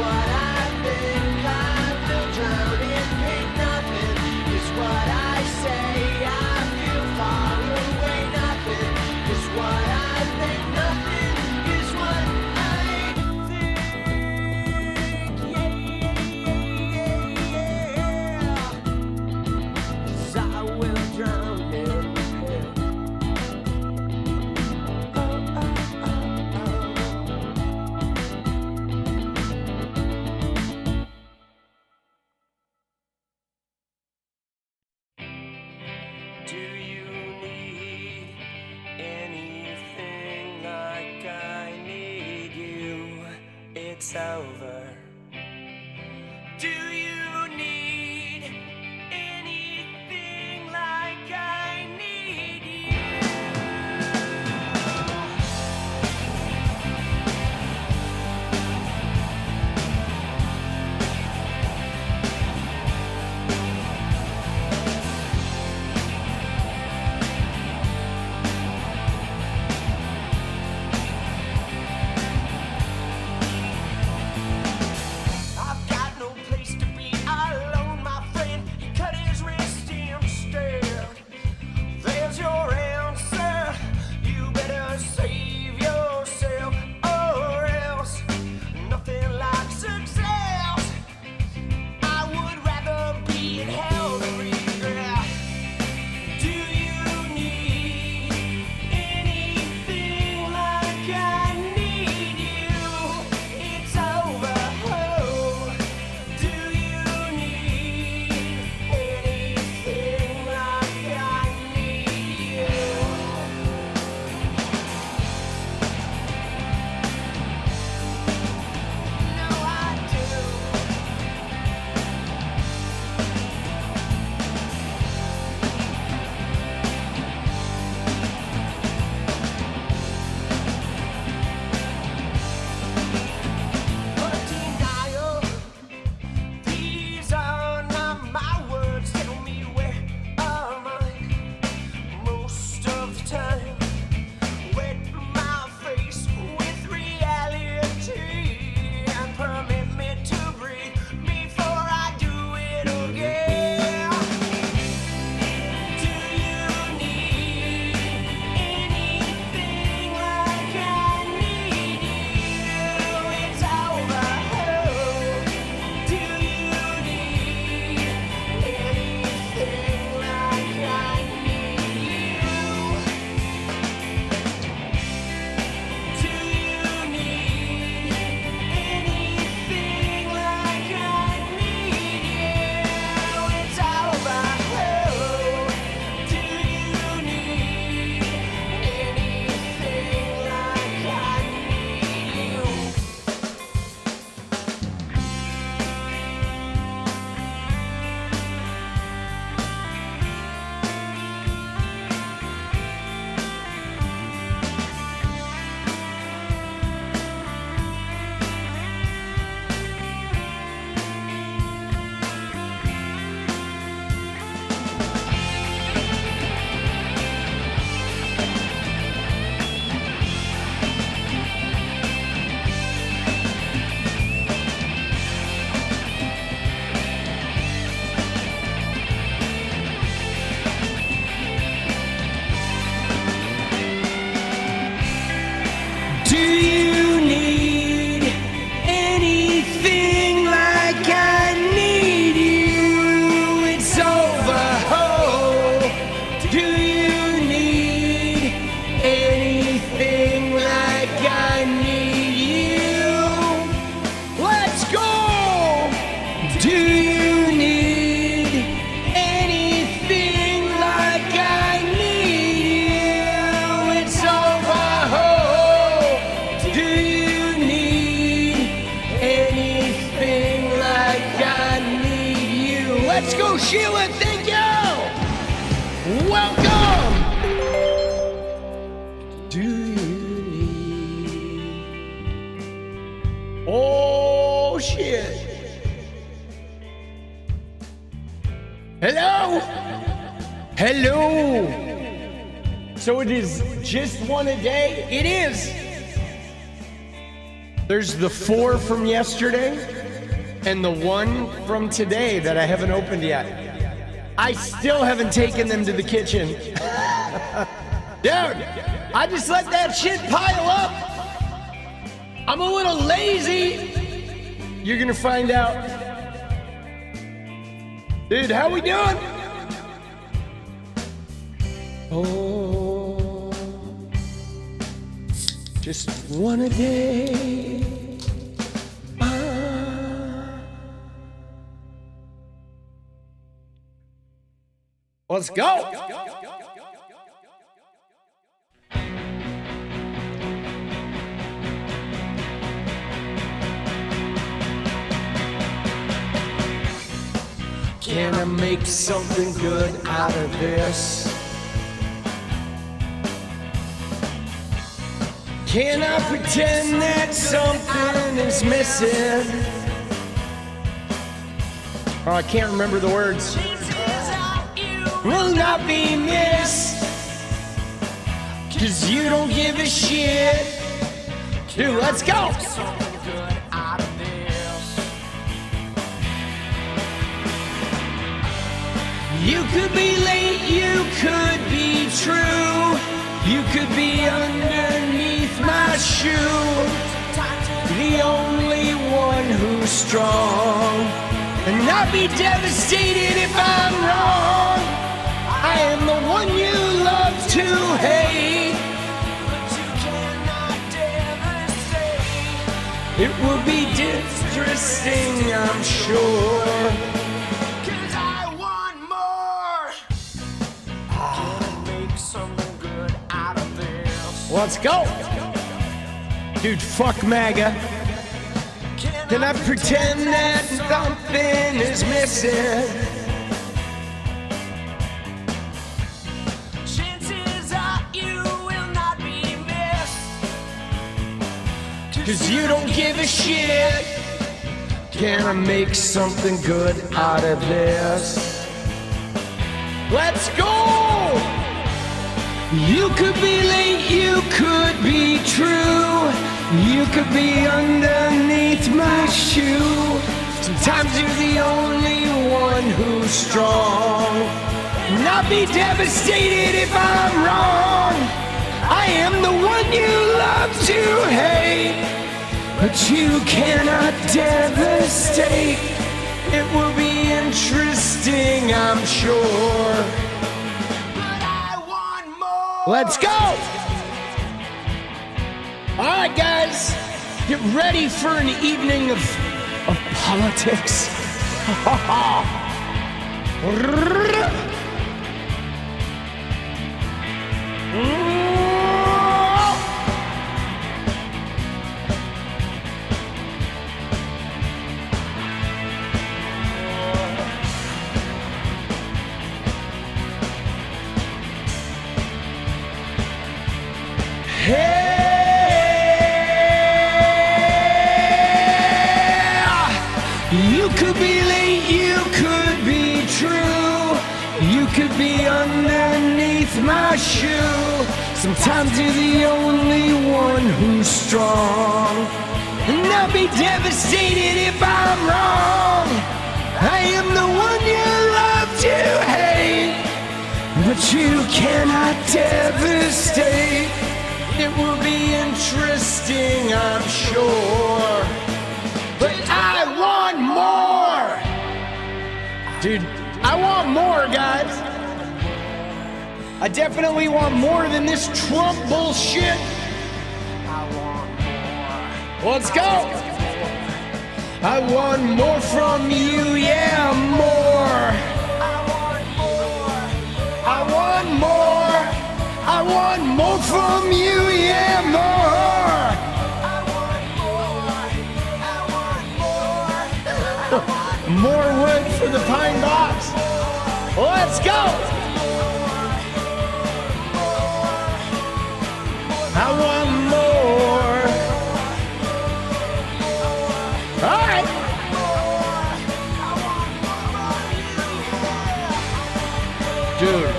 what I think. I feel drowned in pain. Nothing is what I say. I feel far away. Nothing is what I think. Nothing is what I think. Yeah. 'Cause I will drown in pain. Do you need anything like I need you? It's over. Do you need anything like I need you? I've got no place to be alone, my friend. He cut his wrist instead. There's your answer. You better save yourself, or else nothing like success. I would rather be in hell than regret. Do you need anything like I need you? It's over. Oh, do you need anything like I need you? No, I do. Denial. These are not my words. Tell me where are mine? Most of the time, wet my face with reality and permit me to breathe before I do it again. Do you need anything like I need you? It's over. Do you need anything like I need you? Do you need anything like I need you? It's over. Do you need anything like I need you? Do you need anything like I need you? It's over. Oh, do you need anything like I need you? Let's go. Do you need anything like I need you? It's over. Oh, do you need anything like I need you? Let's go, Sheila. Thank you. Welcome. Do you need? Oh shit. Hello? Hello. So it is just one a day? It is. There's the 4 from yesterday and the 1 from today that I haven't opened yet. I still haven't taken them to the kitchen. Dude, I just let that shit pile up. I'm a little lazy. You're gonna find out. Dude, how we doing? Oh, just one a day. Let's go. Can I make something good out of this? Can I pretend that something is missing? Oh, I can't remember the words. Will not be missed, 'cause you don't give a shit. Dude, let's go. You could be late, you could be true, you could be underneath my shoe, the only one who's strong, and not be devastated if I'm wrong. I am the one you love to hate, but you cannot devastate. It will be interesting, I'm sure. Let's go! Dude, fuck MAGA. Can I pretend that something is missing? Chances are you will not be missed, 'cause you don't give a shit. Can I make something good out of this? Let's go! You could be late, you could be true, you could be underneath my shoe. Sometimes you're the only one who's strong, not be devastated if I'm wrong. I am the one you love to hate, but you cannot devastate. It will be interesting, I'm sure. Let's go! Alright guys, get ready for an evening of politics. You could be late, you could be true, you could be underneath my shoe. Sometimes you're the only one who's strong, and I'll be devastated if I'm wrong. I am the one you love to hate, but you cannot devastate. It will be interesting, I'm sure, but I want more. Dude, I want more, guys. I definitely want more than this Trump bullshit. Let's go. I want more from you, yeah, more. I want more. I want more from you, yeah, more. More wood for the pine box. Let's go. I want more. All right. Dude.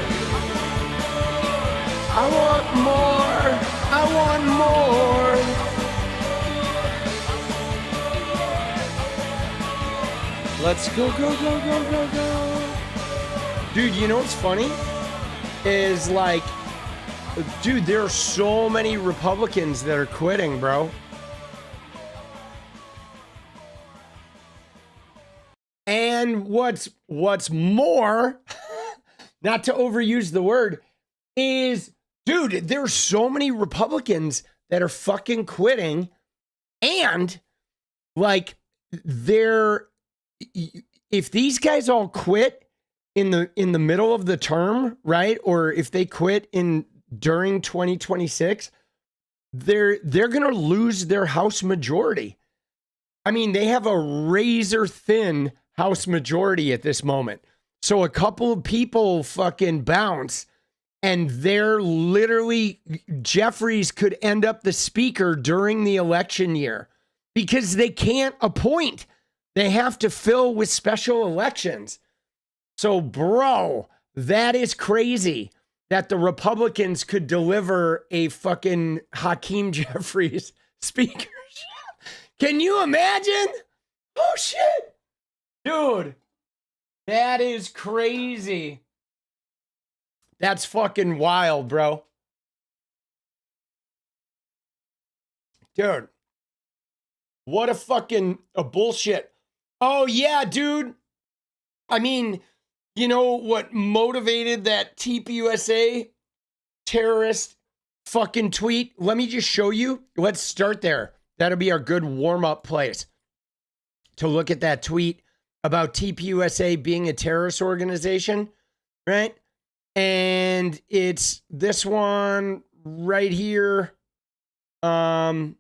I want more. I want more. Let's go, go, go, go, go, go. Dude, you know what's funny? Is like, dude, there are so many Republicans that are quitting, bro. And what's more, not to overuse the word, is, dude, there's so many Republicans that are fucking quitting, and like if these guys all quit in the middle of the term, right? Or if they quit during 2026, they're going to lose their House majority. I mean, they have a razor thin House majority at this moment. So a couple of people fucking bounce, and they're literally, Jeffries could end up the speaker during the election year because they can't appoint. They have to fill with special elections. So, bro, that is crazy that the Republicans could deliver a fucking Hakeem Jeffries speakership. Can you imagine? Oh, shit. Dude, that is crazy. That's fucking wild, bro. Dude, what a bullshit. Oh, yeah, dude. I mean, you know what motivated that 𝗙PUSA terrorist fucking tweet? Let me just show you. Let's start there. That'll be our good warm-up place to look at that tweet about 𝗙PUSA being a terrorist organization, right? And it's this one right here. Right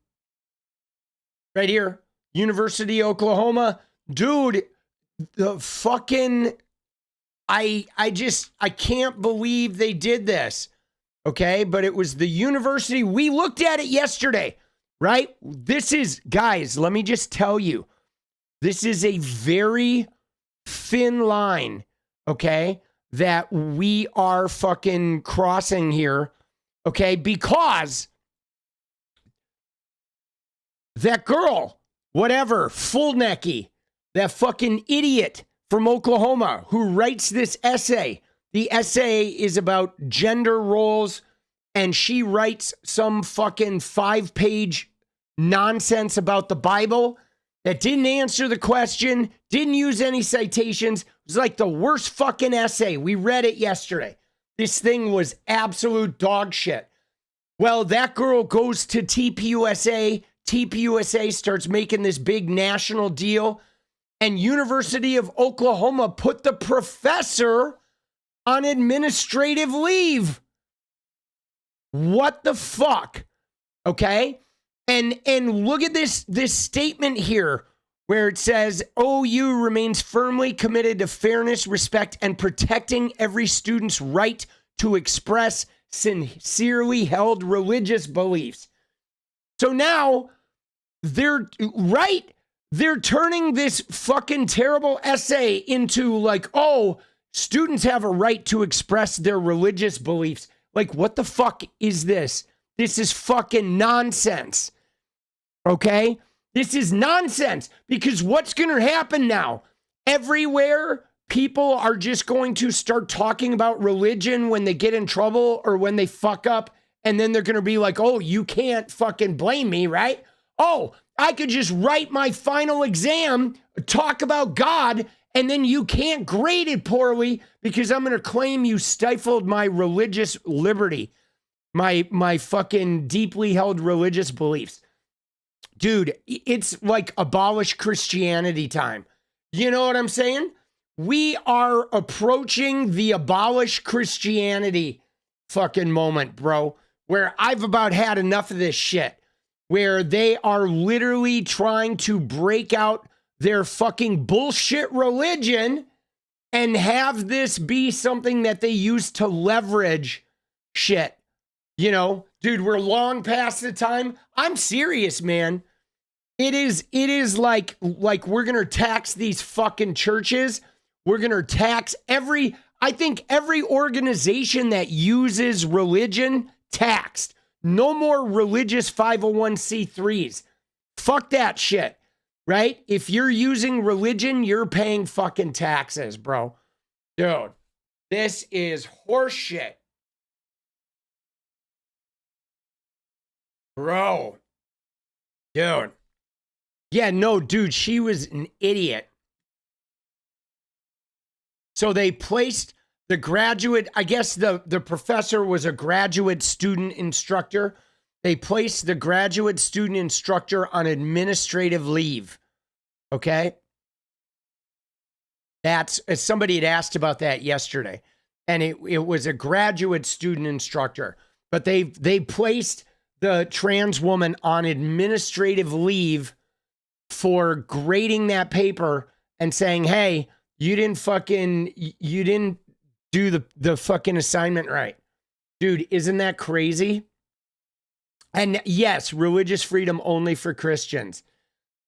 here. University of Oklahoma. Dude, the fucking I can't believe they did this. Okay, but it was the university. We looked at it yesterday, right? This is, guys, let me just tell you. This is a very thin line, okay, that we are fucking crossing here, okay, because that girl, whatever, Fullnecky, that fucking idiot from Oklahoma who writes this essay. The essay is about gender roles, and she writes some fucking 5-page nonsense about the Bible that didn't answer the question, didn't use any citations. It was like the worst fucking essay. We read it yesterday. This thing was absolute dog shit. Well, that girl goes to 𝗙PUSA. 𝗙PUSA starts making this big national deal. And University of Oklahoma put the professor on administrative leave. What the fuck? Okay? And look at this statement here where it says, OU remains firmly committed to fairness, respect, and protecting every student's right to express sincerely held religious beliefs. So now they're turning this fucking terrible essay into like, oh, students have a right to express their religious beliefs. Like, what the fuck is this? This is fucking nonsense. Okay? This is nonsense, because what's going to happen now? Everywhere, people are just going to start talking about religion when they get in trouble or when they fuck up, and then they're going to be like, oh, you can't fucking blame me, right? Oh, I could just write my final exam, talk about God, and then you can't grade it poorly because I'm going to claim you stifled my religious liberty, my fucking deeply held religious beliefs. Dude, it's like abolish Christianity time. You know what I'm saying? We are approaching the abolish Christianity fucking moment, bro, where I've about had enough of this shit, where they are literally trying to break out their fucking bullshit religion and have this be something that they use to leverage shit. You know, dude, we're long past the time. I'm serious, man. It is like we're going to tax these fucking churches. We're going to tax I think every organization that uses religion taxed. No more religious 501c3s. Fuck that shit. right? If you're using religion, you're paying fucking taxes, bro. Dude, this is horseshit. Bro. Dude. Yeah, no, dude, she was an idiot. So they placed the graduate, I guess the professor was a graduate student instructor. They placed the graduate student instructor on administrative leave. Okay? That's, somebody had asked about that yesterday. And it was a graduate student instructor. But they placed the trans woman on administrative leave for grading that paper and saying, hey, you didn't do the fucking assignment right. Dude, isn't that crazy? And yes, religious freedom only for Christians,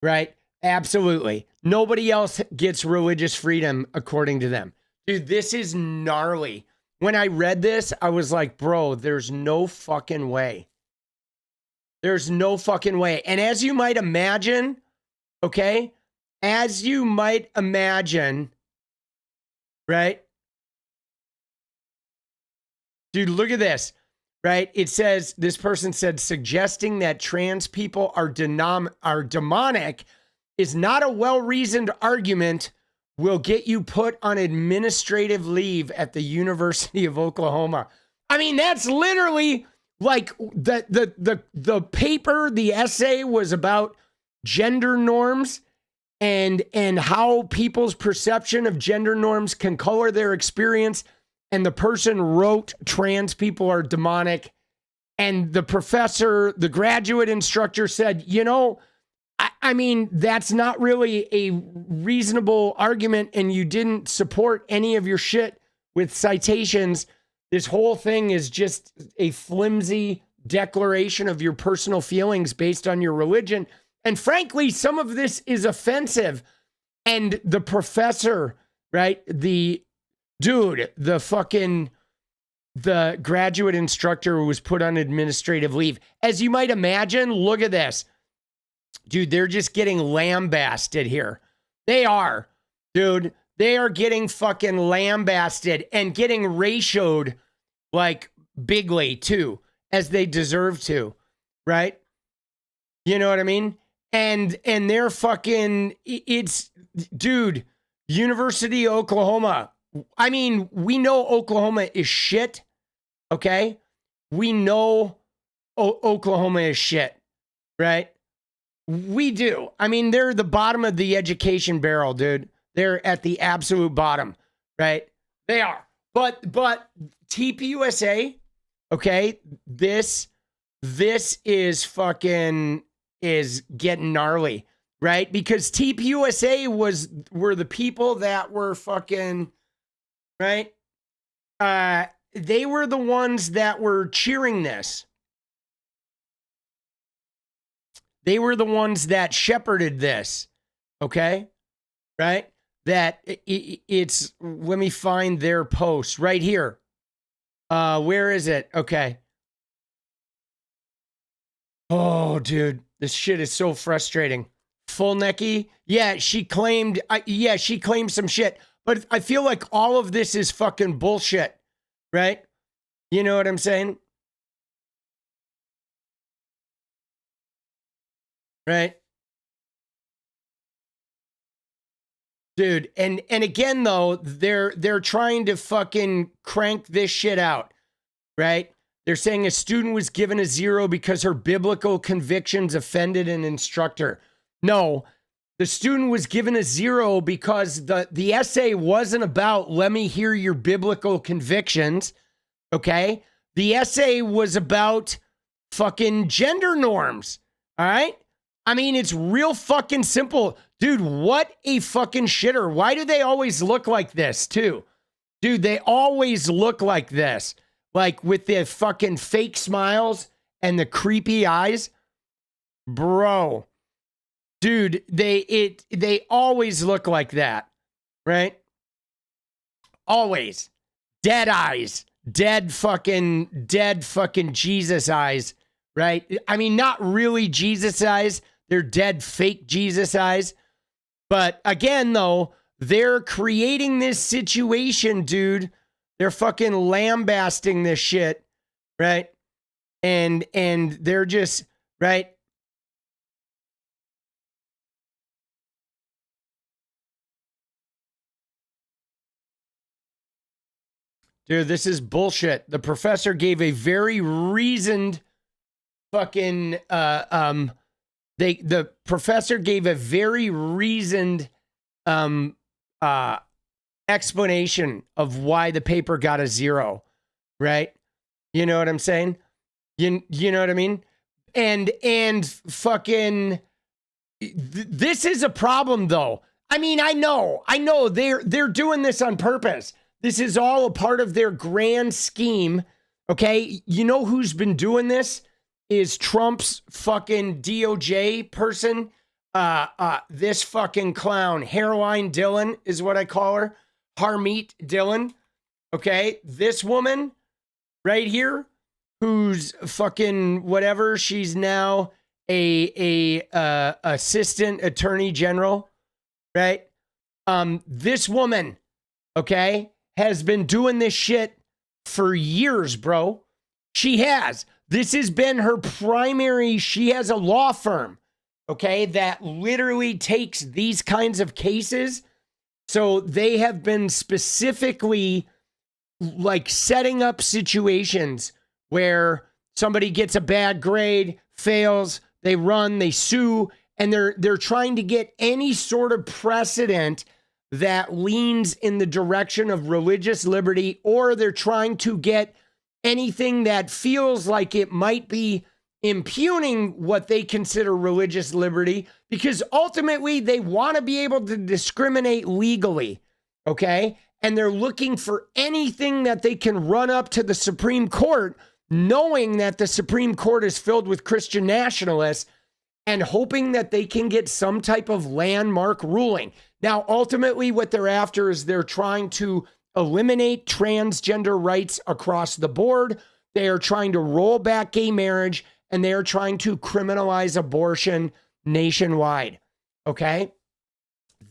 right? Absolutely. Nobody else gets religious freedom according to them. Dude, this is gnarly. When I read this, I was like, bro, there's no fucking way. There's no fucking way. And as you might imagine, okay, as you might imagine, right? Dude, look at this, right? It says, this person said, suggesting that trans people are demonic is not a well-reasoned argument, will get you put on administrative leave at the University of Oklahoma. I mean, that's literally like the paper, the essay was about gender norms and how people's perception of gender norms can color their experience. And the person wrote trans people are demonic. And the professor, the graduate instructor said, you know, I mean, that's not really a reasonable argument. And you didn't support any of your shit with citations. This whole thing is just a flimsy declaration of your personal feelings based on your religion. And frankly, some of this is offensive. And the professor, right? The graduate instructor was put on administrative leave. As you might imagine, look at this. Dude, they're just getting lambasted here. They are. Dude, they are getting fucking lambasted and getting ratioed like bigly too, as they deserve to, right? You know what I mean? And they're fucking, it's, dude, University of Oklahoma. I mean, we know Oklahoma is shit, okay? We know Oklahoma is shit, right? We do. I mean, they're the bottom of the education barrel, dude. They're at the absolute bottom, right? They are. But TPUSA, okay, this is fucking, is getting gnarly, right? Because TPUSA were the people that were fucking, right? They were the ones that were cheering this. They were the ones that shepherded this, okay? Right? That it's, let me find their post right here. Where is it? Okay. Oh, dude, this shit is so frustrating. 𝗙𝗆𝗆, yeah, she claimed some shit, but I feel like all of this is fucking bullshit, right? You know what I'm saying? Right? Dude, and again though, they're trying to fucking crank this shit out, right? They're saying a student was given a 0 because her biblical convictions offended an instructor. No, the student was given a 0 because the essay wasn't about let me hear your biblical convictions, okay? The essay was about fucking gender norms, all right? I mean, it's real fucking simple. Dude, what a fucking shitter. Why do they always look like this, too? Dude, they always look like this. Like, with the fucking fake smiles and the creepy eyes. Bro. Dude, they always look like that. Right? Always. Dead eyes. Dead fucking Jesus eyes. Right? I mean, not really Jesus eyes. their dead fake Jesus eyes. But again, though, they're creating this situation, dude. They're fucking lambasting this shit, right? And they're just, right? Dude, this is bullshit. The professor gave a very reasoned fucking the professor gave a very reasoned explanation of why the paper got a 0, right? You know what I'm saying? You know what I mean? And fucking this is a problem though. I mean, I know they're doing this on purpose. This is all a part of their grand scheme. Okay, you know who's been doing this is Trump's fucking DOJ person. This fucking clown, Hairline Dylan is what I call her. Harmeet Dylan. Okay, this woman right here, who's fucking whatever. She's now a assistant attorney general, right? This woman, okay, has been doing this shit for years, bro. She has. This has been her primary. She has a law firm, okay, that literally takes these kinds of cases. So they have been specifically like setting up situations where somebody gets a bad grade, fails, they run, they sue, and they're trying to get any sort of precedent that leans in the direction of religious liberty, or they're trying to get anything that feels like it might be impugning what they consider religious liberty, because ultimately they want to be able to discriminate legally, okay? And they're looking for anything that they can run up to the Supreme Court, knowing that the Supreme Court is filled with Christian nationalists, and hoping that they can get some type of landmark ruling. Now, ultimately, what they're after is they're trying to eliminate transgender rights across the board. They are trying to roll back gay marriage, and they are trying to criminalize abortion nationwide. Okay?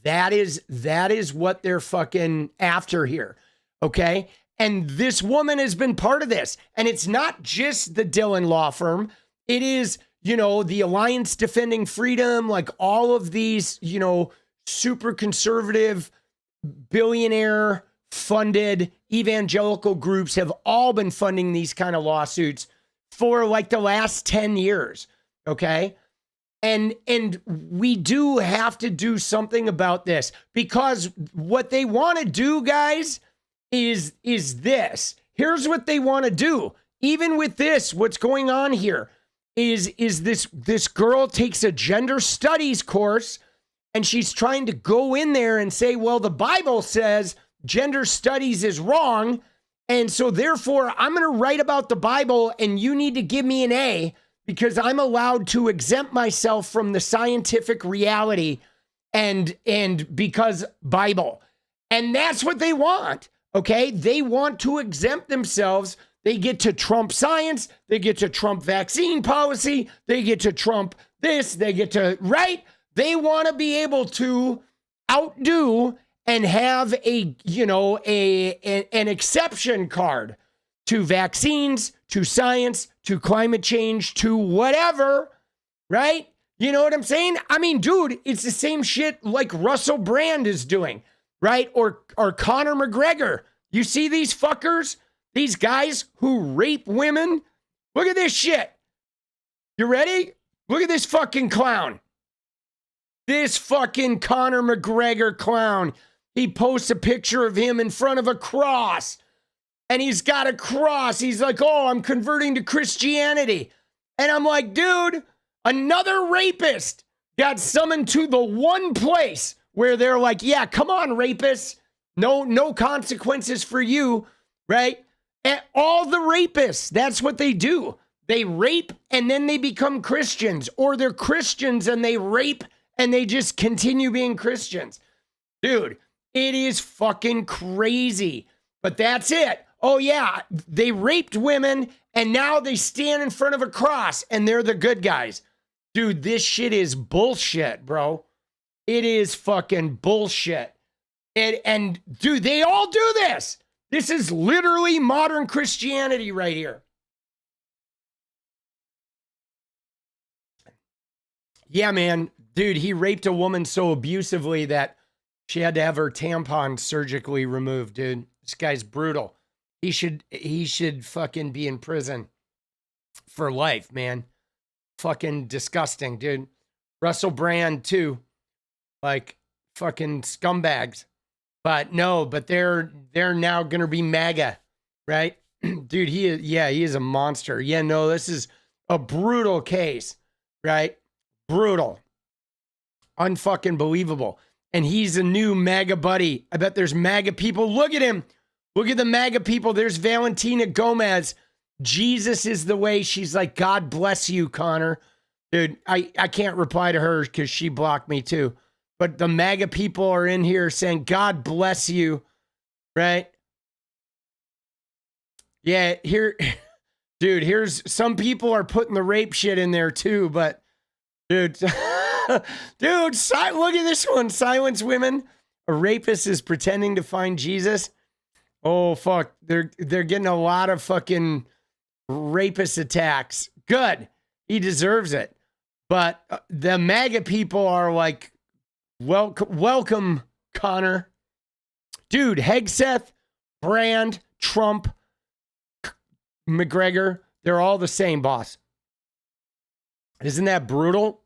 That is what they're fucking after here. Okay? And this woman has been part of this. And it's not just the Dylan law firm. It is, you know, the Alliance Defending Freedom, like all of these, you know, super conservative, billionaire funded evangelical groups have all been funding these kind of lawsuits for like the last 10 years. Okay. And we do have to do something about this, because what they want to do, guys, is this. Here's what they want to do. Even with this, what's going on here is this girl takes a gender studies course, and she's trying to go in there and say, well, the Bible says gender studies is wrong, and so therefore I'm going to write about the Bible, and you need to give me an A, because I'm allowed to exempt myself from the scientific reality and because Bible. And that's what they want, okay? They want to exempt themselves. They get to Trump science. They get to Trump vaccine policy. They get to Trump this. They get to, right? They want to be able to outdo and have a, you know, an exception card to vaccines, to science, to climate change, to whatever, right? You know what I'm saying? I mean, dude, it's the same shit like Russell Brand is doing, right? Or Conor McGregor. You see these fuckers? These guys who rape women? Look at this shit. You ready? Look at this fucking clown. This fucking Conor McGregor clown. He posts a picture of him in front of a cross. And he's got a cross. He's like, oh, I'm converting to Christianity. And I'm like, dude, another rapist got summoned to the one place where they're like, yeah, come on, rapists. No consequences for you, right? And all the rapists, that's what they do. They rape and then they become Christians, or they're Christians and they rape and they just continue being Christians. Dude, it is fucking crazy. But that's it. Oh yeah, they raped women and now they stand in front of a cross and they're the good guys. Dude, this shit is bullshit, bro. It is fucking bullshit. And dude, they all do this. This is literally modern Christianity right here. Yeah, man. Dude, he raped a woman so abusively that she had to have her tampon surgically removed, dude. This guy's brutal. He should fucking be in prison for life, man. Fucking disgusting, dude. Russell Brand too. Like fucking scumbags. But no, but they're now gonna be MAGA, right? Dude, he is a monster. Yeah, no, this is a brutal case, right? Brutal. Unfucking believable. And he's a new MAGA buddy. I bet there's MAGA people. Look at him. Look at the MAGA people. There's Valentina Gomez. Jesus is the way. She's like, God bless you, Connor. Dude, I can't reply to her because she blocked me too. But the MAGA people are in here saying, God bless you, right? Yeah, here, dude, here's some people are putting the rape shit in there too, but dude, dude, look at this one. Silence women. A rapist is pretending to find Jesus. Oh, fuck. They're getting a lot of fucking rapist attacks. Good. He deserves it. But the MAGA people are like, welcome, Connor. Dude, Hegseth, Brand, Trump, McGregor, they're all the same, boss. Isn't that brutal?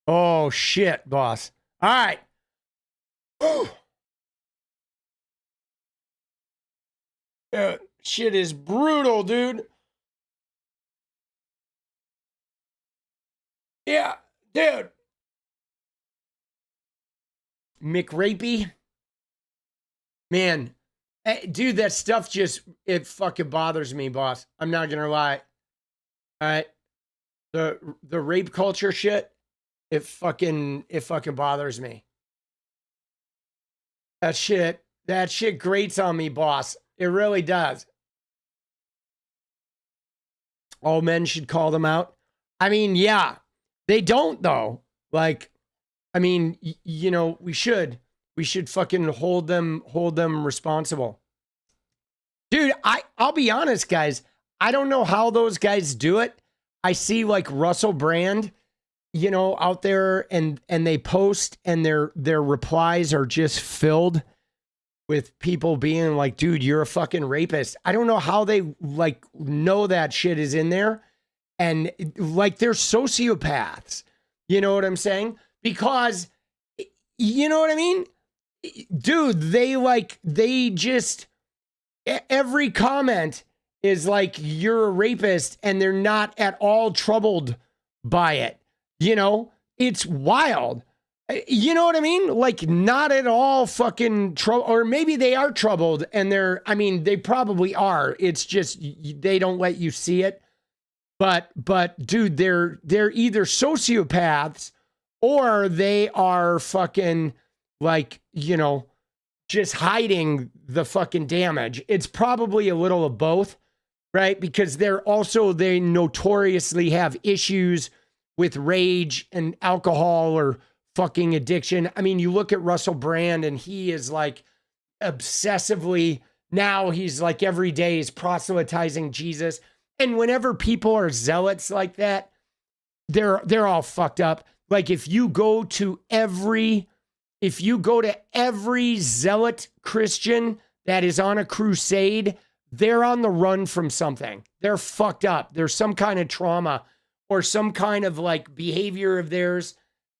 Oh, shit, boss. All right. Shit is brutal, dude. Yeah, dude. McRapey. Man, dude, that stuff just, it fucking bothers me, boss. I'm not gonna lie. All right. The rape culture shit, it fucking bothers me. That shit grates on me, boss. It really does. All men should call them out. I mean, yeah, they don't though. Like, I mean, you know, we should fucking hold them responsible. Dude, I'll be honest, guys. I don't know how those guys do it. I see like Russell Brand, you know, out there and they post and their replies are just filled with people being like, dude, you're a fucking rapist. I don't know how they like know that shit is in there. And like they're sociopaths. You know what I'm saying? Because, you know what I mean? Dude, they just, every comment is like, you're a rapist and they're not at all troubled by it. You know, it's wild. You know what I mean? Like not at all fucking trouble, or maybe they are troubled and they probably are. It's just, they don't let you see it. But dude, they're either sociopaths or they are fucking like, you know, just hiding the fucking damage. It's probably a little of both, right? Because they notoriously have issues with rage and alcohol or fucking addiction. I mean, you look at Russell Brand and he is like obsessively, now he's like every day he's proselytizing Jesus. And whenever people are zealots like that, they're all fucked up. Like if you go to every zealot Christian that is on a crusade, they're on the run from something. They're fucked up. There's some kind of trauma or some kind of like behavior of theirs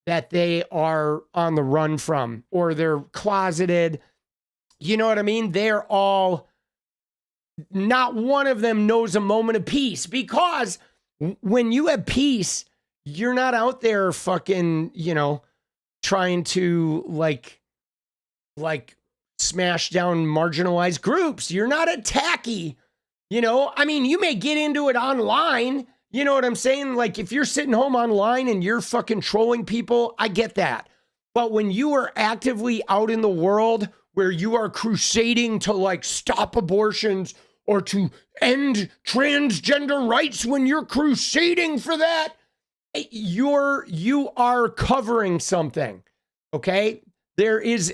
that they are on the run from, or they're closeted. You know what I mean? They're all, not one of them knows a moment of peace, because when you have peace, you're not out there fucking, you know, trying to like smash down marginalized groups. You're not a tacky, you know, I mean, you may get into it online. You know what I'm saying? Like if you're sitting home online and you're fucking trolling people, I get that. But when you are actively out in the world where you are crusading to like stop abortions or to end transgender rights, when you're crusading for that, you are covering something, okay? There is,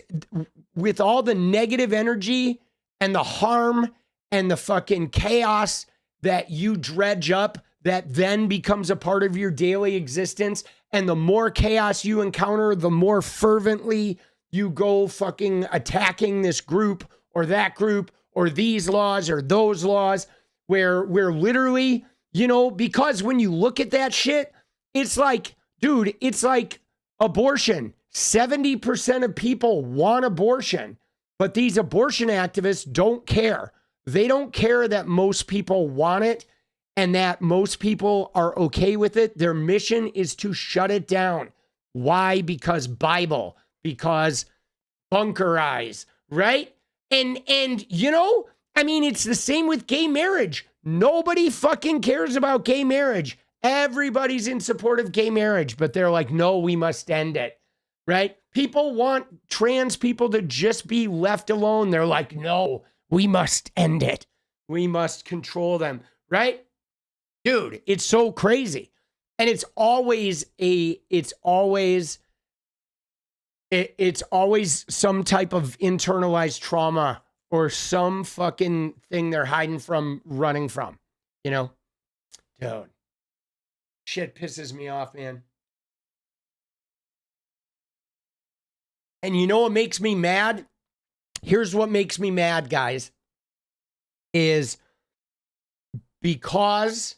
with all the negative energy and the harm and the fucking chaos that you dredge up that then becomes a part of your daily existence, and the more chaos you encounter, the more fervently you go fucking attacking this group or that group or these laws or those laws, where literally, you know, because when you look at that shit, it's like, dude, it's like abortion. 70% of people want abortion, but these abortion activists don't care. They don't care that most people want it and that most people are okay with it. Their mission is to shut it down. Why? Because Bible, because bunker eyes, right? And you know, I mean, it's the same with gay marriage. Nobody fucking cares about gay marriage. Everybody's in support of gay marriage, but they're like, no, we must end it, right? People want trans people to just be left alone. They're like, no, we must end it. We must control them, right? Dude, it's so crazy. And it's always some type of internalized trauma or some fucking thing they're hiding from, running from, you know? Dude, shit pisses me off, man. And you know what makes me mad? Here's what makes me mad, guys, is because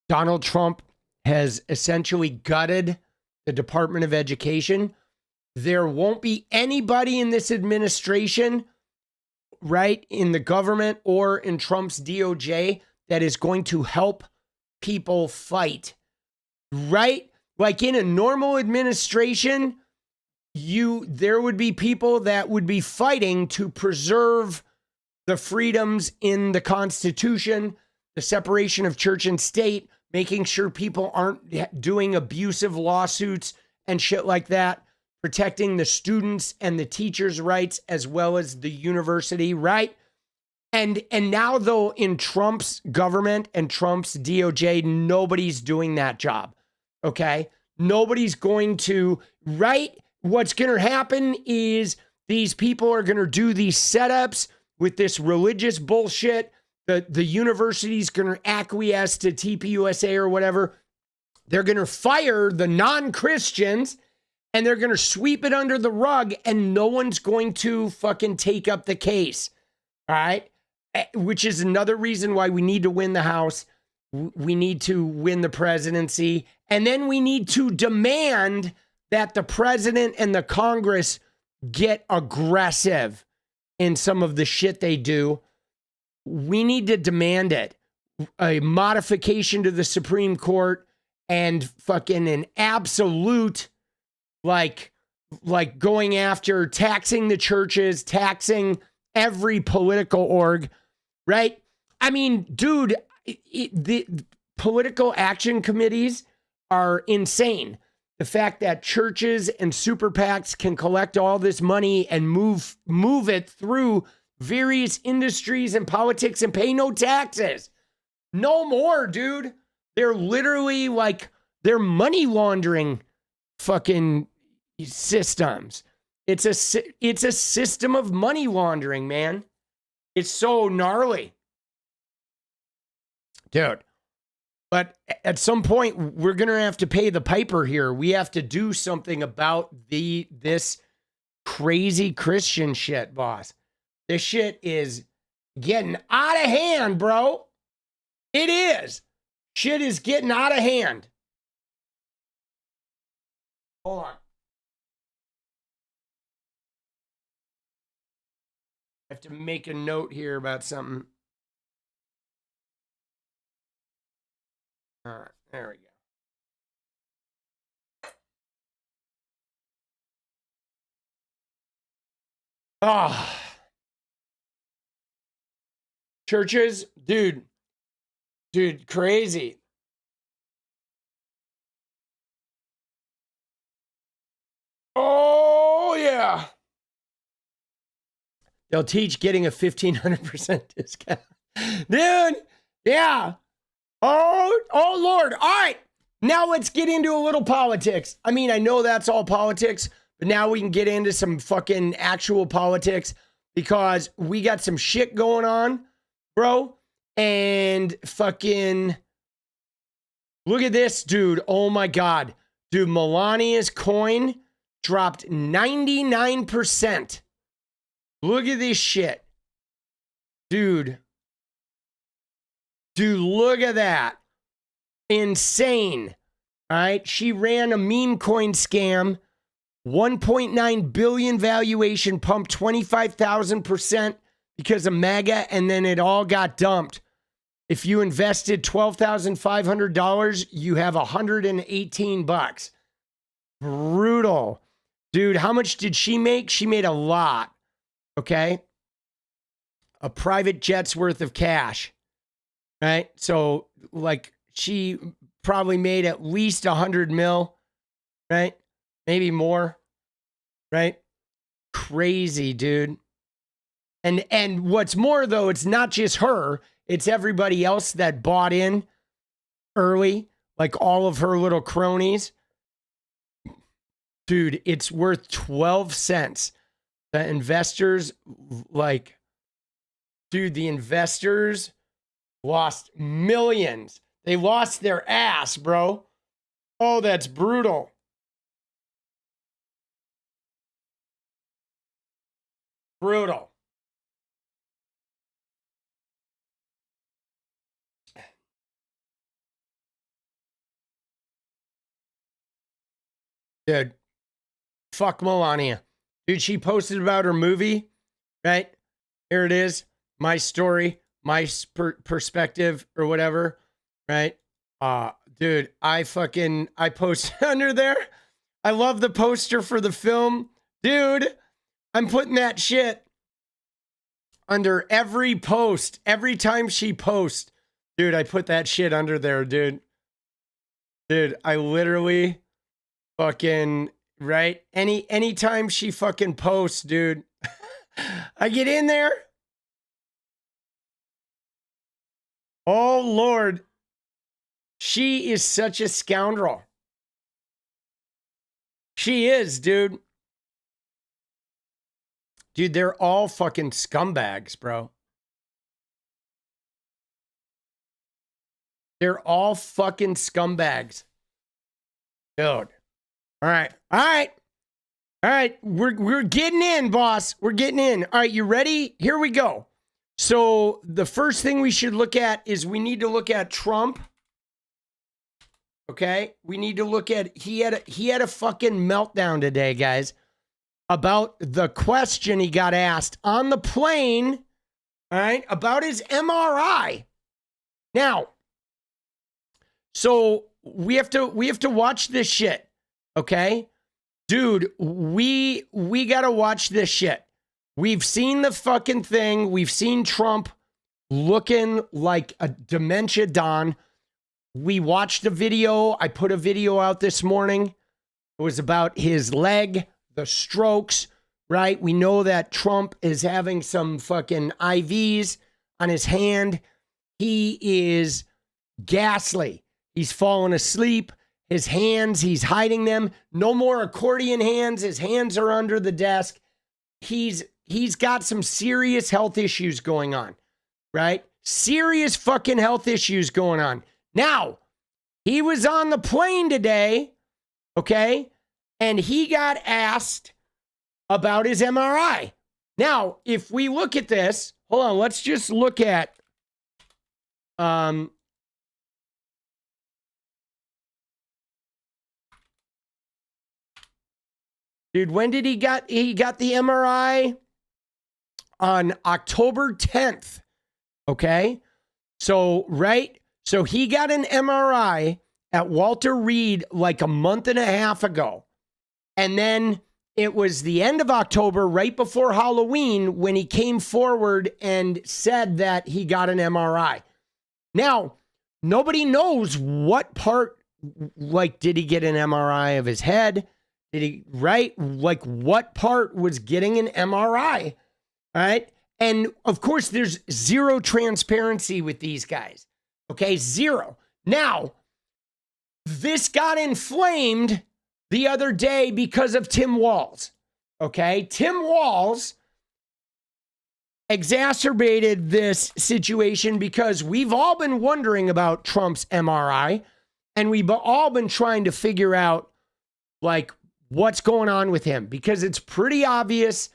Donald Trump has essentially gutted the Department of Education, there won't be anybody in this administration, right, in the government or in Trump's DOJ that is going to help people fight, right? Like in a normal administration, there would be people that would be fighting to preserve the freedoms in the Constitution, the separation of church and state, making sure people aren't doing abusive lawsuits and shit like that, protecting the students and the teachers' rights as well as the university, right? And now, though, in Trump's government and Trump's DOJ, nobody's doing that job, okay? Nobody's going to, right? What's going to happen is these people are going to do these setups with this religious bullshit. The university's going to acquiesce to TPUSA or whatever. They're going to fire the non-Christians and they're going to sweep it under the rug and no one's going to fucking take up the case. All right? Which is another reason why we need to win the House. We need to win the presidency. And then we need to demand that the president and the Congress get aggressive in some of the shit they do. We need to demand it. A modification to the Supreme Court and fucking an absolute, like going after taxing the churches, taxing every political org, right? I mean, dude, the political action committees are insane. The fact that churches and super PACs can collect all this money and move it through various industries and politics and pay no taxes. No more, dude. They're literally like, they're money laundering fucking systems. It's a system of money laundering, man. It's so gnarly. Dude. But at some point, we're going to have to pay the piper here. We have to do something about this crazy Christian shit, boss. This shit is getting out of hand, bro. It is. Shit is getting out of hand. Hold on. I have to make a note here about something. All right, there we go. Ah. Churches, dude, crazy. Oh, yeah. They'll teach getting a 1,500% discount. Dude, Yeah. Oh, Lord. All right. Now let's get into a little politics. I mean, I know that's all politics, but now we can get into some fucking actual politics because we got some shit going on, bro. And fucking look at this, dude. Oh my God. Dude, Melania's coin dropped 99%. Look at this shit. Dude, look at that. Insane. All right. She ran a meme coin scam. 1.9 billion valuation, pumped 25,000% because of MAGA, and then it all got dumped. If you invested $12,500, you have $118. Brutal. Dude, how much did she make? She made a lot. Okay. A private jet's worth of cash. Right? So, like, she probably made at least 100 mil, right? Maybe more, right? Crazy, dude. And what's more, though, it's not just her. It's everybody else that bought in early, like all of her little cronies. Dude, it's worth 12 cents. The investors, like, dude, the investors lost millions. They lost their ass, bro. Oh, that's brutal. Brutal. Dude, fuck Melania. Dude, she posted about her movie, right? Here it is. My story, my perspective or whatever, right? Dude, I posted under there. I love the poster for the film. Dude, I'm putting that shit under every post. Every time she posts, dude, I put that shit under there, dude. Dude, I literally fucking, right? Anytime she fucking posts, dude, I get in there. Oh, Lord. She is such a scoundrel. She is, dude. Dude, they're all fucking scumbags, bro. They're all fucking scumbags. Dude. All right. All right. All right. We're getting in, boss. We're getting in. All right, you ready? Here we go. So the first thing we should look at is we need to look at Trump. Okay? We need to look at he had a fucking meltdown today, guys, about the question he got asked on the plane, all right, about his MRI. Now, so we have to watch this shit, okay? Dude, we got to watch this shit. We've seen the fucking thing. We've seen Trump looking like a dementia don. We watched a video. I put a video out this morning. It was about his leg, the strokes, right? We know that Trump is having some fucking IVs on his hand. He is ghastly. He's fallen asleep. His hands, he's hiding them. No more accordion hands. His hands are under the desk. He's got some serious health issues going on, right? Serious fucking health issues going on. Now, he was on the plane today, okay? And he got asked about his MRI. Now, if we look at this, hold on, let's just look at dude, when did he got the MRI? On October 10th. Okay? So, right? So he got an MRI at Walter Reed like a month and a half ago. And then it was the end of October, right before Halloween, when he came forward and said that he got an MRI. Now, nobody knows what part, like, did he get an MRI of his head? Did he, right? Like, what part was getting an MRI? All right. And of course, there's zero transparency with these guys. Okay, zero. Now, this got inflamed the other day because of Tim Walz. Okay, Tim Walz exacerbated this situation because we've all been wondering about Trump's MRI, and we've all been trying to figure out, like, what's going on with him, because it's pretty obvious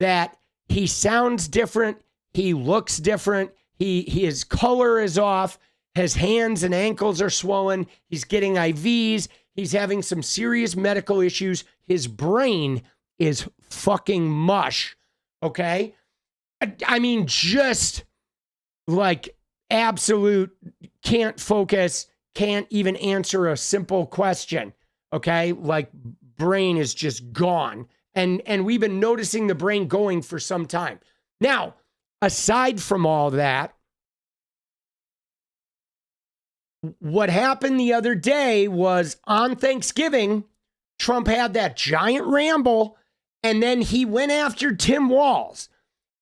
that he sounds different, he looks different, his color is off, his hands and ankles are swollen, he's getting IVs, he's having some serious medical issues, his brain is fucking mush, okay? I mean, just like absolute can't focus, can't even answer a simple question, okay? Like brain is just gone. And we've been noticing the brain going for some time. Now, aside from all that, what happened the other day was on Thanksgiving, Trump had that giant ramble, and then he went after Tim Walz.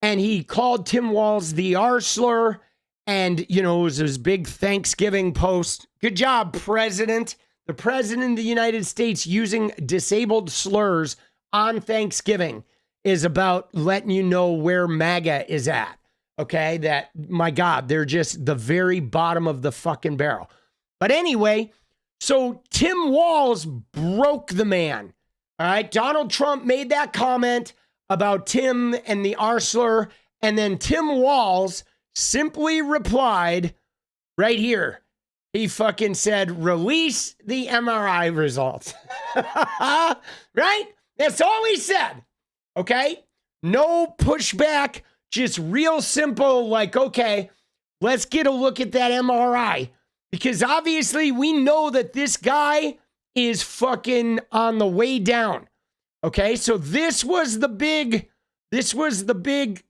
And he called Tim Walz the R slur. And, you know, it was his big Thanksgiving post. Good job, President. The President of the United States using disabled slurs on Thanksgiving is about letting you know where MAGA is at. Okay, that, my God, they're just the very bottom of the fucking barrel. But anyway, so Tim Walz broke the man. All right, Donald Trump made that comment about Tim and the R slur, and then Tim Walz simply replied right here. He fucking said, release the MRI results. Right? That's all he said. Okay? No pushback, just real simple, like, okay, let's get a look at that MRI. Because obviously we know that this guy is fucking on the way down. Okay, so this was the big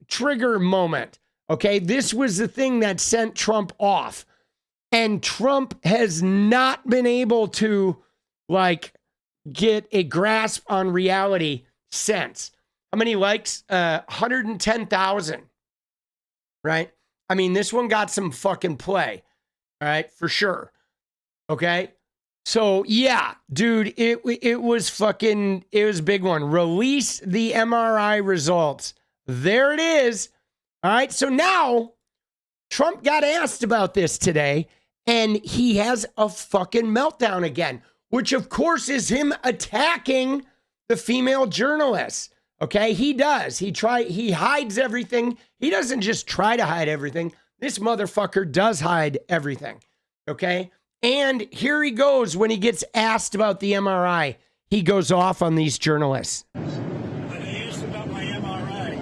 trigger moment. Okay, this was the thing that sent Trump off. And Trump has not been able to, like, get a grasp on reality since. How many likes? 110,000. Right? I mean, this one got some fucking play. All right, for sure. Okay? So, yeah, dude, it was a big one. Release the MRI results. There it is. All right, so now Trump got asked about this today, and he has a fucking meltdown again, which of course is him attacking the female journalists. Okay, he does. He hides everything. He doesn't just try to hide everything. This motherfucker does hide everything. Okay? And here he goes when he gets asked about the MRI. He goes off on these journalists. When they asked about my MRI,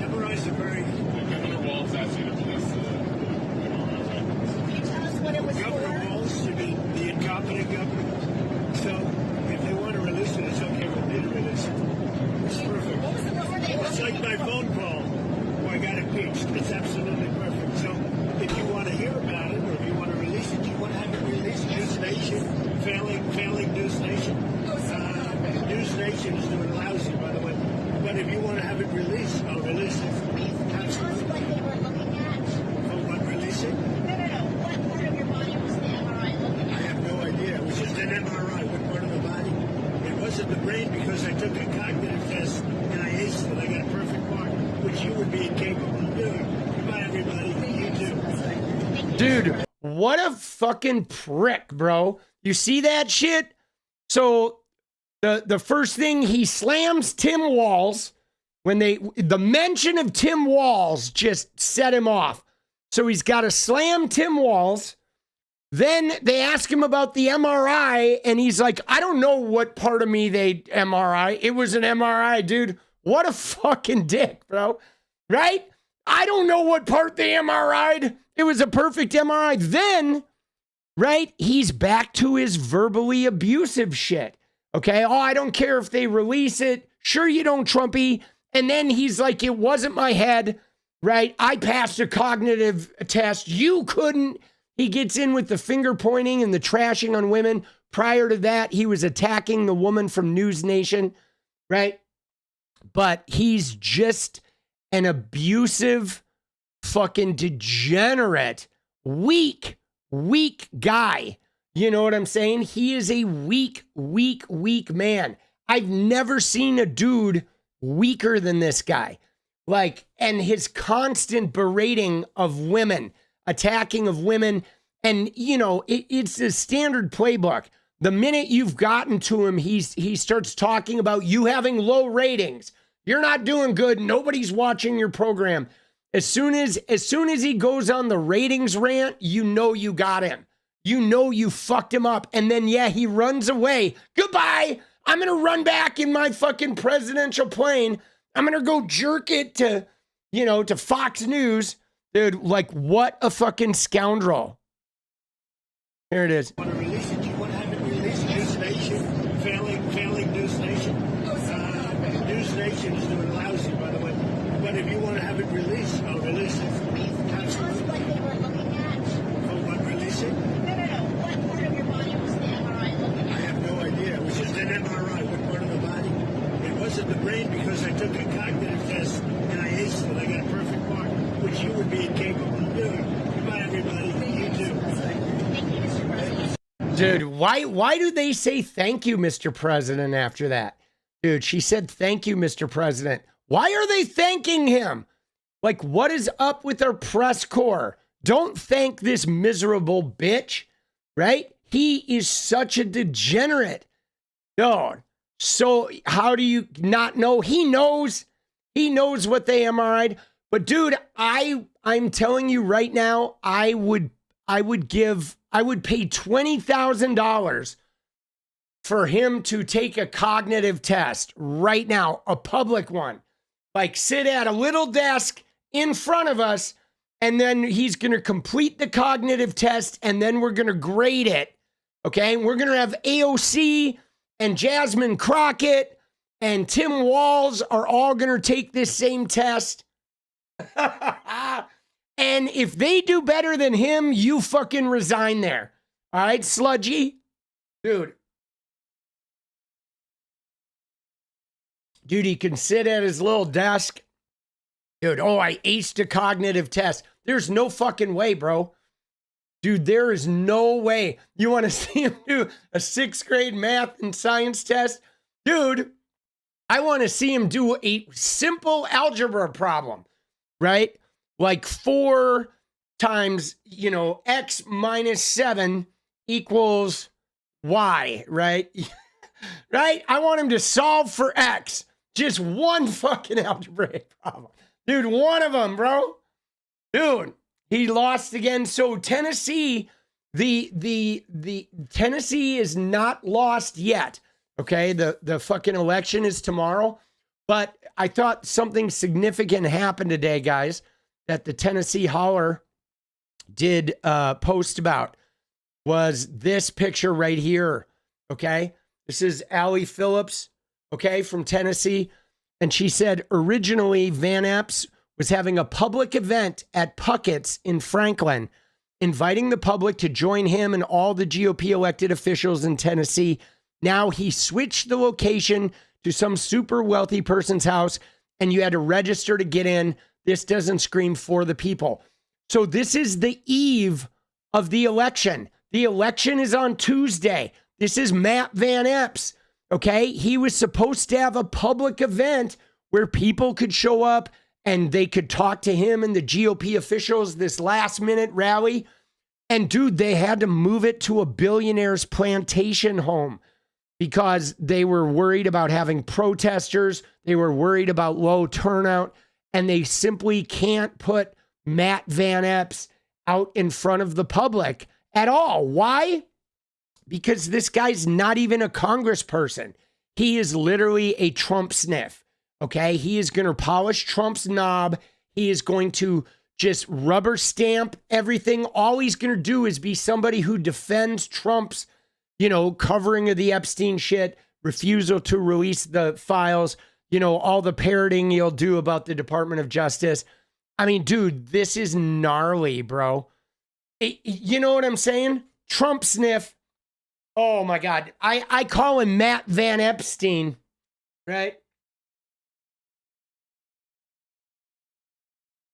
MRIs are very... Governor Walz asked you to release the MRI. Can you tell us what it was Governor for? Walz, you mean the incompetent governor. So if they want to release it, it's okay with me to release it. It's perfect. What was the number they were It's like my phone call where I got impeached. It's absolutely perfect. So if you want to hear about it, or if you want to release it, you want to have it released. News Nation, failing News Nation. News Nation is doing lousy, by the way. But if you want to have it released, I'll release it. Tell us what they were looking at. For what, releasing? No. What part of your body was the MRI looking I at? have no idea. It was just an MRI. What part of the body? It wasn't the brain because I took a cognitive test and I aced it. I got a perfect mark, which you would be incapable of doing. Goodbye, everybody. You too. Dude, what a fucking prick, bro. You see that shit? So the first thing, he slams Tim Walz. When the mention of Tim Walz just set him off. So he's got to slam Tim Walz. Then they ask him about the MRI, and he's like, I don't know what part of me they MRI. It was an MRI, dude. What a fucking dick, bro. Right? I don't know what part they MRI'd. It was a perfect MRI. Then, right, he's back to his verbally abusive shit. Okay? Oh, I don't care if they release it. Sure you don't, Trumpy. And then he's like, it wasn't my head, right? I passed a cognitive test. You couldn't. He gets in with the finger pointing and the trashing on women. Prior to that, he was attacking the woman from News Nation, right? But he's just an abusive, fucking degenerate, weak guy. You know what I'm saying? He is a weak man. I've never seen a dude weaker than this guy. Like, and his constant berating of women, attacking of women. And, you know, it's a standard playbook. The minute you've gotten to him, he starts talking about you having low ratings. You're not doing good. Nobody's watching your program. As soon as he goes on the ratings rant, you know you got him. You know you fucked him up. And then, yeah, he runs away. Goodbye. I'm going to run back in my fucking presidential plane. I'm going to go jerk it to, you know, to Fox News. Dude, like, what a fucking scoundrel. Here it is. Want to release it? You want to have it released? News Nation, failing News Nation. News Nation is doing lousy, by the way. But if you want to have it released, I'll release it. Tell us what they were looking at. Oh, what, release it? No. What part of your body was the MRI looking I at? have no idea. It was just an MRI. What part of the body? It wasn't the brain because I took a cognitive test and I aced it. I got a perfect mark, which you would be incapable of doing. Goodbye, everybody. You too. Thank you, Mr. President. Dude, why do they say thank you, Mr. President, after that? Dude, she said thank you, Mr. President. Why are they thanking him? Like, what is up with our press corps? Don't thank this miserable bitch, right? He is such a degenerate. Dude, so how do you not know? He knows what they MRI'd. But dude, I'm telling you right now, I would pay $20,000 for him to take a cognitive test right now, a public one. Like, sit at a little desk in front of us, and then he's going to complete the cognitive test, and then we're going to grade it. Okay? We're going to have AOC and Jasmine Crockett and Tim Walz are all going to take this same test. And if they do better than him, you fucking resign there. All right, sludgy? Dude, he can sit at his little desk. Dude, I aced a cognitive test. There's no fucking way, bro. Dude, there is no way. You want to see him do a 6th grade math and science test? Dude, I want to see him do a simple algebra problem, right? Like 4 times, x minus 7 equals y, right? Right? I want him to solve for x. Just one fucking algebraic problem. Dude, one of them, bro. Dude, he lost again. So Tennessee, the Tennessee is not lost yet. Okay, the fucking election is tomorrow. But I thought something significant happened today, guys, that the Tennessee Holler did post about was this picture right here. Okay, this is Allie Phillips, okay, from Tennessee. And she said originally Van Epps was having a public event at Puckett's in Franklin, inviting the public to join him and all the GOP elected officials in Tennessee. Now he switched the location to some super wealthy person's house, and you had to register to get in. This doesn't scream for the people. So this is the eve of the election. The election is on Tuesday. This is Matt Van Epps. Okay, he was supposed to have a public event where people could show up and they could talk to him and the GOP officials, this last minute rally. And dude, they had to move it to a billionaire's plantation home because they were worried about having protesters. They were worried about low turnout, and they simply can't put Matt Van Epps out in front of the public at all. Why? Because this guy's not even a congressperson. He is literally a Trump sniff, okay? He is going to polish Trump's knob. He is going to just rubber stamp everything. All he's going to do is be somebody who defends Trump's, covering of the Epstein shit, refusal to release the files, all the parroting he'll do about the Department of Justice. I mean, dude, this is gnarly, bro. You know what I'm saying? Trump sniff. Oh my God. I call him Matt Van Epstein, right?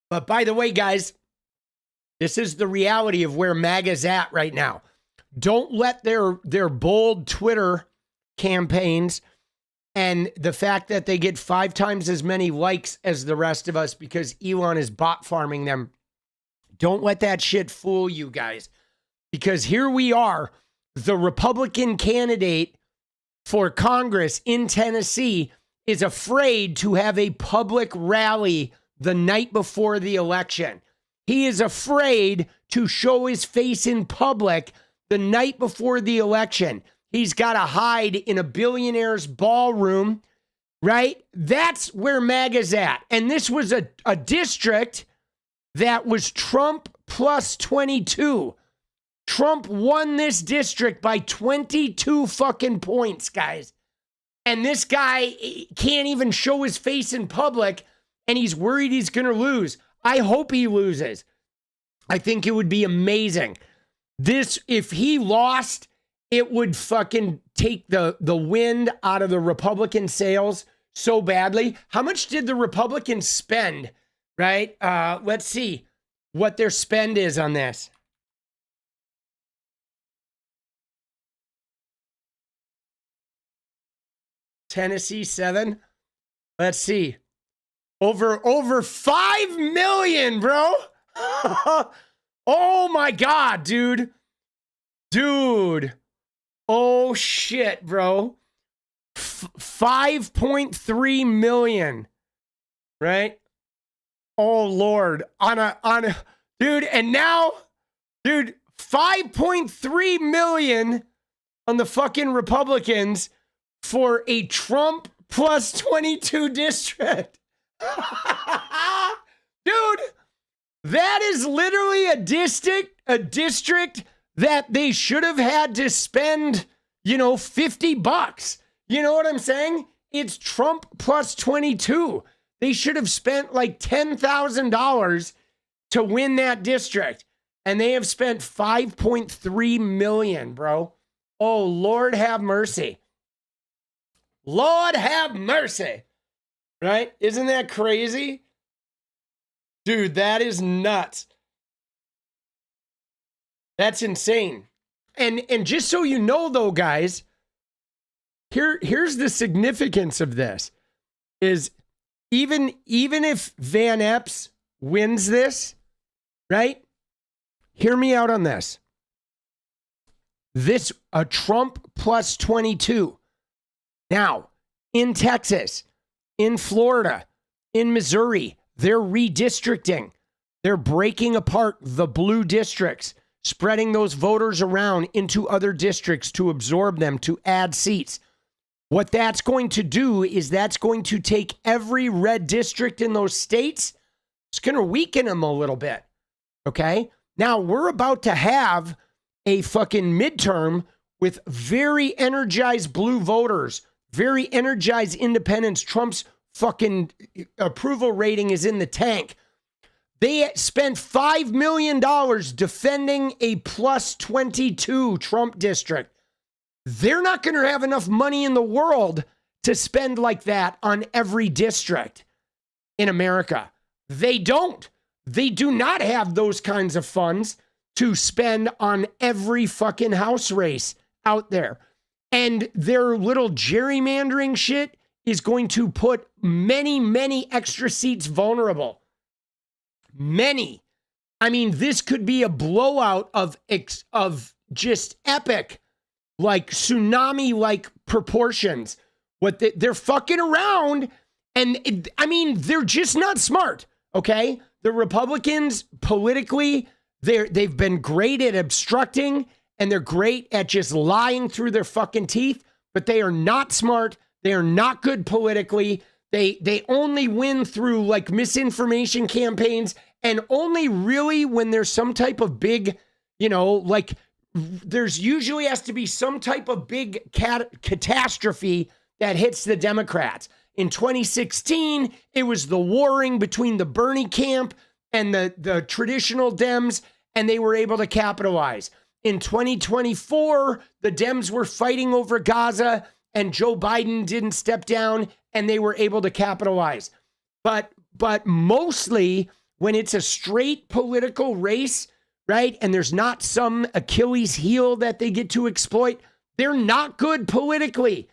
But by the way, guys, this is the reality of where MAGA's at right now. Don't let their bold Twitter campaigns and the fact that they get 5 times as many likes as the rest of us because Elon is bot farming them. Don't let that shit fool you guys. Because here we are, the Republican candidate for Congress in Tennessee is afraid to have a public rally the night before the election. He is afraid to show his face in public the night before the election. He's got to hide in a billionaire's ballroom, right? That's where MAGA's at. And this was a district that was Trump plus 22. Trump won this district by 22 fucking points, guys. And this guy can't even show his face in public, and he's worried he's going to lose. I hope he loses. I think it would be amazing. This, if he lost, it would fucking take the wind out of the Republican sails so badly. How much did the Republicans spend, right? Let's see what their spend is on this. Tennessee 7. Let's see. Over 5 million, bro. Oh my God, dude. Dude. Oh shit, bro. 5.3 million. Right? Oh Lord. On a dude, and now, dude, 5.3 million on the fucking Republicans for a Trump plus 22 district. Dude, that is literally a district that they should have had to spend, $50. You know what I'm saying? It's Trump plus 22. They should have spent like $10,000 to win that district. And they have spent 5.3 million, bro. Oh, Lord have mercy. Lord have mercy. Right? Isn't that crazy? Dude, that is nuts. That's insane. And just so you know, though, guys, here's the significance of this. Is even if Van Epps wins this, right? Hear me out on this. This, a Trump plus 22. Now, in Texas, in Florida, in Missouri, they're redistricting. They're breaking apart the blue districts, spreading those voters around into other districts to absorb them, to add seats. What that's going to do is that's going to take every red district in those states. It's going to weaken them a little bit. Okay? Now, we're about to have a fucking midterm with very energized blue voters, very energized independents. Trump's fucking approval rating is in the tank. They spent $5 million defending a plus 22 Trump district. They're not going to have enough money in the world to spend like that on every district in America. They don't. They do not have those kinds of funds to spend on every fucking house race out there. And their little gerrymandering shit is going to put many, many extra seats vulnerable. Many. I mean, this could be a blowout of just epic, like tsunami-like proportions. They're fucking around, and they're just not smart. Okay, the Republicans politically, they've been great at obstructing, and they're great at just lying through their fucking teeth. But they are not smart. They are not good politically. They only win through like misinformation campaigns, and only really when there's some type of big, like there's usually has to be some type of big catastrophe that hits the Democrats. In 2016, it was the warring between the Bernie camp and the traditional Dems, and they were able to capitalize. In 2024, the Dems were fighting over Gaza, and Joe Biden didn't step down, and they were able to capitalize. But mostly when it's a straight political race, right? And there's not some Achilles heel that they get to exploit. They're not good politically.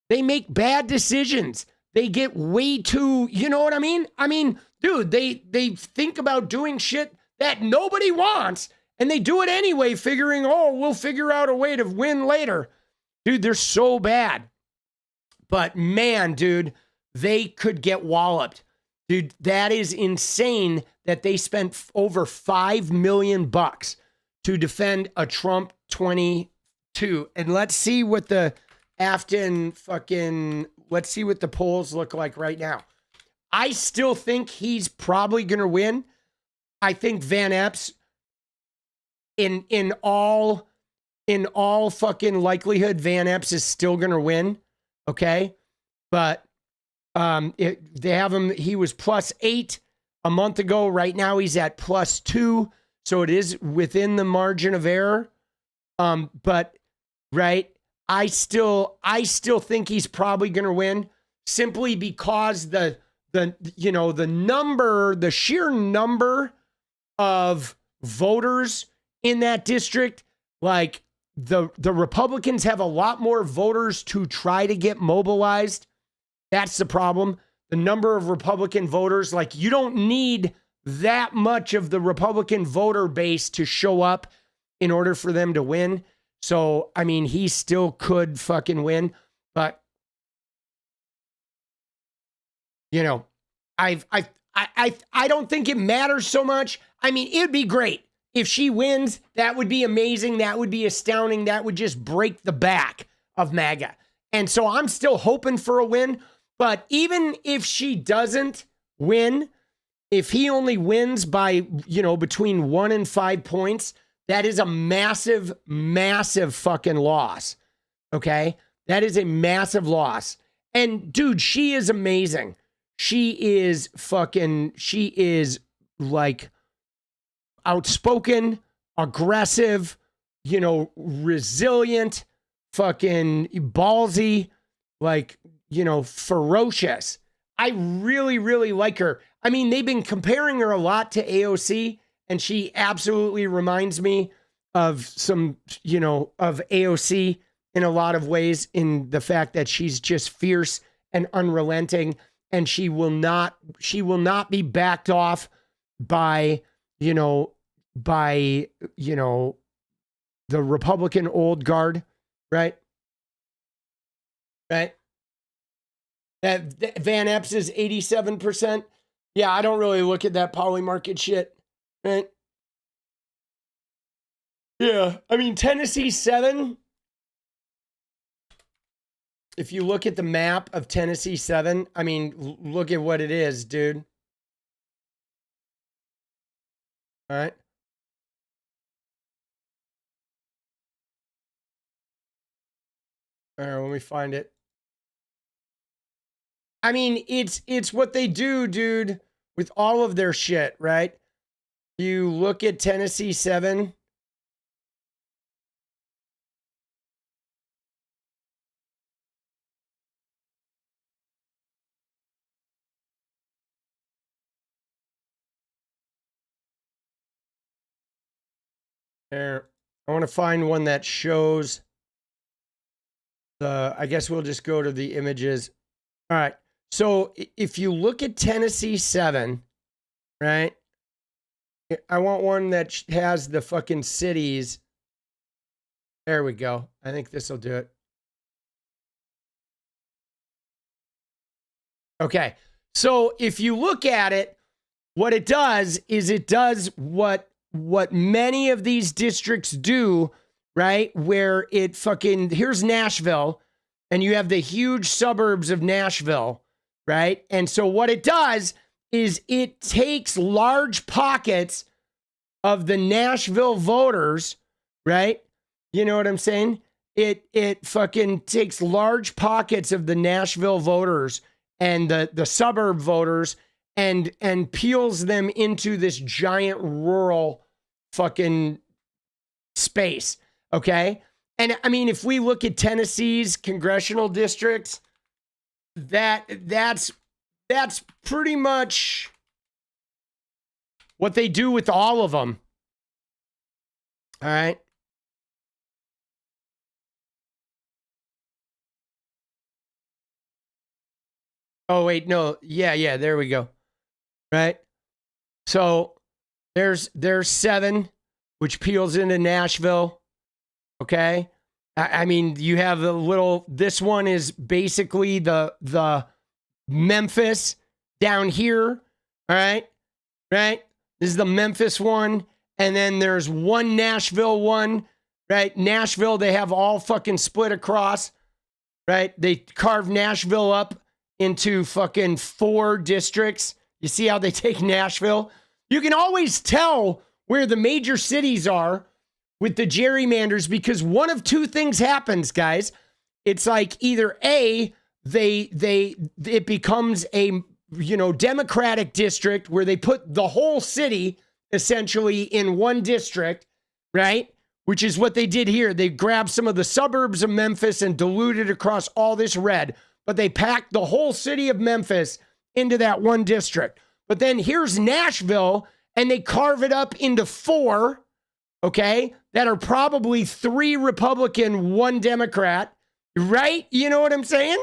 They make bad decisions. They get way too, you know what I mean? I mean, dude, they think about doing shit that nobody wants, and they do it anyway, figuring, oh, we'll figure out a way to win later. Dude, they're so bad. But man, dude, they could get walloped. Dude, that is insane that they spent over $5 million to defend a Trump 22. And let's see what the let's see what the polls look like right now. I still think he's probably going to win. I think Van Epps, in all fucking likelihood, Van Epps is still going to win. Okay. But they have him, he was +8 a month ago. Right now he's at +2. So it is within the margin of error. But right, I still think he's probably going to win, simply because the sheer number of voters in that district, like the Republicans have a lot more voters to try to get mobilized. That's the problem. The number of Republican voters, like, you don't need that much of the Republican voter base to show up in order for them to win. So, I mean, he still could fucking win, but you know, I don't think it matters so much. I mean, it'd be great if she wins. That would be amazing. That would be astounding. That would just break the back of MAGA. And so I'm still hoping for a win. But even if she doesn't win, if he only wins by, between 1 and 5 points, that is a massive, massive fucking loss. Okay? That is a massive loss. And dude, she is amazing. She is like outspoken, aggressive, resilient, fucking ballsy, like, ferocious. I really, really like her. I mean, they've been comparing her a lot to AOC, and she absolutely reminds me of some, of AOC in a lot of ways, in the fact that she's just fierce and unrelenting, and she will not be backed off by the Republican old guard, right? Right? Van Epps is 87%. Yeah, I don't really look at that poly market shit, right? Yeah, I mean, Tennessee 7. If you look at the map of Tennessee 7, I mean, look at what it is, dude. All right. All right, let me find it. I mean, it's what they do, dude, with all of their shit, right? You look at Tennessee 7. There. I want to find one that shows I guess we'll just go to the images. All right. So if you look at Tennessee 7, right? I want one that has the fucking cities. There we go. I think this will do it. Okay. So if you look at it, what it does is it does what many of these districts do, right? Where it fucking, here's Nashville, and you have the huge suburbs of Nashville, right? And so what it does is it takes large pockets of the Nashville voters, right? You know what I'm saying? It fucking takes large pockets of the Nashville voters and the suburb voters and peels them into this giant rural fucking space, okay? And I mean, if we look at Tennessee's congressional districts, that's pretty much what they do with all of them. All right. Oh, wait, no. Yeah, there we go. Right? So there's 7, which peels into Nashville. Okay? I mean, you have a little, this one is basically the Memphis down here. All right? Right? This is the Memphis one. And then there's one Nashville one. Right? Nashville, they have all fucking split across. Right? They carve Nashville up into fucking 4 districts. You see how they take Nashville? You can always tell where the major cities are with the gerrymanders because one of 2 things happens, guys. It's like either A, it becomes a, Democratic district where they put the whole city essentially in one district, right? Which is what they did here. They grabbed some of the suburbs of Memphis and diluted across all this red. But they packed the whole city of Memphis into that one district. But then here's Nashville, and they carve it up into 4, okay, that are probably 3 Republican, 1 Democrat, right? You know what I'm saying?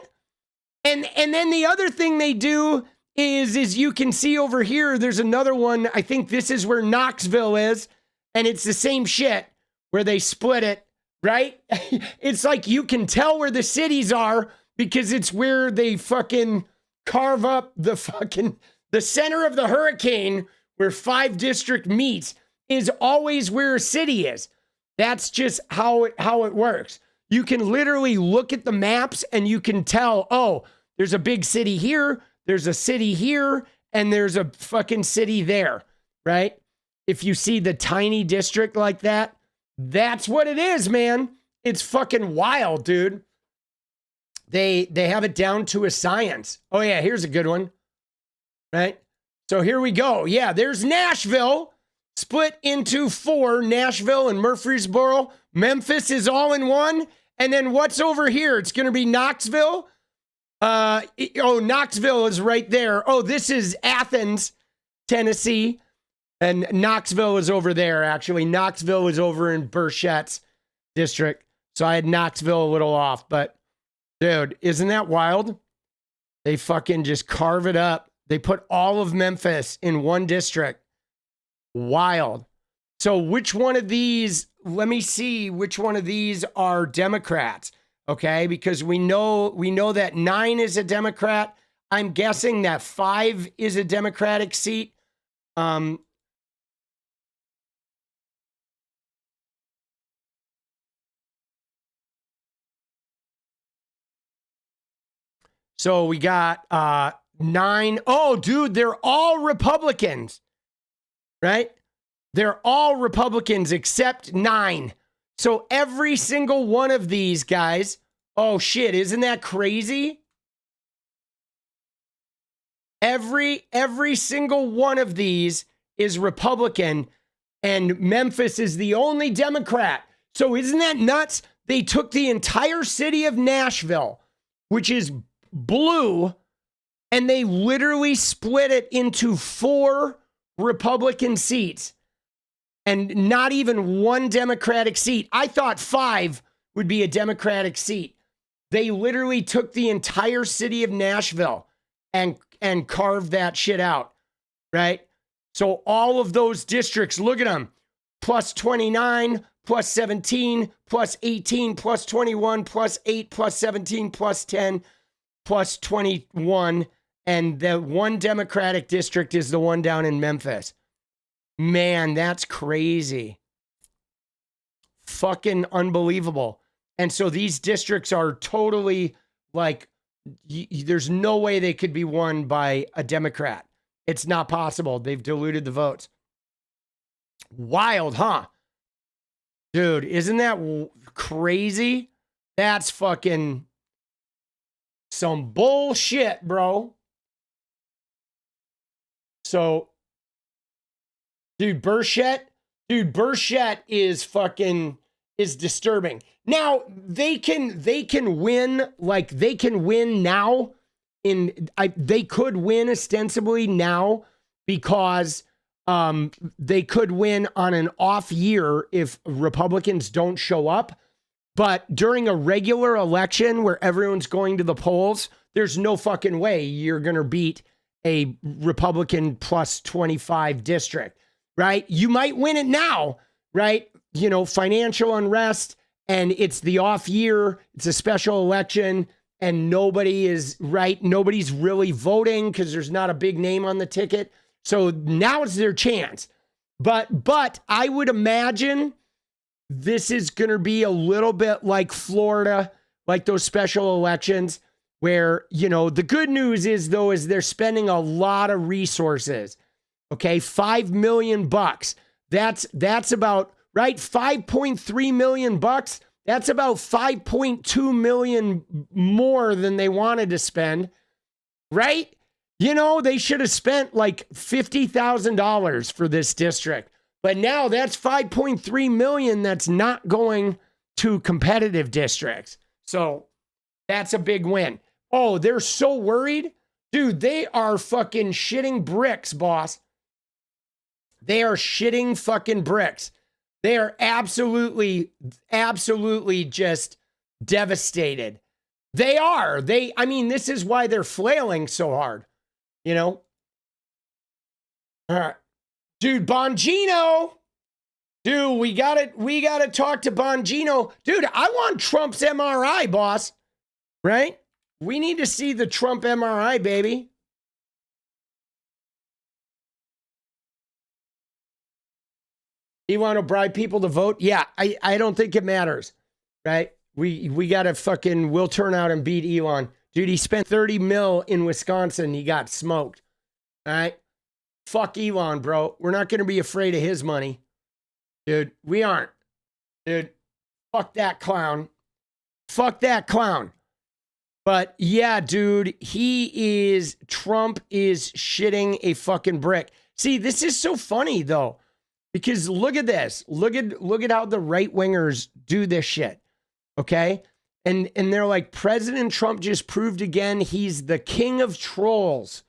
And then the other thing they do is you can see over here, there's another one. I think this is where Knoxville is, and it's the same shit where they split it, right? It's like you can tell where the cities are because it's where they fucking carve up the center of the hurricane where 5 district meets is always where a city is. That's just how it works. You can literally look at the maps and you can tell, oh, there's a big city here, there's a city here, and there's a fucking city there, right? If you see the tiny district like that, that's what it is, man. It's fucking wild, dude. They have it down to a science. Oh, yeah, here's a good one, right? So here we go. Yeah, there's Nashville split into 4, Nashville and Murfreesboro. Memphis is all in one. And then what's over here? It's going to be Knoxville. Knoxville is right there. Oh, this is Athens, Tennessee. And Knoxville is over there, actually. Knoxville is over in Burchett's district. So I had Knoxville a little off, but dude, isn't that wild? They fucking just carve it up. They put all of Memphis in one district. Wild. So which one of these, let me see which one of these are Democrats, okay? Because we know that 9 is a Democrat. I'm guessing that 5 is a Democratic seat. So we got 9. Oh, dude, they're all Republicans, right? They're all Republicans except 9. So every single one of these guys, oh shit, isn't that crazy? Every single one of these is Republican, and Memphis is the only Democrat. So isn't that nuts? They took the entire city of Nashville, which is blue, and they literally split it into 4 Republican seats and not even 1 Democratic seat. I thought 5 would be a Democratic seat. They literally took the entire city of Nashville and carved that shit out, right? So all of those districts, look at them, plus 29, plus 17, plus 18, plus 21, plus 8, plus 17, plus 10, plus 21, and the 1 Democratic district is the one down in Memphis. Man, that's crazy. Fucking unbelievable. And so these districts are totally like, there's no way they could be won by a Democrat. It's not possible. They've diluted the votes. Wild, huh? Dude, isn't that crazy? That's fucking some bullshit, bro. So, dude, Burchett is disturbing. Now, they can win, like they can win now they could win ostensibly now because They could win on an off year if Republicans don't show up. But during a regular election where everyone's going to the polls, there's no fucking way you're going to beat a Republican plus 25 district, right? You might win it now, right? You know, financial unrest, and it's the off year, it's a special election, and nobody is, right? Nobody's really voting because there's not a big name on the ticket. So now is their chance. But I would imagine this is going to be a little bit like Florida, like those special elections where, you know, the good news is, though, is they're spending a lot of resources. Okay, $5 million. That's about, right? $5.3 million. That's about $5.2 million more than they wanted to spend, right? You know, they should have spent like $50,000 for this district. But now that's $5.3 million that's not going to competitive districts. So that's a big win. Oh, they're so worried. Dude, they are fucking shitting bricks, boss. They are shitting fucking bricks. They are absolutely just devastated. They are. I mean, this is why they're flailing so hard. You know? All right. Dude, Bongino. Dude, we gotta talk to Bongino. Dude, I want Trump's MRI, boss. Right? We need to see the Trump MRI, baby. You want to bribe people to vote? Yeah, I don't think it matters. Right? We gotta fucking, we'll turn out and beat Elon. Dude, he spent 30 mil in Wisconsin. He got smoked. All right? Fuck Elon, bro. We're not going to be afraid of his money. Dude, we aren't. Dude, fuck that clown. Fuck that clown. But yeah, dude, Trump is shitting a fucking brick. See, this is so funny though, because look at this. Look at how the right wingers do this shit. Okay? And they're like, President Trump just proved again he's the king of trolls.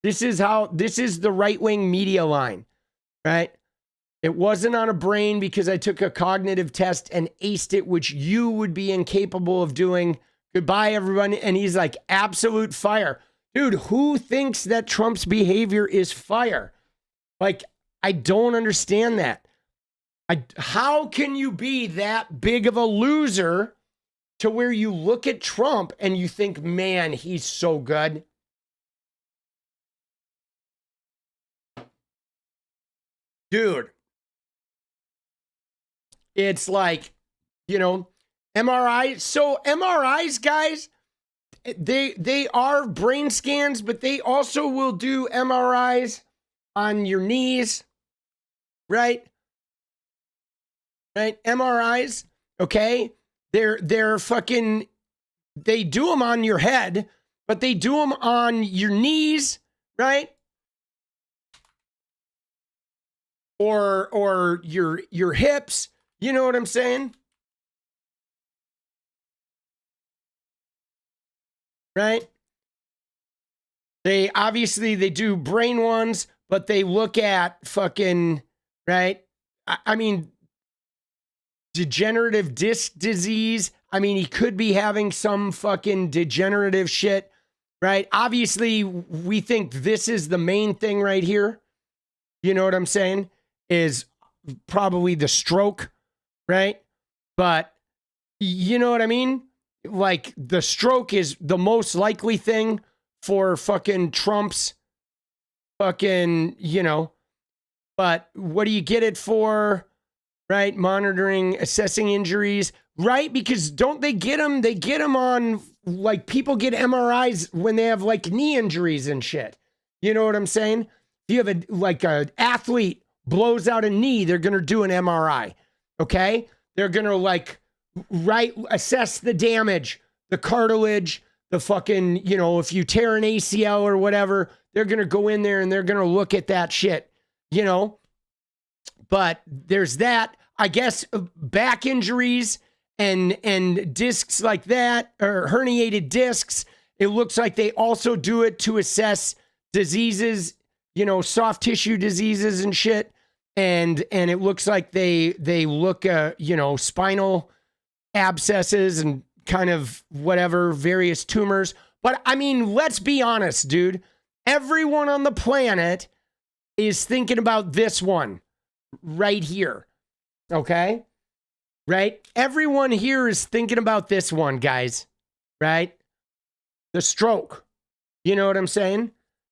This is the right-wing media line, right? It wasn't on a brain because I took a cognitive test and aced it, which you would be incapable of doing. Goodbye, everyone. And he's like, absolute fire. Dude, who thinks that Trump's behavior is fire? Like, I don't understand that. How can you be that big of a loser to where you look at Trump and you think, man, he's so good? Dude, it's like, you know, MRI. So MRIs, guys, they are brain scans, but they also will do MRIs on your knees, right? Right? MRIs, okay? They're fucking, they do them on your head, but they do them on your knees, right? Or your hips, you know what I'm saying? Right? They do brain ones, but they look at fucking, right? I mean, degenerative disc disease. I mean, he could be having some fucking degenerative shit, right? Obviously, we think this is the main thing right here. You know what I'm saying? Is probably the stroke, right? But you know what I mean? Like, the stroke is the most likely thing for fucking Trump's fucking, you know. But what do you get it for? Right? Monitoring, assessing injuries, right? Because don't they get them? They get them on, like, people get MRIs when they have like knee injuries and shit. You know what I'm saying? If you have an athlete blows out a knee, they're going to do an MRI. Okay? They're going to like, right, assess the damage, the cartilage, the fucking, you know, if you tear an ACL or whatever, they're going to go in there and they're going to look at that shit, you know? But there's that, I guess, back injuries and discs like that, or herniated discs. It looks like they also do it to assess diseases, you know, soft tissue diseases and shit. And it looks like they look, you know, spinal abscesses and kind of whatever, various tumors. But I mean, let's be honest, dude. Everyone on the planet is thinking about this one right here. Okay? Right? Everyone here is thinking about this one, guys. Right? The stroke. You know what I'm saying?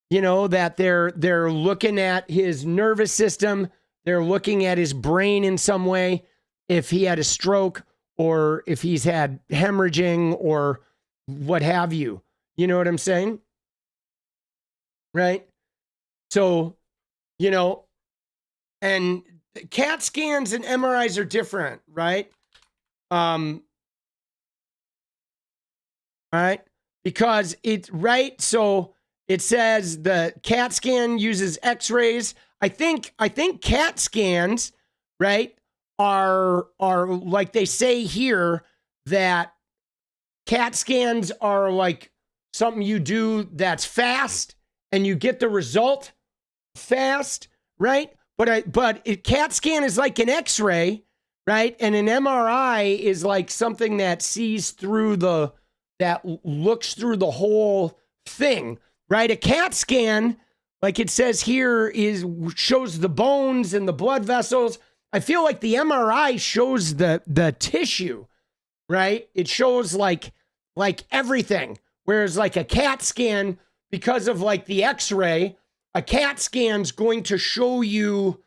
You know, that they're looking at his nervous system. They're looking at his brain in some way. If he had a stroke or if he's had hemorrhaging or what have you. You know what I'm saying? Right? So, you know, and CAT scans and MRIs are different, right? Right? Because it's right. So it says the CAT scan uses x-rays. I think CAT scans, right, are like they say here that CAT scans are like something you do that's fast and you get the result fast, right? But a CAT scan is like an x-ray, right? And an MRI is like something that sees through that looks through the whole thing, right? A CAT scan, like it says here, shows the bones and the blood vessels. I feel like the MRI shows the tissue, right? It shows like everything. Whereas like a CAT scan, because of like the x-ray, a CAT scan's going to show you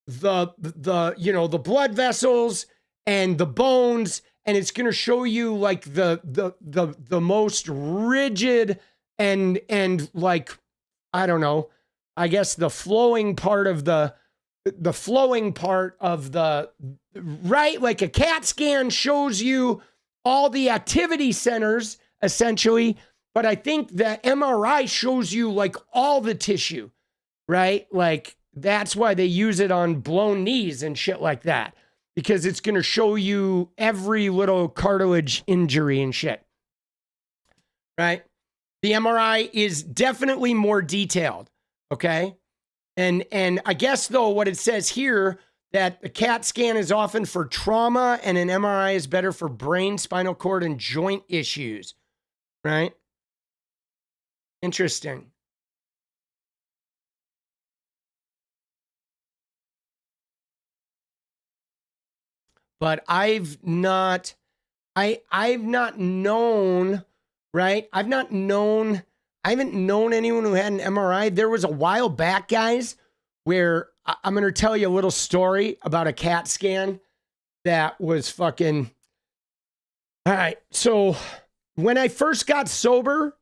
the you know, the blood vessels and the bones, and it's going to show you like the most rigid and like, I don't know, I guess the flowing part of the right? Like a CAT scan shows you all the activity centers essentially, but I think the MRI shows you like all the tissue, right? Like that's why they use it on blown knees and shit like that, because it's going to show you every little cartilage injury and shit, right? The MRI is definitely more detailed, okay? And I guess, though, what it says here, that a CAT scan is often for trauma and an MRI is better for brain, spinal cord, and joint issues, right? Interesting. But I've not known, right? I haven't known anyone who had an MRI. There was a while back, guys, where I'm going to tell you a little story about a CAT scan that was fucking... All right, so when I first got sober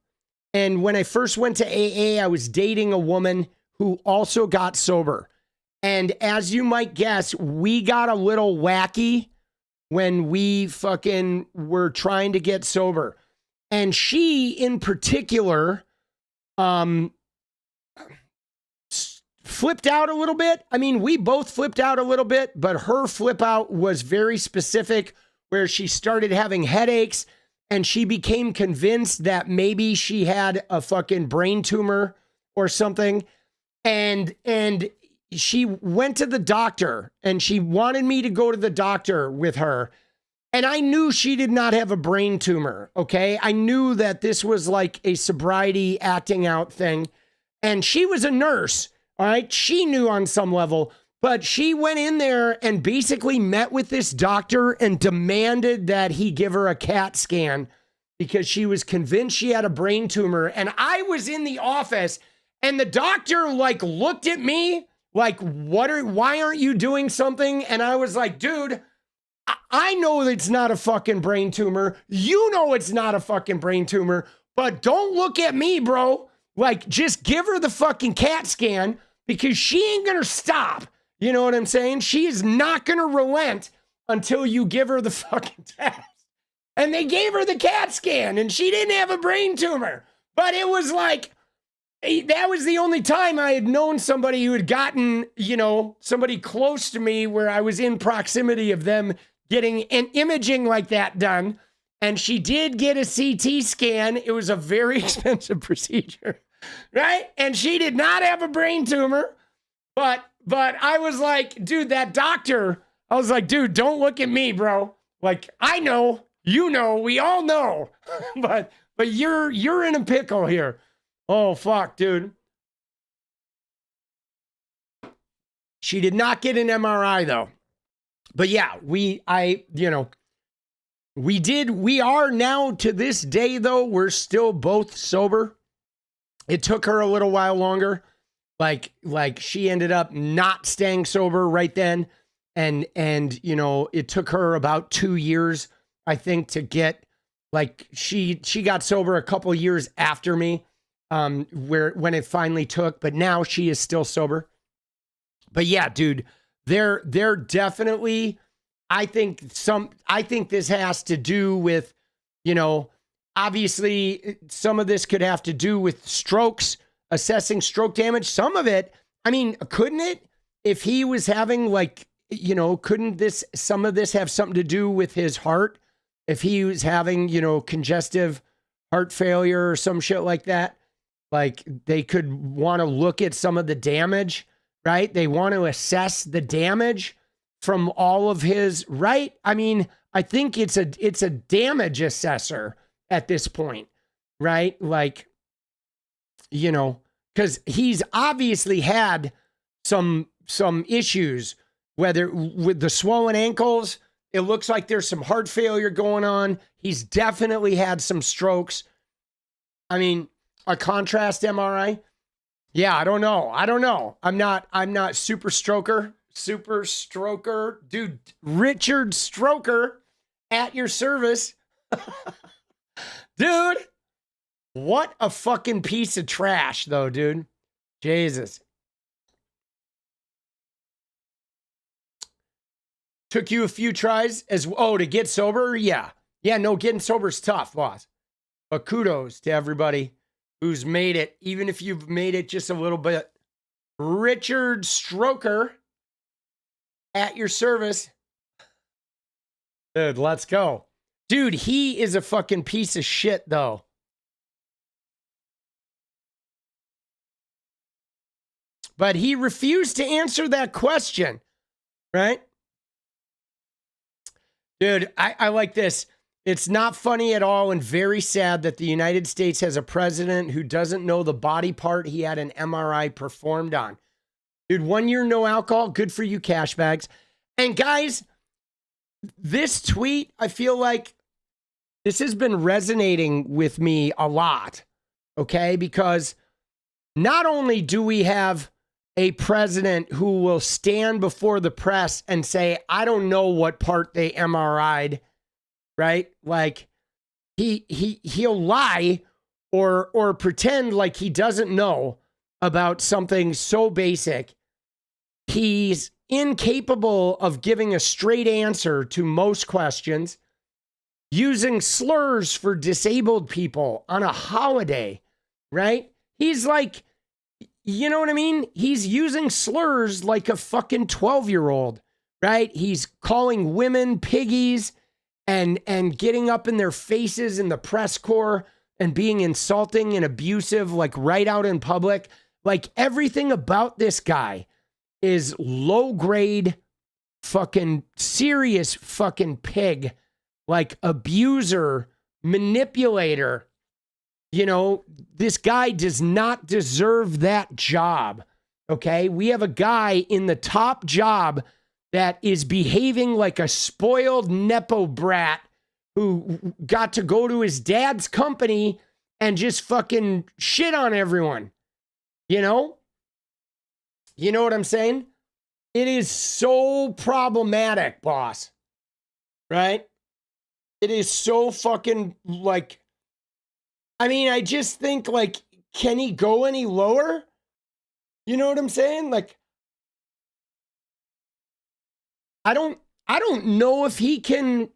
and when I first went to AA, I was dating a woman who also got sober. And as you might guess, we got a little wacky when we fucking were trying to get sober. And she, in particular, flipped out a little bit. I mean, we both flipped out a little bit, but her flip out was very specific, where she started having headaches and she became convinced that maybe she had a fucking brain tumor or something. And she went to the doctor and she wanted me to go to the doctor with her. And I knew she did not have a brain tumor, okay? I knew that this was like a sobriety acting out thing. And she was a nurse, all right? She knew on some level, but she went in there and basically met with this doctor and demanded that he give her a CAT scan because she was convinced she had a brain tumor. And I was in the office and the doctor like looked at me like, why aren't you doing something? And I was like, dude, I know it's not a fucking brain tumor. You know it's not a fucking brain tumor, but don't look at me, bro. Like, just give her the fucking CAT scan because she ain't gonna stop. You know what I'm saying? She is not gonna relent until you give her the fucking test. And they gave her the CAT scan and she didn't have a brain tumor. But it was like, that was the only time I had known somebody who had gotten, you know, somebody close to me where I was in proximity of them getting an imaging like that done. And she did get a CT scan. It was a very expensive procedure. right? And she did not have a brain tumor, but I was like, dude, that doctor, I was like, dude, don't look at me, bro. Like, I know, you know, we all know, but you're in a pickle here. Oh, fuck, dude. She did not get an MRI though. But yeah, we are now to this day though, we're still both sober. It took her a little while longer. Like she ended up not staying sober right then. And you know, it took her about 2 years, I think, to get, like, she got sober a couple years after me, when it finally took, but now she is still sober. But yeah, dude, they're definitely, I think this has to do with, you know, obviously some of this could have to do with strokes, assessing stroke damage. Some of it, I mean, couldn't it, if he was having, like, you know, couldn't some of this have something to do with his heart? If he was having, you know, congestive heart failure or some shit like that, like, they could want to look at some of the damage, right? They want to assess the damage from all of his, right? I mean, I think it's a damage assessor at this point, right? Like, you know, because he's obviously had some issues, whether with the swollen ankles, it looks like there's some heart failure going on. He's definitely had some strokes. I mean, a contrast MRI. Yeah, I don't know. I'm not super stroker, dude. Richard Stroker at your service. Dude, what a fucking piece of trash though, dude. Jesus. Took you a few tries to get sober? Yeah. Yeah, no, getting sober is tough, boss. But kudos to everybody who's made it, even if you've made it just a little bit. Richard Stroker at your service. Dude, let's go. Dude, he is a fucking piece of shit, though. But he refused to answer that question, right? Dude, I like this. It's not funny at all and very sad that the United States has a president who doesn't know the body part he had an MRI performed on. Dude, 1 year no alcohol. Good for you, cash bags. And guys, this tweet, I feel like this has been resonating with me a lot. Okay? Because not only do we have a president who will stand before the press and say, I don't know what part they MRI'd, right? Like, he'll lie or pretend like he doesn't know about something so basic. He's incapable of giving a straight answer to most questions, using slurs for disabled people on a holiday, right? He's like, you know what I mean? He's using slurs like a fucking 12-year-old, right? He's calling women piggies and getting up in their faces in the press corps and being insulting and abusive, like right out in public. Like, everything about this guy is low grade, fucking serious fucking pig, like abuser, manipulator. You know, this guy does not deserve that job. Okay. We have a guy in the top job that is behaving like a spoiled Nepo brat who got to go to his dad's company and just fucking shit on everyone. You know? You know what I'm saying? It is so problematic, boss. Right? It is so fucking, like, I mean, I just think, like, can he go any lower? You know what I'm saying? Like, I don't know if he can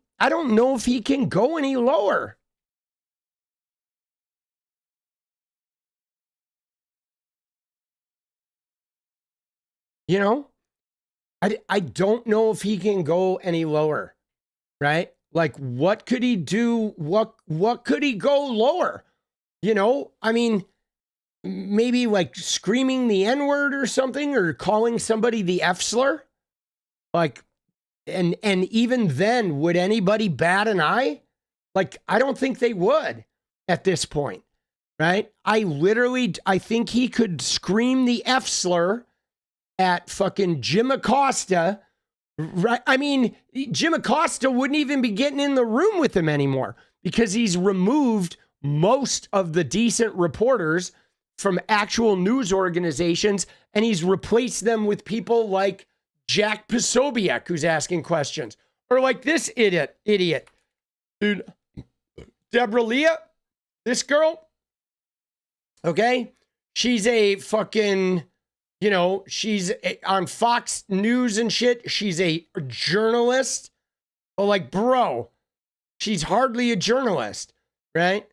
go any lower. You know? I don't know if he can go any lower. Right? Like, what could he do? What could he go lower? You know? I mean, maybe like screaming the N-word or something, or calling somebody the F slur. Like, and even then, would anybody bat an eye? Like, I don't think they would at this point, right? I think he could scream the F slur at fucking 𝗙𝗪𝗪𝗧, right? I mean, 𝗙𝗪𝗪𝗧 wouldn't even be getting in the room with him anymore because he's removed most of the decent reporters from actual news organizations, and he's replaced them with people like Jack Posobiec, who's asking questions, or like this idiot, dude, Deborah Leah, this girl, okay, she's a fucking, you know, she's on Fox News and shit. She's a journalist, but like, bro, she's hardly a journalist, right?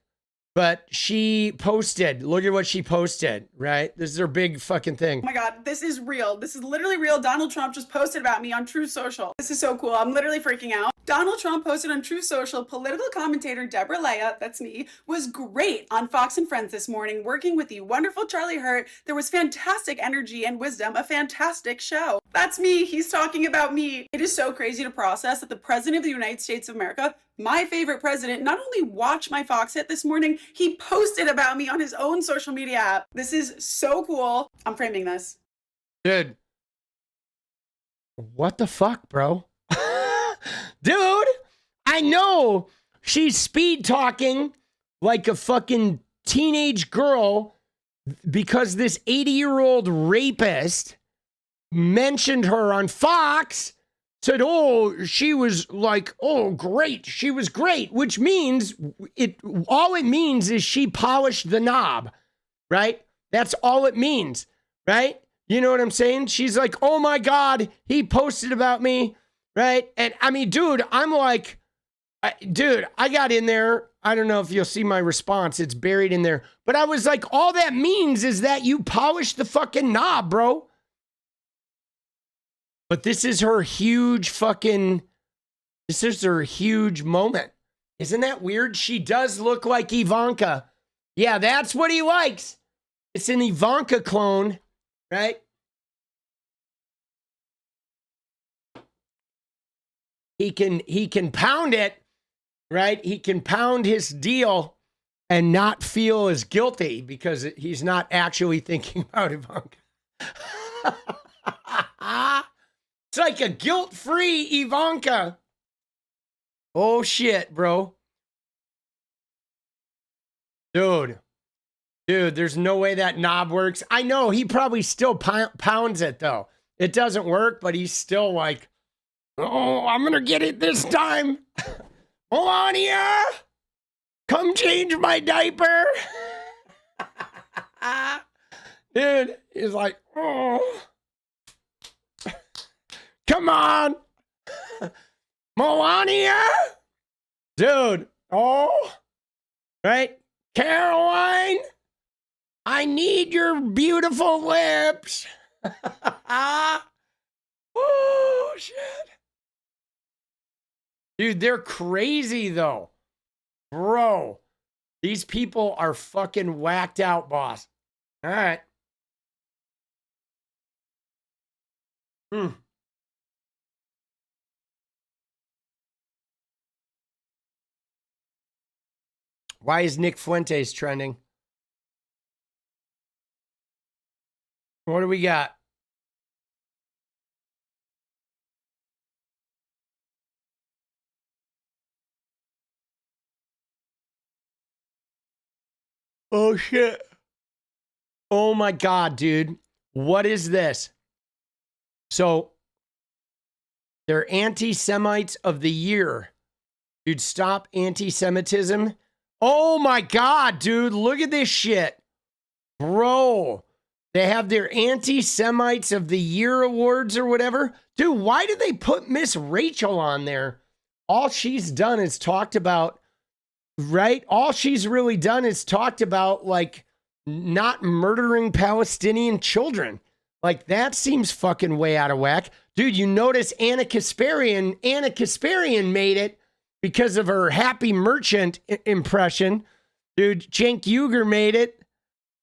But she posted, look at what she posted, right? This is her big fucking thing. Oh my God, this is real. This is literally real. Donald Trump just posted about me on Truth Social. This is so cool. I'm literally freaking out. Donald Trump posted on Truth Social, political commentator Deborah Leah, that's me, was great on Fox and Friends this morning, working with the wonderful Charlie Hurt. There was fantastic energy and wisdom, a fantastic show. That's me. He's talking about me. It is so crazy to process that the President of the United States of America, my favorite president, not only watched my Fox hit this morning, he posted about me on his own social media app. This is so cool. I'm framing this. Dude. What the fuck, bro? Dude, I know she's speed talking like a fucking teenage girl because this 80-year-old rapist mentioned her on Fox, said, oh, she was like, oh, great. She was great, which means all it means is she polished the knob, right? That's all it means, right? You know what I'm saying? She's like, oh my God, he posted about me, right? And I mean, dude, I'm like, dude, I got in there. I don't know if you'll see my response. It's buried in there. But I was like, all that means is that you polished the fucking knob, bro. But this is her huge moment. Isn't that weird? She does look like Ivanka. Yeah, that's what he likes. It's an Ivanka clone, right? He can pound it, right? He can pound his deal and not feel as guilty because he's not actually thinking about Ivanka. It's like a guilt-free Ivanka. Oh, shit, bro. Dude, there's no way that knob works. I know, he probably still pounds it, though. It doesn't work, but he's still like, oh, I'm going to get it this time. Melania, come change my diaper. Dude, he's like, oh. Come on. Melania. Dude. Oh. Right? Caroline. I need your beautiful lips. Oh, shit. Dude, they're crazy, though. Bro. These people are fucking whacked out, boss. All right. Why is Nick Fuentes trending? What do we got? Oh, shit. Oh, my God, dude. What is this? So, they're anti-Semites of the year. Dude, stop anti-Semitism. Oh my God, dude, look at this shit. Bro, they have their anti-Semites of the year awards or whatever. Dude, why did they put Miss Rachel on there? All she's done is talked about, right? All she's really done is talked about, like, not murdering Palestinian children. Like, that seems fucking way out of whack. Dude, you notice Anna Kasparian made it because of her Happy Merchant impression. Dude, Cenk Uygur made it.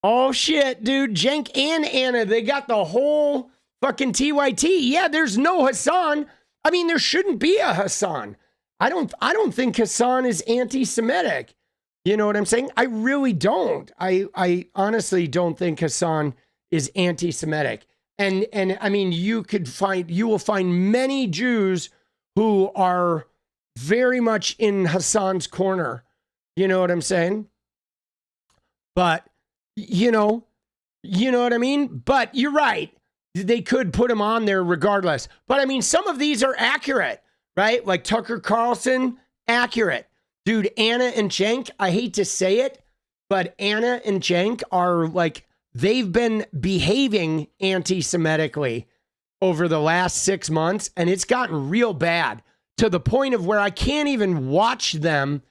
Oh shit, dude. Cenk and Anna, they got the whole fucking TYT. Yeah, there's no Hassan. I mean, there shouldn't be a Hassan. I don't think Hassan is anti-Semitic. You know what I'm saying? I really don't. I honestly don't think Hassan is anti-Semitic. And I mean, you will find many Jews who are very much in Hassan's corner. You know what I'm saying? But, you know what I mean? But you're right. They could put him on there regardless. But I mean, some of these are accurate, right? Like Tucker Carlson, accurate. Dude, Anna and Cenk, I hate to say it, but Anna and Cenk are like, they've been behaving anti-Semitically over the last 6 months, and it's gotten real bad to the point of where I can't even watch them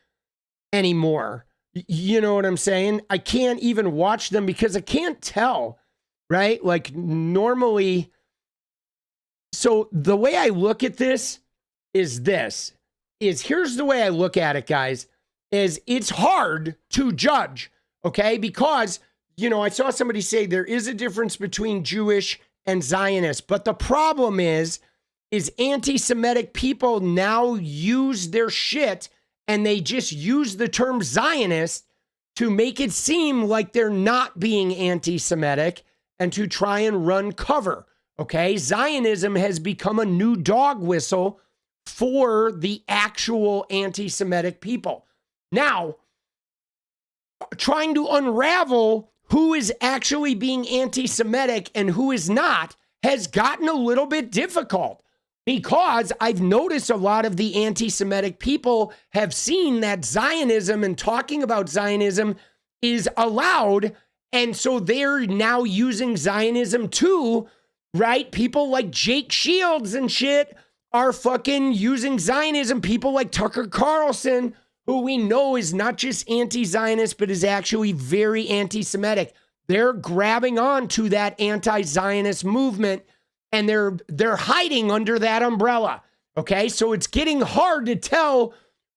anymore. You know what I'm saying? I can't even watch them because I can't tell, right? Like normally. So the way I look at this is here's the way I look at it, guys, is it's hard to judge, okay? Because, you know, I saw somebody say there is a difference between Jewish and Zionist, but the problem is anti-Semitic people now use their shit and they just use the term Zionist to make it seem like they're not being anti-Semitic and to try and run cover, okay? Zionism has become a new dog whistle for the actual anti-Semitic people. Now, trying to unravel who is actually being anti-Semitic and who is not has gotten a little bit difficult because I've noticed a lot of the anti-Semitic people have seen that Zionism and talking about Zionism is allowed, and so they're now using Zionism too, right? People like Jake Shields and shit are fucking using Zionism. People like Tucker Carlson, who we know is not just anti-Zionist, but is actually very anti-Semitic. They're grabbing on to that anti-Zionist movement, and they're hiding under that umbrella. Okay, so it's getting hard to tell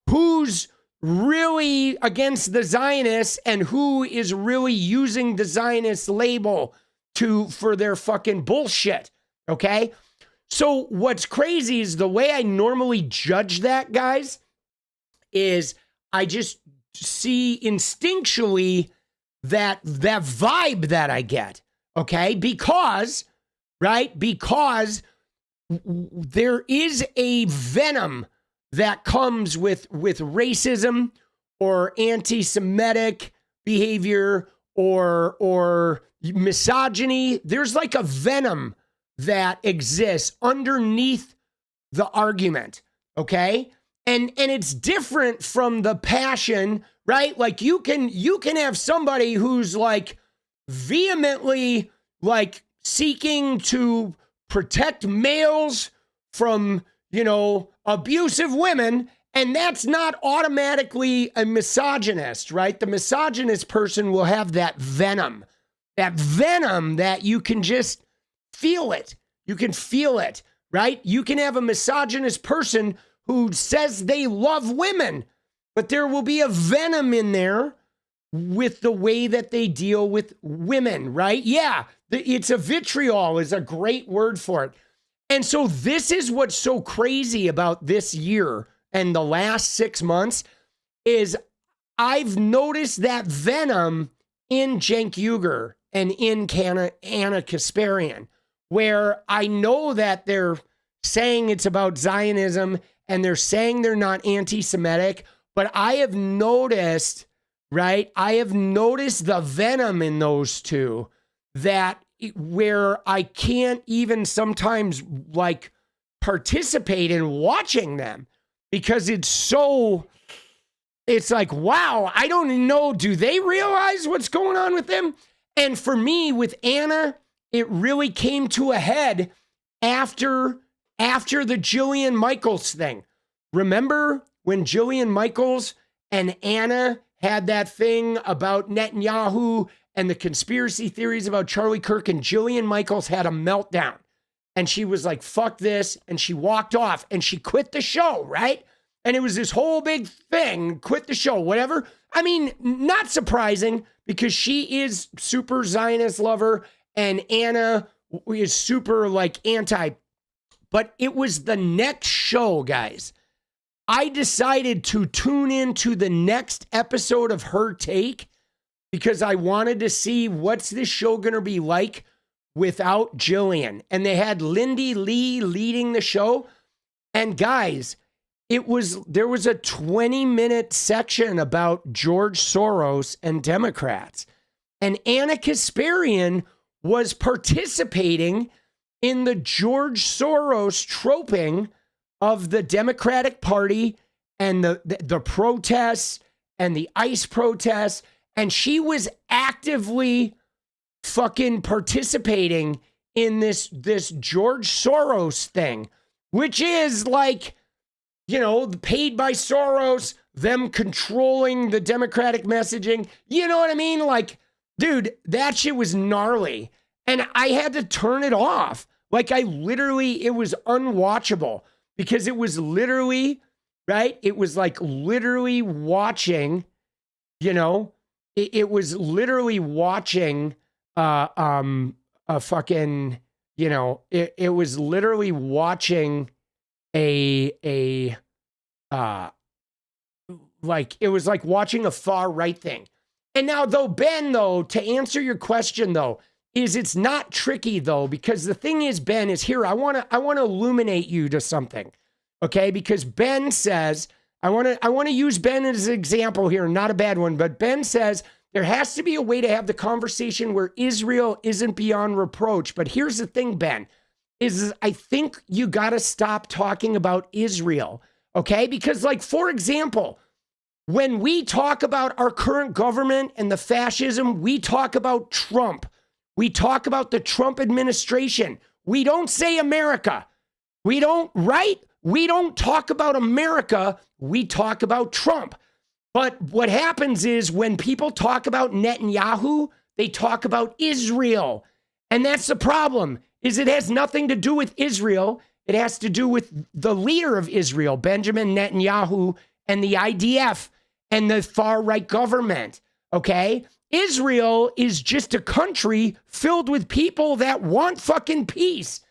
who's really against the Zionists and who is really using the Zionist label for their fucking bullshit. Okay, so what's crazy is the way I normally judge that, guys, is I just see instinctually that vibe that I get, okay? Because there is a venom that comes with racism or anti-Semitic behavior or misogyny. There's like a venom that exists underneath the argument, okay? And it's different from the passion, right? Like you can have somebody who's like vehemently like seeking to protect males from, you know, abusive women, and that's not automatically a misogynist, right? The misogynist person will have that venom that you can just feel it. You can feel it, right? You can have a misogynist person who says they love women, but there will be a venom in there with the way that they deal with women, right? Yeah, it's a vitriol is a great word for it. And so this is what's so crazy about this year and the last 6 months is I've noticed that venom in Cenk Uygur and in Anna Kasparian, where I know that they're saying it's about Zionism and they're saying they're not anti-Semitic, but I have noticed, right? I have noticed the venom in those two where I can't even sometimes like participate in watching them because it's like, wow, I don't know. Do they realize what's going on with them? And for me, with Anna, it really came to a head after the Jillian Michaels thing. Remember when Jillian Michaels and Anna had that thing about Netanyahu and the conspiracy theories about Charlie Kirk, and Jillian Michaels had a meltdown and she was like, fuck this. And she walked off and she quit the show, right? And it was this whole big thing, quit the show, whatever. I mean, not surprising because she is super Zionist lover and Anna is super like anti. But it was the next show, guys. I decided to tune into the next episode of Her Take because I wanted to see what's this show going to be like without Jillian. And they had Lindy Lee leading the show. And guys, there was a 20-minute section about George Soros and Democrats. And Anna Kasparian was participating in the George Soros troping of the Democratic Party and the protests and the ICE protests. And she was actively fucking participating in this George Soros thing, which is like, you know, paid by Soros, them controlling the Democratic messaging. You know what I mean? Like, dude, that shit was gnarly. And I had to turn it off. Like, it was unwatchable because it was literally, right? It was like literally watching, you know, it was literally watching a fucking, you know, it was literally watching it was like watching a far right thing. And now though, Ben, though, to answer your question though, it's not tricky though, because the thing is, Ben, is here. I want to illuminate you to something. Okay. Because Ben says, I want to use Ben as an example here, not a bad one, but Ben says there has to be a way to have the conversation where Israel isn't beyond reproach. But here's the thing, Ben, is I think you got to stop talking about Israel. Okay. Because like, for example, when we talk about our current government and the fascism, we talk about Trump. We talk about the Trump administration. We don't say America. We don't, right? We don't talk about America. We talk about Trump. But what happens is when people talk about Netanyahu, they talk about Israel. And that's the problem, is it has nothing to do with Israel. It has to do with the leader of Israel, Benjamin Netanyahu, and the IDF and the far-right government, okay? Israel is just a country filled with people that want fucking peace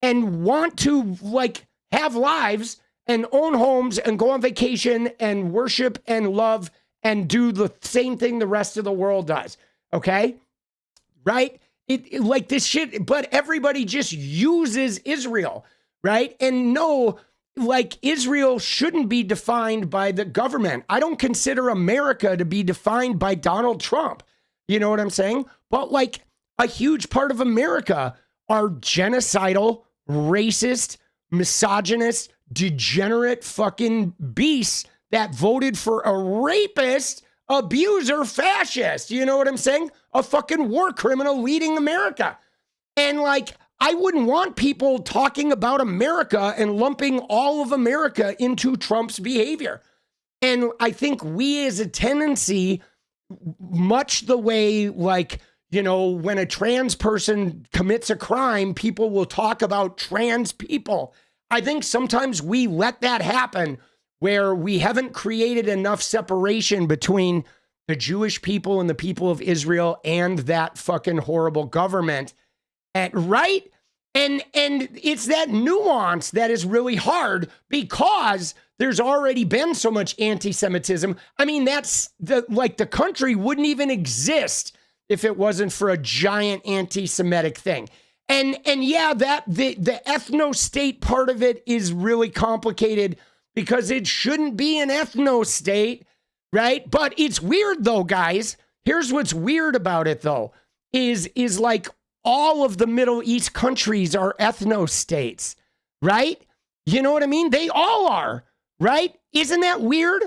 and want to like have lives and own homes and go on vacation and worship and love and do the same thing the rest of the world does. Okay. Right. It like this shit, but everybody just uses Israel. Right. And no, like Israel shouldn't be defined by the government. I don't consider America to be defined by Donald Trump. You know what I'm saying? But like a huge part of America are genocidal, racist, misogynist, degenerate fucking beasts that voted for a rapist, abuser, fascist. You know what I'm saying? A fucking war criminal leading America. And like, I wouldn't want people talking about America and lumping all of America into Trump's behavior. And I think we as a tendency, much the way like, you know, when a trans person commits a crime, people will talk about trans people. I think sometimes we let that happen where we haven't created enough separation between the Jewish people and the people of Israel and that fucking horrible government. Right? And it's that nuance that is really hard because there's already been so much anti-Semitism. I mean, that's the country wouldn't even exist if it wasn't for a giant anti-Semitic thing. And yeah, that the ethno-state part of it is really complicated because it shouldn't be an ethno-state, right? But it's weird though, guys. Here's what's weird about it though, is like all of the Middle East countries are ethno-states, right? You know what I mean? They all are, right? Isn't that weird?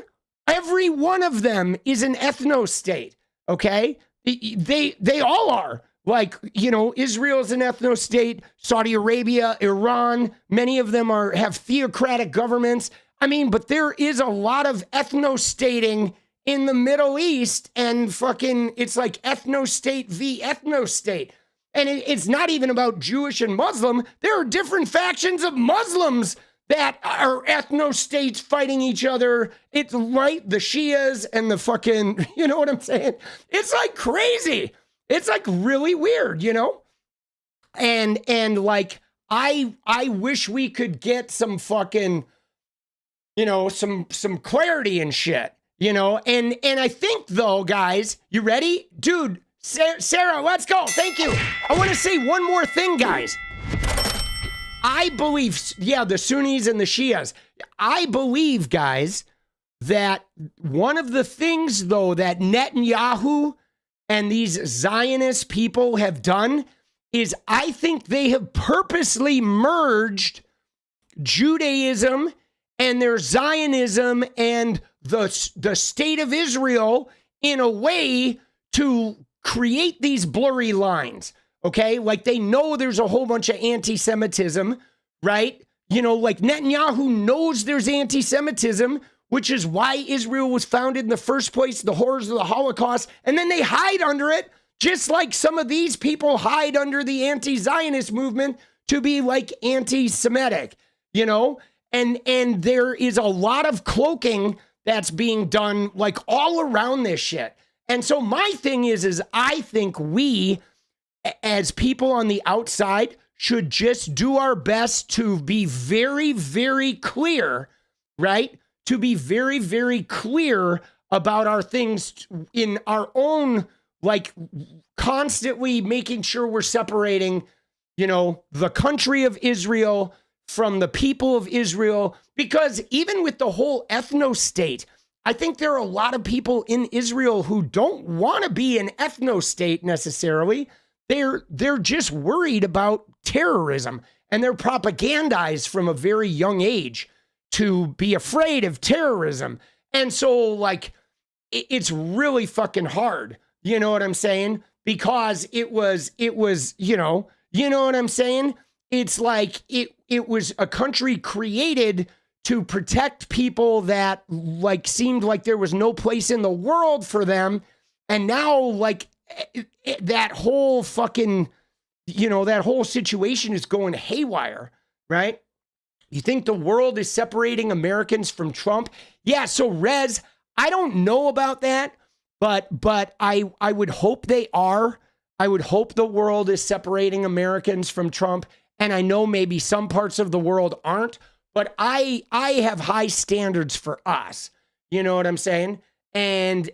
Every one of them is an ethno-state, okay? They all are. Like, you know, Israel's an ethno-state, Saudi Arabia, Iran, many of them have theocratic governments. I mean, but there is a lot of ethno-stating in the Middle East and fucking, it's like ethno-state v. ethno-state. And it's not even about Jewish and Muslim. There are different factions of Muslims that are ethno-states fighting each other. It's right, the Shias and the fucking, you know what I'm saying? It's like crazy. It's like really weird, you know? And like, I wish we could get some fucking, you know, some clarity and shit, you know? And I think though, guys, you ready? Dude, Sarah, let's go. Thank you. I want to say one more thing, guys. I believe, yeah, the Sunnis and the Shias. I believe, guys, that one of the things, though, that Netanyahu and these Zionist people have done is I think they have purposely merged Judaism and their Zionism and the state of Israel in a way to create these blurry lines. Okay, like they know there's a whole bunch of anti-Semitism, right? You know, like Netanyahu knows there's anti-Semitism, which is why Israel was founded in the first place, the horrors of the Holocaust, and then they hide under it, just like some of these people hide under the anti-Zionist movement to be like anti-Semitic, you know? And there is a lot of cloaking that's being done like all around this shit. And so my thing is I think we, as people on the outside, should just do our best to be very, very clear, right? To be very, very clear about our things in our own, like constantly making sure we're separating, you know, the country of Israel from the people of Israel. Because even with the whole ethno-state, I think there are a lot of people in Israel who don't want to be an ethno-state necessarily. They're just worried about terrorism, and they're propagandized from a very young age to be afraid of terrorism. And so like, it's really fucking hard. You know what I'm saying? Because it was, you know what I'm saying? It's like, it was a country created to protect people that like seemed like there was no place in the world for them. And now like, that whole fucking, you know, that whole situation is going haywire, right? You think the world is separating Americans from Trump? Yeah, so Rez, I don't know about that, but I would hope they are. I would hope the world is separating Americans from Trump, and I know maybe some parts of the world aren't, but I have high standards for us. You know what I'm saying? And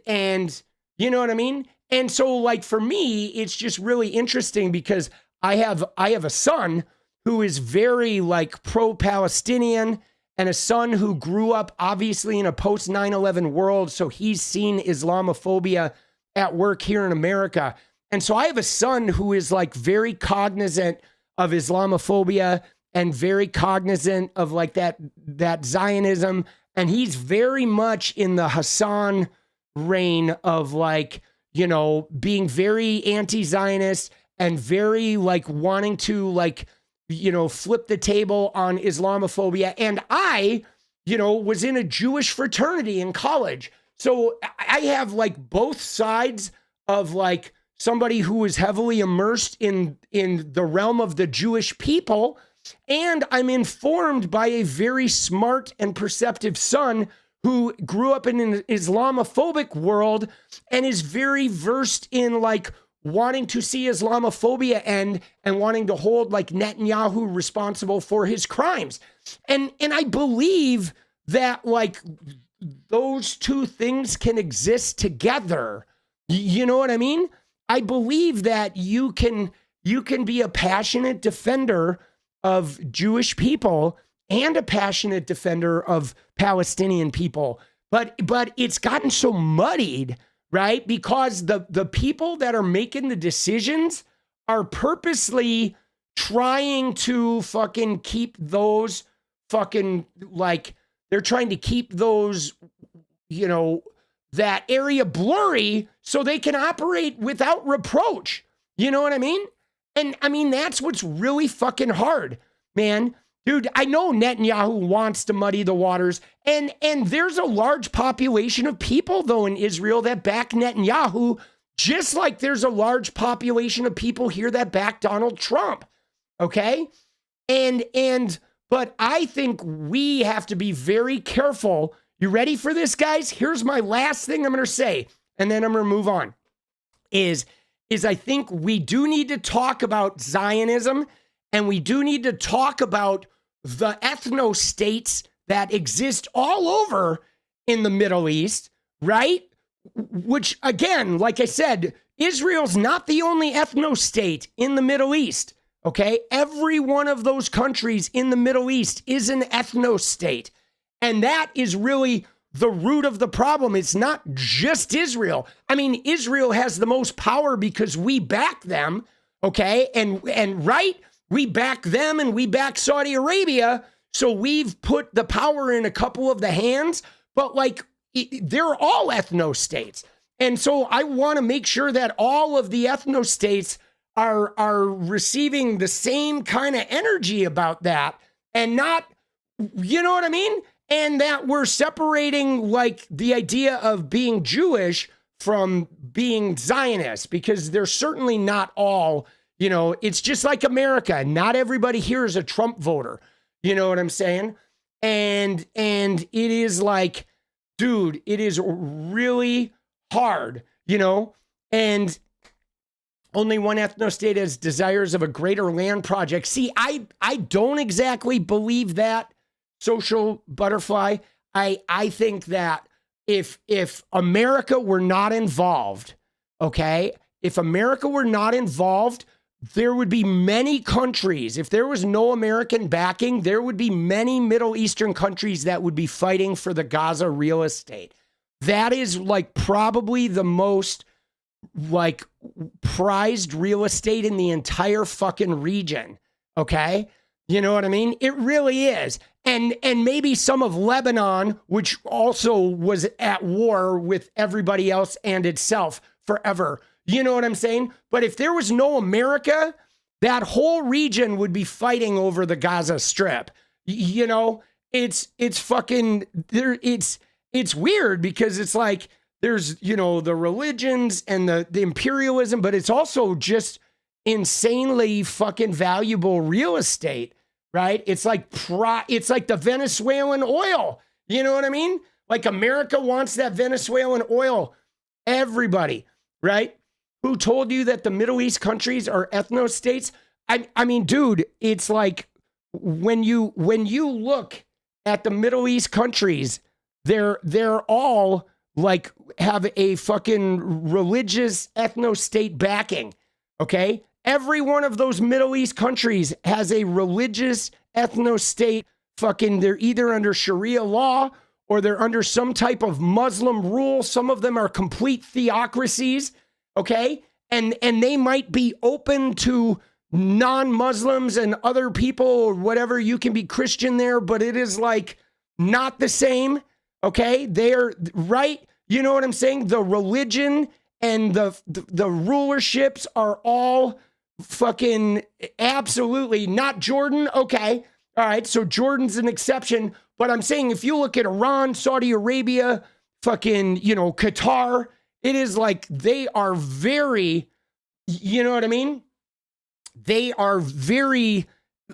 you know what I mean? And so like for me, it's just really interesting because I have a son who is very like pro-Palestinian and a son who grew up obviously in a post 9/11 world. So he's seen Islamophobia at work here in America. And so I have a son who is like very cognizant of Islamophobia and very cognizant of like that Zionism. And he's very much in the Hassan reign of like, you know, being very anti-Zionist and very like wanting to like, you know, flip the table on Islamophobia. And I, you know, was in a Jewish fraternity in college. So I have like both sides of like somebody who is heavily immersed in the realm of the Jewish people. And I'm informed by a very smart and perceptive son who grew up in an Islamophobic world and is very versed in like wanting to see Islamophobia end and wanting to hold like Netanyahu responsible for his crimes. And I believe that like those two things can exist together. You know what I mean? I believe that you can be a passionate defender of Jewish people and a passionate defender of Palestinian people. But it's gotten so muddied, right? Because the people that are making the decisions are purposely trying to fucking keep those fucking, like, they're trying to keep those, you know, that area blurry so they can operate without reproach. You know what I mean? And I mean, that's what's really fucking hard, man. Dude, I know Netanyahu wants to muddy the waters, and there's a large population of people, though, in Israel that back Netanyahu, just like there's a large population of people here that back Donald Trump, okay? And But I think we have to be very careful. You ready for this, guys? Here's my last thing I'm going to say, and then I'm going to move on, is I think we do need to talk about Zionism, and we do need to talk about the ethno-states that exist all over in the Middle East, right? Which, again, like I said, Israel's not the only ethno-state in the Middle East, okay? Every one of those countries in the Middle East is an ethno-state. And that is really the root of the problem. It's not just Israel. I mean, Israel has the most power because we back them, okay? And right, we back them and we back Saudi Arabia. So we've put the power in a couple of the hands, but like they're all ethno-states. And so I want to make sure that all of the ethno-states are receiving the same kind of energy about that and not, you know what I mean? And that we're separating like the idea of being Jewish from being Zionist, because they're certainly not all, you know, it's just like America. Not everybody here is a Trump voter. You know what I'm saying? And it is like, dude, it is really hard, you know, and only one ethno-state has desires of a greater land project. See, I don't exactly believe that, social butterfly. I think that if America were not involved, okay, if America were not involved, there would be many countries. If there was no American backing, there would be many Middle Eastern countries that would be fighting for the Gaza real estate. That is like probably the most like prized real estate in the entire fucking region. Okay. You know what I mean? It really is. And maybe some of Lebanon, which also was at war with everybody else and itself forever. You know what I'm saying? But if there was no America, that whole region would be fighting over the Gaza Strip. You know, it's fucking there. It's weird because it's like there's, you know, the religions and the imperialism, but it's also just insanely fucking valuable real estate, right? It's like the Venezuelan oil. You know what I mean? Like America wants that Venezuelan oil. Everybody, right? Who told you that the Middle East countries are ethno-states? I mean, dude, it's like when you look at the Middle East countries, they're all like have a fucking religious ethno-state backing, okay? Every one of those Middle East countries has a religious ethno-state fucking, they're either under Sharia law or they're under some type of Muslim rule. Some of them are complete theocracies, okay? And they might be open to non-Muslims and other people or whatever. You can be Christian there, but it is like not the same, okay? They're right. You know what I'm saying? The religion and the rulerships are all fucking absolutely not Jordan. Okay. All right. So Jordan's an exception, but I'm saying if you look at Iran, Saudi Arabia, fucking, you know, Qatar, it is like they are very, you know what I mean? They are very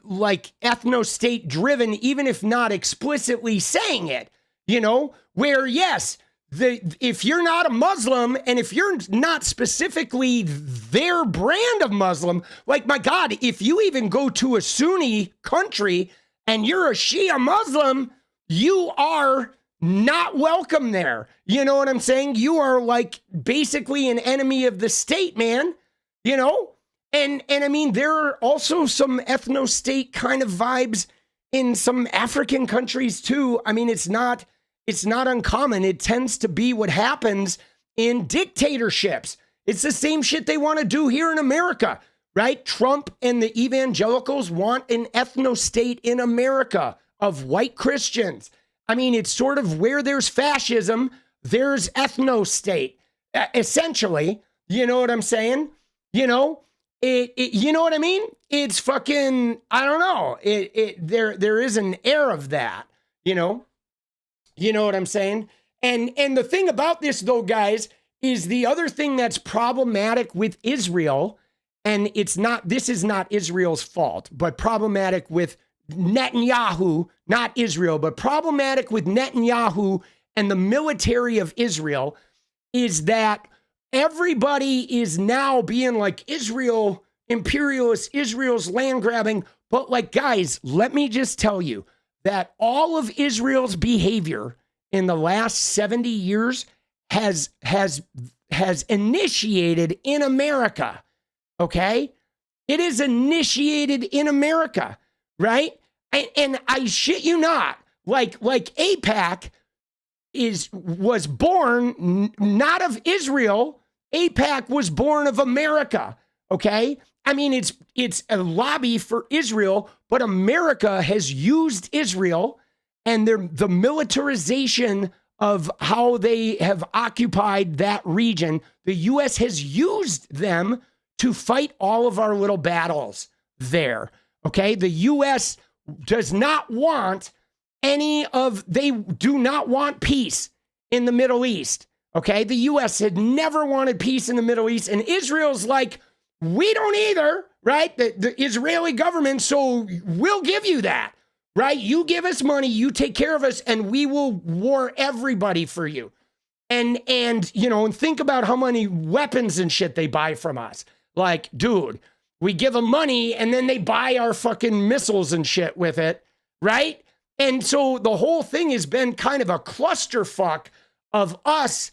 like ethno-state driven, even if not explicitly saying it, you know, where yes, if you're not a Muslim and if you're not specifically their brand of Muslim, like my God, if you even go to a Sunni country and you're a Shia Muslim, you are not welcome there. You know what I'm saying? You are like basically an enemy of the state, man, you know? And I mean, there are also some ethno-state kind of vibes in some African countries too. I mean, it's not uncommon. It tends to be what happens in dictatorships. It's the same shit they want to do here in America, right? Trump and the evangelicals want an ethno-state in America of white Christians. I mean, it's sort of where there's fascism, there's ethno-state, essentially. You know what I'm saying? You know, you know what I mean? It's fucking, I don't know. There is an air of that, you know? You know what I'm saying? And the thing about this though, guys, is the other thing that's problematic with Israel, and this is not Israel's fault, but problematic with Netanyahu, not Israel, but problematic with Netanyahu and the military of Israel is that everybody is now being like Israel, imperialist, Israel's land grabbing. But like, guys, let me just tell you that all of Israel's behavior in the last 70 years has initiated in America. Okay? It is initiated in America, right? And I shit you not, like 𝗙𝗃𝗍 was born not of Israel. 𝗙𝗃 was born of America. Okay? I mean, it's a lobby for Israel, but America has used Israel and the militarization of how they have occupied that region. The U.S. has used them to fight all of our little battles there. Okay? The U.S. does not want they do not want peace in the Middle East. Okay? The U.S. had never wanted peace in the Middle East, and Israel's like, we don't either, right? The Israeli government, so we'll give you that, right? You give us money, you take care of us, and we will war everybody for you. And think about how many weapons and shit they buy from us. Like, dude, we give them money and then they buy our fucking missiles and shit with it, right? And so the whole thing has been kind of a clusterfuck of us,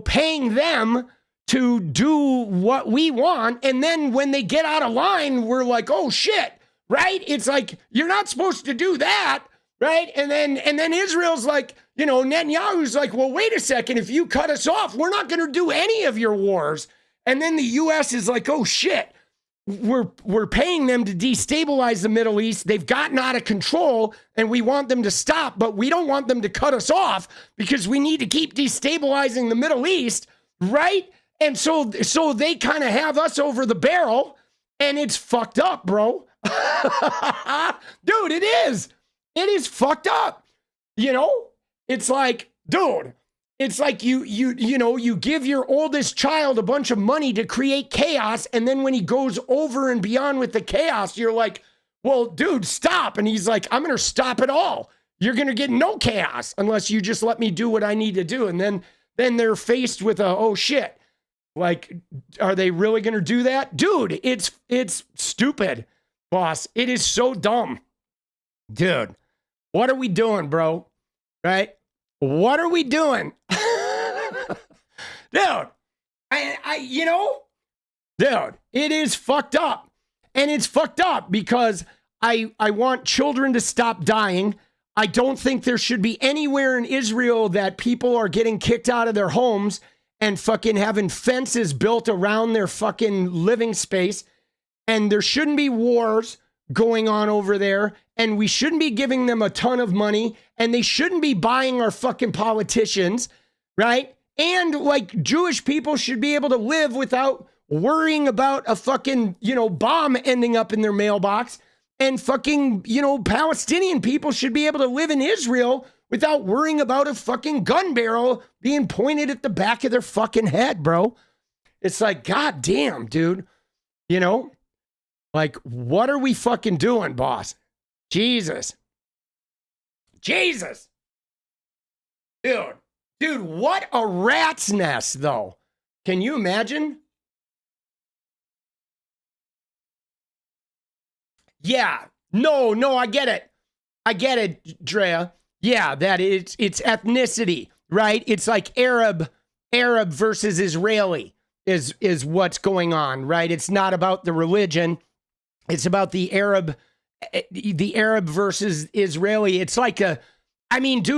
paying them to do what we want. And then when they get out of line, we're like, oh shit, right? It's like, you're not supposed to do that, right? And then Israel's like, Netanyahu's like, well, wait a second, if you cut us off, we're not going to do any of your wars. And then the U.S. is like, oh shit, we're paying them to destabilize the Middle East. They've gotten out of control and we want them to stop, but we don't want them to cut us off because we need to keep destabilizing the Middle East, right? And so they kind of have us over the barrel, and it's fucked up, bro. Dude, it is. It is fucked up. It's like, dude, it's like you give your oldest child a bunch of money to create chaos, and then when he goes over and beyond with the chaos, you're like, well, dude, stop. And he's like, I'm going to stop it all. You're going to get no chaos unless you just let me do what I need to do. And then they're faced with oh shit. Like, are they really going to do that? Dude, it's stupid, boss. It is so dumb. Dude, what are we doing, bro? Right? What are we doing? Dude, dude, it is fucked up. And it's fucked up because I want children to stop dying. I don't think there should be anywhere in Israel that people are getting kicked out of their homes and fucking having fences built around their fucking living space. And there shouldn't be wars going on over there. And we shouldn't be giving them a ton of money. And they shouldn't be buying our fucking politicians, right? And like, Jewish people should be able to live without worrying about a fucking, bomb ending up in their mailbox. And fucking, Palestinian people should be able to live in Israel without worrying about a fucking gun barrel being pointed at the back of their fucking head, bro. It's like, God damn, dude. Like, what are we fucking doing, boss? Jesus. Dude, what a rat's nest, though. Can you imagine? Yeah. No, I get it. Drea. Yeah, that it's ethnicity, right? It's like Arab versus Israeli is what's going on, right? It's not about the religion. It's about the Arab versus Israeli. It's like dude,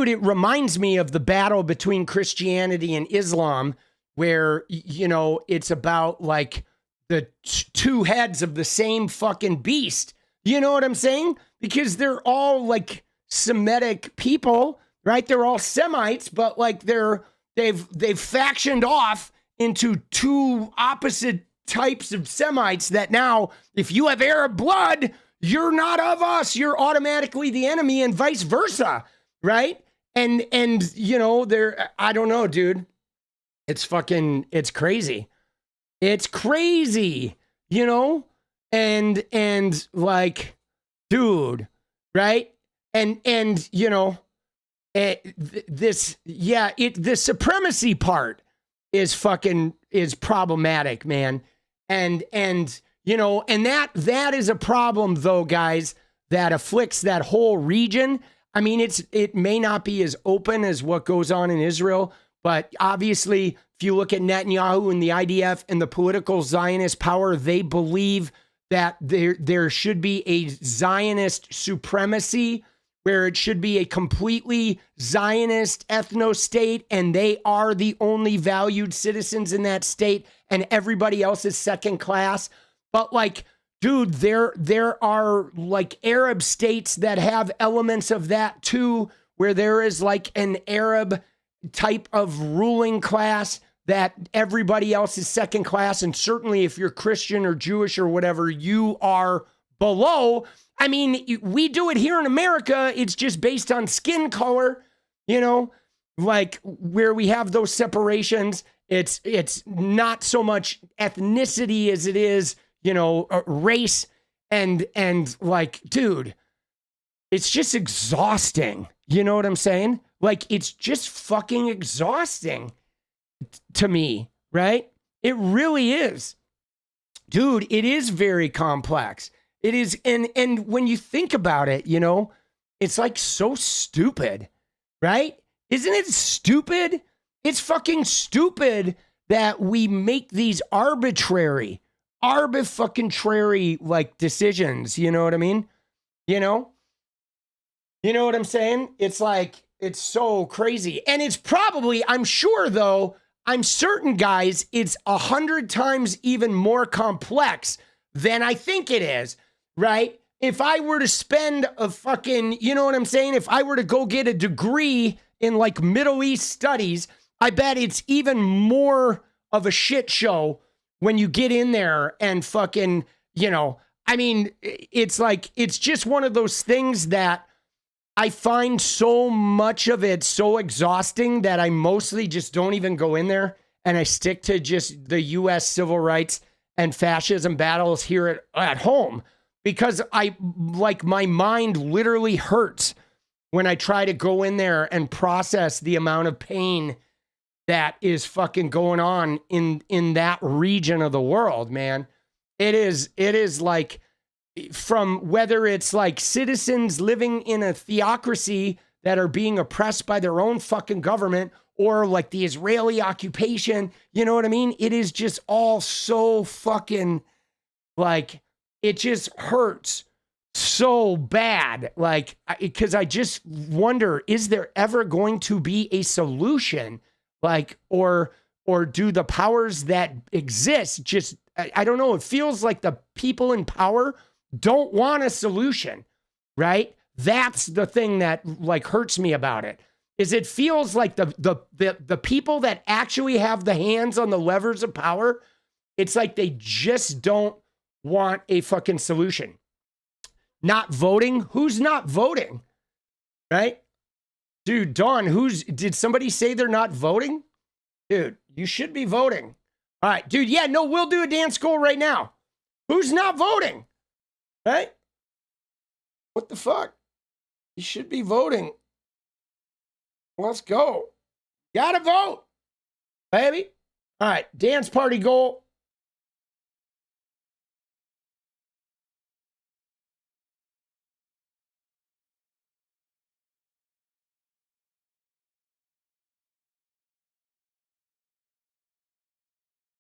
it reminds me of the battle between Christianity and Islam where, it's about like the two heads of the same fucking beast. You know what I'm saying? Because they're all like Semitic people, right? They're all Semites, but like they've factioned off into two opposite types of Semites that now, if you have Arab blood, you're not of us. You're automatically the enemy, and vice versa, right? And they're, I don't know, dude. It's crazy. It's crazy, and like, dude, right? And you know, the supremacy part is problematic, man. And you know, and that is a problem though, guys, that afflicts that whole region. I mean, it may not be as open as what goes on in Israel, but obviously, if you look at Netanyahu and the IDF and the political Zionist power, they believe that there should be a Zionist supremacy where it should be a completely Zionist ethno-state, and they are the only valued citizens in that state, and everybody else is second class. But like, dude, there are like Arab states that have elements of that too, where there is like an Arab type of ruling class that everybody else is second class. And certainly if you're Christian or Jewish or whatever, you are below. I mean, we do it here in America. It's just based on skin color, you know, like where we have those separations. It's not so much ethnicity as it is, you know, race and like, dude, it's just exhausting. You know what I'm saying? Like, it's just fucking exhausting to me, right? It really is. Dude, it is very complex. It is, and when you think about it, you know, it's like so stupid, right? Isn't it stupid? It's fucking stupid that we make these arbitrary like decisions, you know what I mean? You know what I'm saying? It's like, it's so crazy. And it's probably, I'm sure though, I'm certain, guys, it's 100 times even more complex than I think it is, right? If I were to spend a fucking, you know what I'm saying? If I were to go get a degree in like Middle East studies, I bet it's even more of a shit show when you get in there and fucking, you know, I mean, it's like, it's just one of those things that I find so much of it so exhausting that I mostly just don't even go in there, and I stick to just the US civil rights and fascism battles here at home, because I like, my mind literally hurts when I try to go in there and process the amount of pain that is fucking going on in that region of the world, man. It is like, from whether it's like citizens living in a theocracy that are being oppressed by their own fucking government, or like the Israeli occupation, you know what I mean? It is just all so fucking, like, it just hurts so bad. Like, because I just wonder, is there ever going to be a solution? Like, or do the powers that exist just, I don't know, it feels like the people in power don't want a solution, right? That's the thing that like hurts me about it, is it feels like the people that actually have the hands on the levers of power, it's like they just don't want a fucking solution. Not voting? Who's not voting? Right? Dude, Dawn, did somebody say they're not voting? Dude, you should be voting. All right, dude, yeah, no, we'll do a dance goal right now. Who's not voting? Right? What the fuck? You should be voting. Let's go. Gotta vote, baby. All right, dance party goal.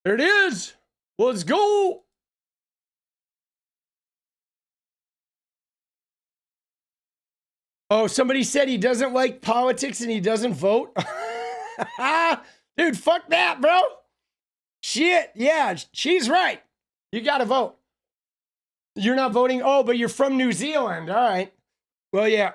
There it is. Let's go. Oh, somebody said he doesn't like politics and he doesn't vote. Dude, fuck that, bro. Shit. Yeah, she's right. You got to vote. You're not voting. Oh, but you're from New Zealand. All right. Well, yeah.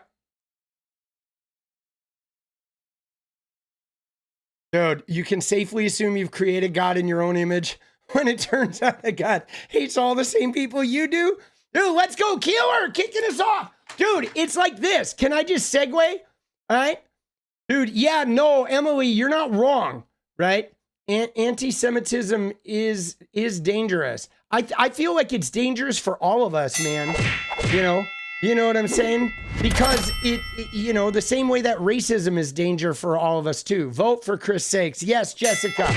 Dude, you can safely assume you've created God in your own image when it turns out that God hates all the same people you do. Dude, let's go. Keeler, kicking us off. Dude, it's like this. Can I just segue? All right. Dude, yeah, no, Emily, you're not wrong, right? Anti-Semitism is dangerous. I feel like it's dangerous for all of us, man. You know, You know what I'm saying? Because you know, the same way that racism is danger for all of us too. Vote for Chris sakes. Yes, Jessica,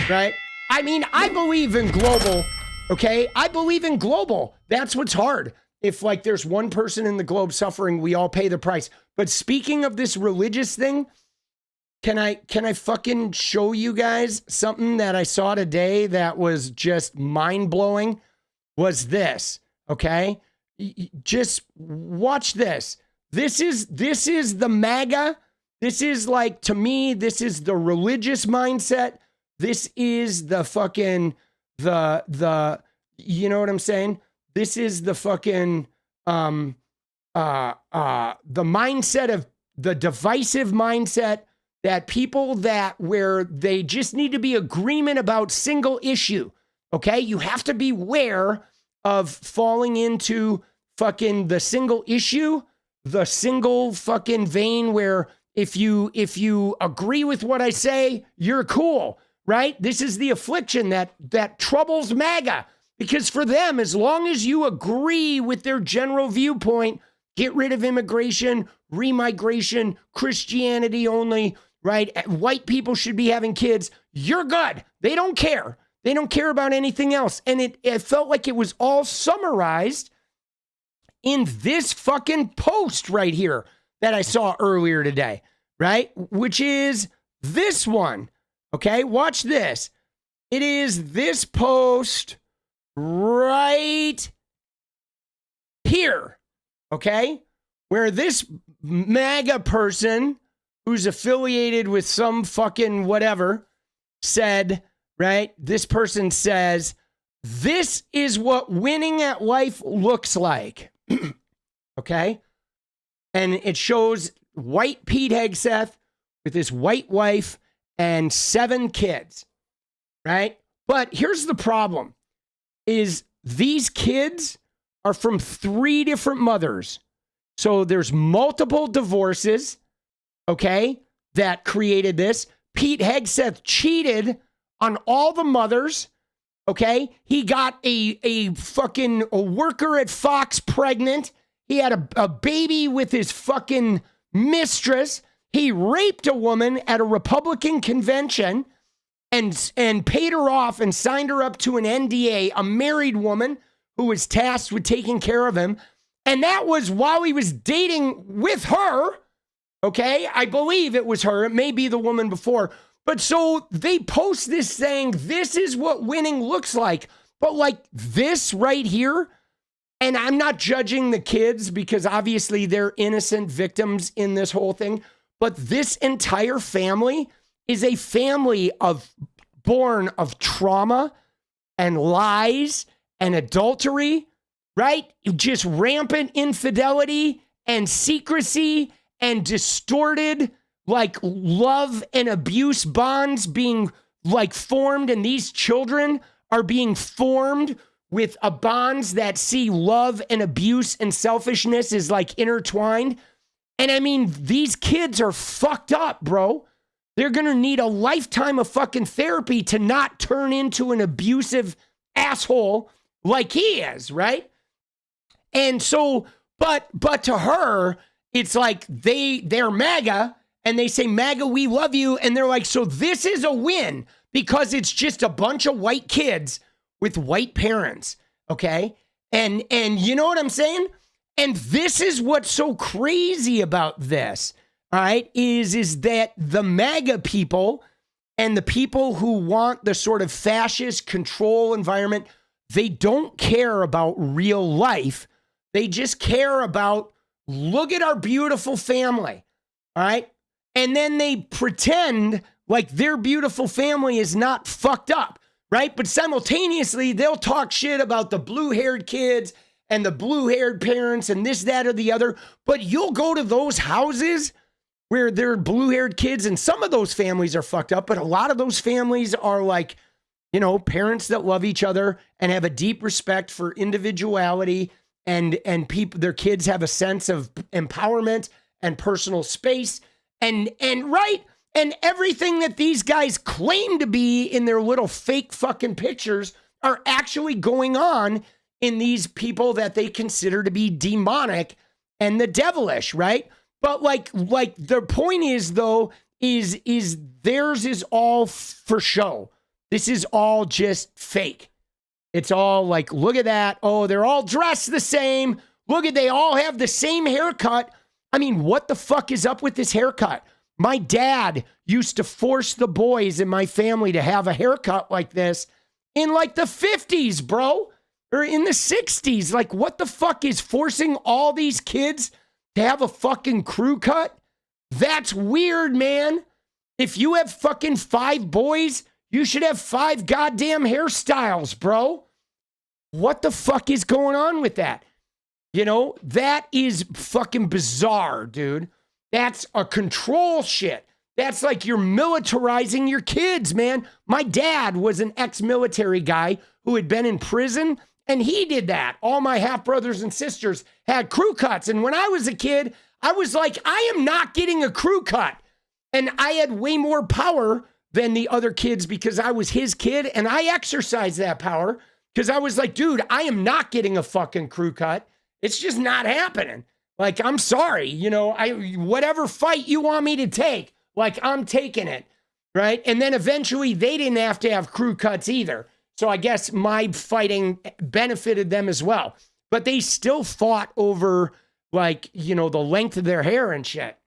right? I mean, I believe in global, okay? I believe in global. That's what's hard. If like there's one person in the globe suffering, we all pay the price. But speaking of this religious thing, can I fucking show you guys something that I saw today that was just mind-blowing? Was this, okay? Just watch this. This is the MAGA. This is like, to me, this is the religious mindset. This is the fucking, the you know what I'm saying? This is the fucking, the mindset of the divisive mindset that people that where they just need to be agreement about single issue. Okay. You have to beware of falling into fucking the single issue, the single fucking vein where if you agree with what I say, you're cool, right? This is the affliction that troubles MAGA, because for them, as long as you agree with their general viewpoint, get rid of immigration, remigration, Christianity only, right? White people should be having kids. You're good. They don't care. They don't care about anything else. And it felt like it was all summarized in this fucking post right here that I saw earlier today, right? Which is this one. Okay, watch this. It is this post right here. Okay, where this MAGA person who's affiliated with some fucking whatever said, right? This person says, this is what winning at life looks like. Okay? And it shows white Pete Hegseth with his white wife and 7 kids, right? But here's the problem, is these kids are from 3 different mothers. So there's multiple divorces, okay, that created this. Pete Hegseth cheated on all the mothers, okay? He got a fucking worker at Fox pregnant. He had a baby with his fucking mistress. He raped a woman at a Republican convention and paid her off and signed her up to an NDA, a married woman who was tasked with taking care of him. And that was while he was dating with her, okay? I believe it was her. It may be the woman before. But so they post this saying, this is what winning looks like. But like this right here, and I'm not judging the kids because obviously they're innocent victims in this whole thing. But this entire family is a family born of trauma and lies and adultery, right? Just rampant infidelity and secrecy and distorted like love and abuse bonds being like formed, and these children are being formed with a bonds that see love and abuse and selfishness is like intertwined. And I mean, these kids are fucked up, bro. They're going to need a lifetime of fucking therapy to not turn into an abusive asshole like he is, right? And so, but to her, it's like they're MAGA, and they say, MAGA, we love you. And they're like, so this is a win because it's just a bunch of white kids with white parents, okay? And you know what I'm saying? And this is what's so crazy about this, all right, is that the MAGA people and the people who want the sort of fascist control environment, they don't care about real life. They just care about, look at our beautiful family, all right? And then they pretend like their beautiful family is not fucked up, right? But simultaneously, they'll talk shit about the blue-haired kids and the blue-haired parents and this, that, or the other. But you'll go to those houses where there are blue-haired kids, and some of those families are fucked up, but a lot of those families are like, you know, parents that love each other and have a deep respect for individuality, and people, their kids have a sense of empowerment and personal space. And right, and everything that these guys claim to be in their little fake fucking pictures are actually going on in these people that they consider to be demonic and the devilish, right? But like the point is though, is theirs is all for show. This is all just fake. It's all like, look at that. Oh, they're all dressed the same. Look at, they all have the same haircut. I mean, what the fuck is up with this haircut? My dad used to force the boys in my family to have a haircut like this in like the 50s, bro, or in the 60s. Like, what the fuck is forcing all these kids to have a fucking crew cut? That's weird, man. If you have fucking 5 boys, you should have 5 goddamn hairstyles, bro. What the fuck is going on with that? You know, that is fucking bizarre, dude. That's a control shit. That's like you're militarizing your kids, man. My dad was an ex-military guy who had been in prison, and he did that. All my half-brothers and sisters had crew cuts. And when I was a kid, I was like, I am not getting a crew cut. And I had way more power than the other kids because I was his kid, and I exercised that power because I was like, dude, I am not getting a fucking crew cut. It's just not happening. Like, I'm sorry, you know, whatever fight you want me to take, like, I'm taking it, right? And then eventually they didn't have to have crew cuts either. So I guess my fighting benefited them as well. But they still fought over, like, you know, the length of their hair and shit.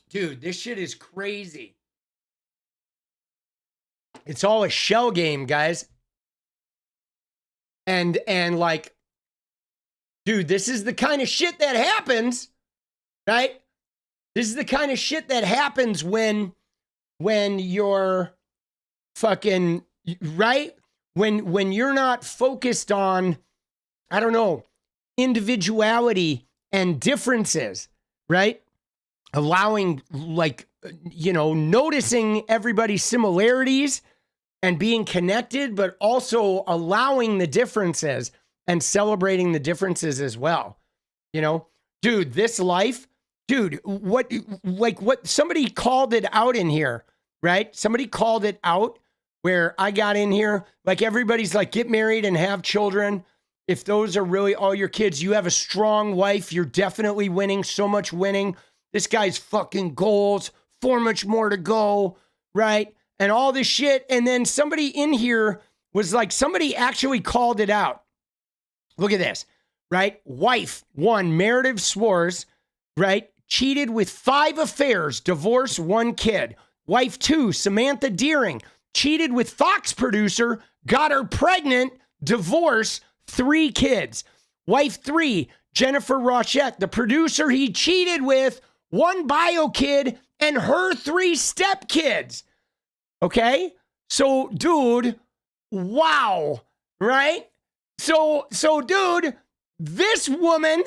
Dude, this shit is crazy. It's all a shell game, guys. And like, dude, this is the kind of shit that happens, right? This is the kind of shit that happens when you're fucking, right? When you're not focused on, I don't know, individuality and differences, right? Allowing, like, you know, noticing everybody's similarities and being connected, but also allowing the differences and celebrating the differences as well. You know, dude, this life, dude, what somebody called it out in here, right? Somebody called it out where I got in here, like everybody's like, get married and have children. If those are really all your kids, you have a strong wife, you're definitely winning, so much winning. This guy's fucking goals, 4 much more to go, right? And all this shit. And then somebody in here was like, somebody actually called it out. Look at this, right? Wife 1, Meredith Schwartz, right? Cheated with 5 affairs, divorce, 1 kid. Wife 2, Samantha Deering, cheated with Fox producer, got her pregnant, divorce, 3 kids. Wife 3, Jennifer Rochette, the producer he cheated with, 1 bio kid, and her 3 stepkids. Okay? So, dude, wow, right? So, dude, this woman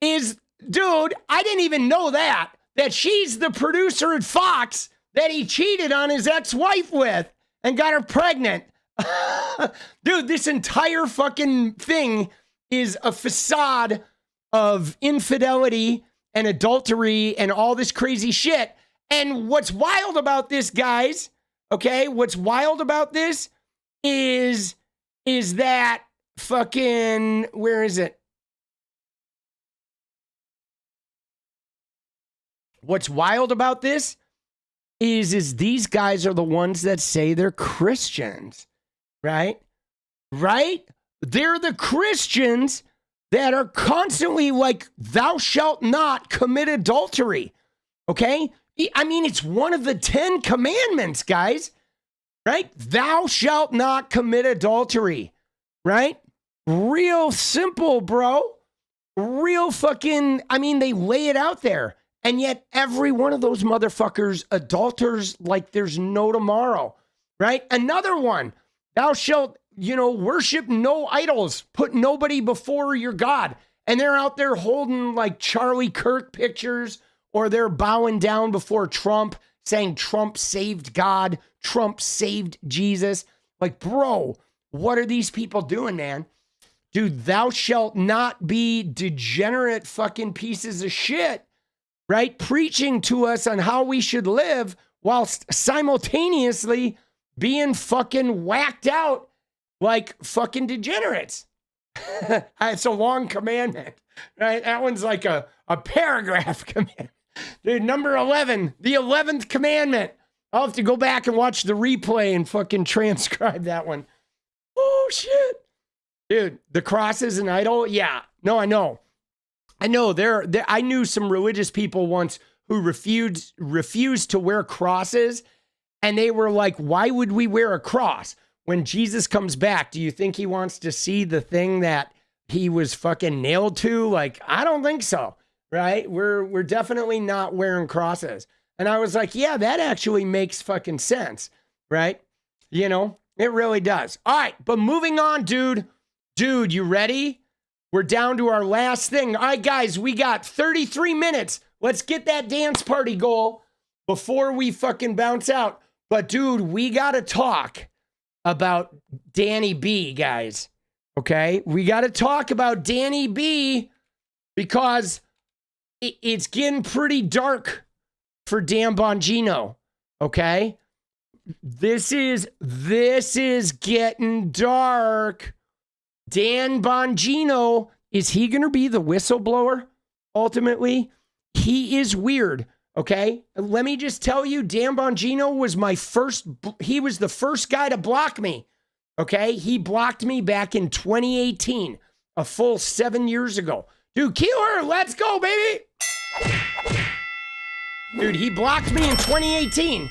is, dude, I didn't even know that she's the producer at Fox that he cheated on his ex-wife with and got her pregnant. Dude, this entire fucking thing is a facade of infidelity and adultery and all this crazy shit. And what's wild about this, guys, okay, what's wild about this is that fucking, where is it? What's wild about this is these guys are the ones that say they're Christians, right? Right? They're the Christians that are constantly like, thou shalt not commit adultery, okay? I mean, it's one of the 10 commandments, guys, right? Thou shalt not commit adultery, right? Real simple, bro. Real fucking, I mean, they lay it out there. And yet every one of those motherfuckers adulters like there's no tomorrow, right? Another one, thou shalt, you know, worship no idols, put nobody before your God. And they're out there holding like Charlie Kirk pictures, or they're bowing down before Trump saying Trump saved God, Trump saved Jesus. Like, bro, what are these people doing, man? Dude, thou shalt not be degenerate fucking pieces of shit, right? Preaching to us on how we should live whilst simultaneously being fucking whacked out like fucking degenerates. It's a long commandment, right? That one's like a paragraph command. Dude, number 11, the 11th commandment. I'll have to go back and watch the replay and fucking transcribe that one. Oh, shit. Dude, the cross is an idol? Yeah. No, I know. I know. I knew some religious people once who refused to wear crosses. And they were like, why would we wear a cross? When Jesus comes back, do you think he wants to see the thing that he was fucking nailed to? Like, I don't think so, right? We're definitely not wearing crosses. And I was like, yeah, that actually makes fucking sense, right? You know, it really does. All right, but moving on, dude. Dude, you ready? We're down to our last thing. All right, guys, we got 33 minutes. Let's get that dance party goal before we fucking bounce out. But, dude, we got to talk about Danny B, guys. Okay? We got to talk about Danny B because it's getting pretty dark for Dan Bongino. Okay? This is getting dark. Dan Bongino, is he going to be the whistleblower ultimately? He is weird. Okay, let me just tell you, Dan Bongino was he was the first guy to block me. Okay, he blocked me back in 2018, a full 7 years ago. Dude, Keeler, let's go, baby. Dude, he blocked me in 2018.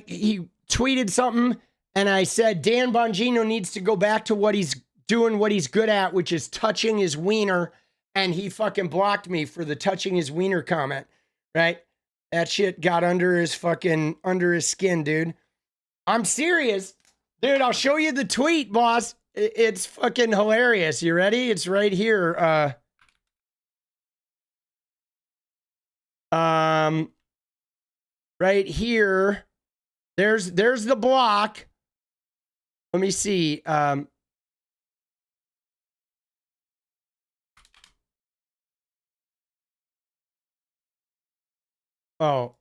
He tweeted something and I said, Dan Bongino needs to go back to what he's doing, what he's good at, which is touching his wiener. And he fucking blocked me for the touching his wiener comment, right? That shit got under his skin, dude. I'm serious. Dude, I'll show you the tweet, boss. It's fucking hilarious. You ready? It's right here. Right here. There's the block. Let me see. Oh.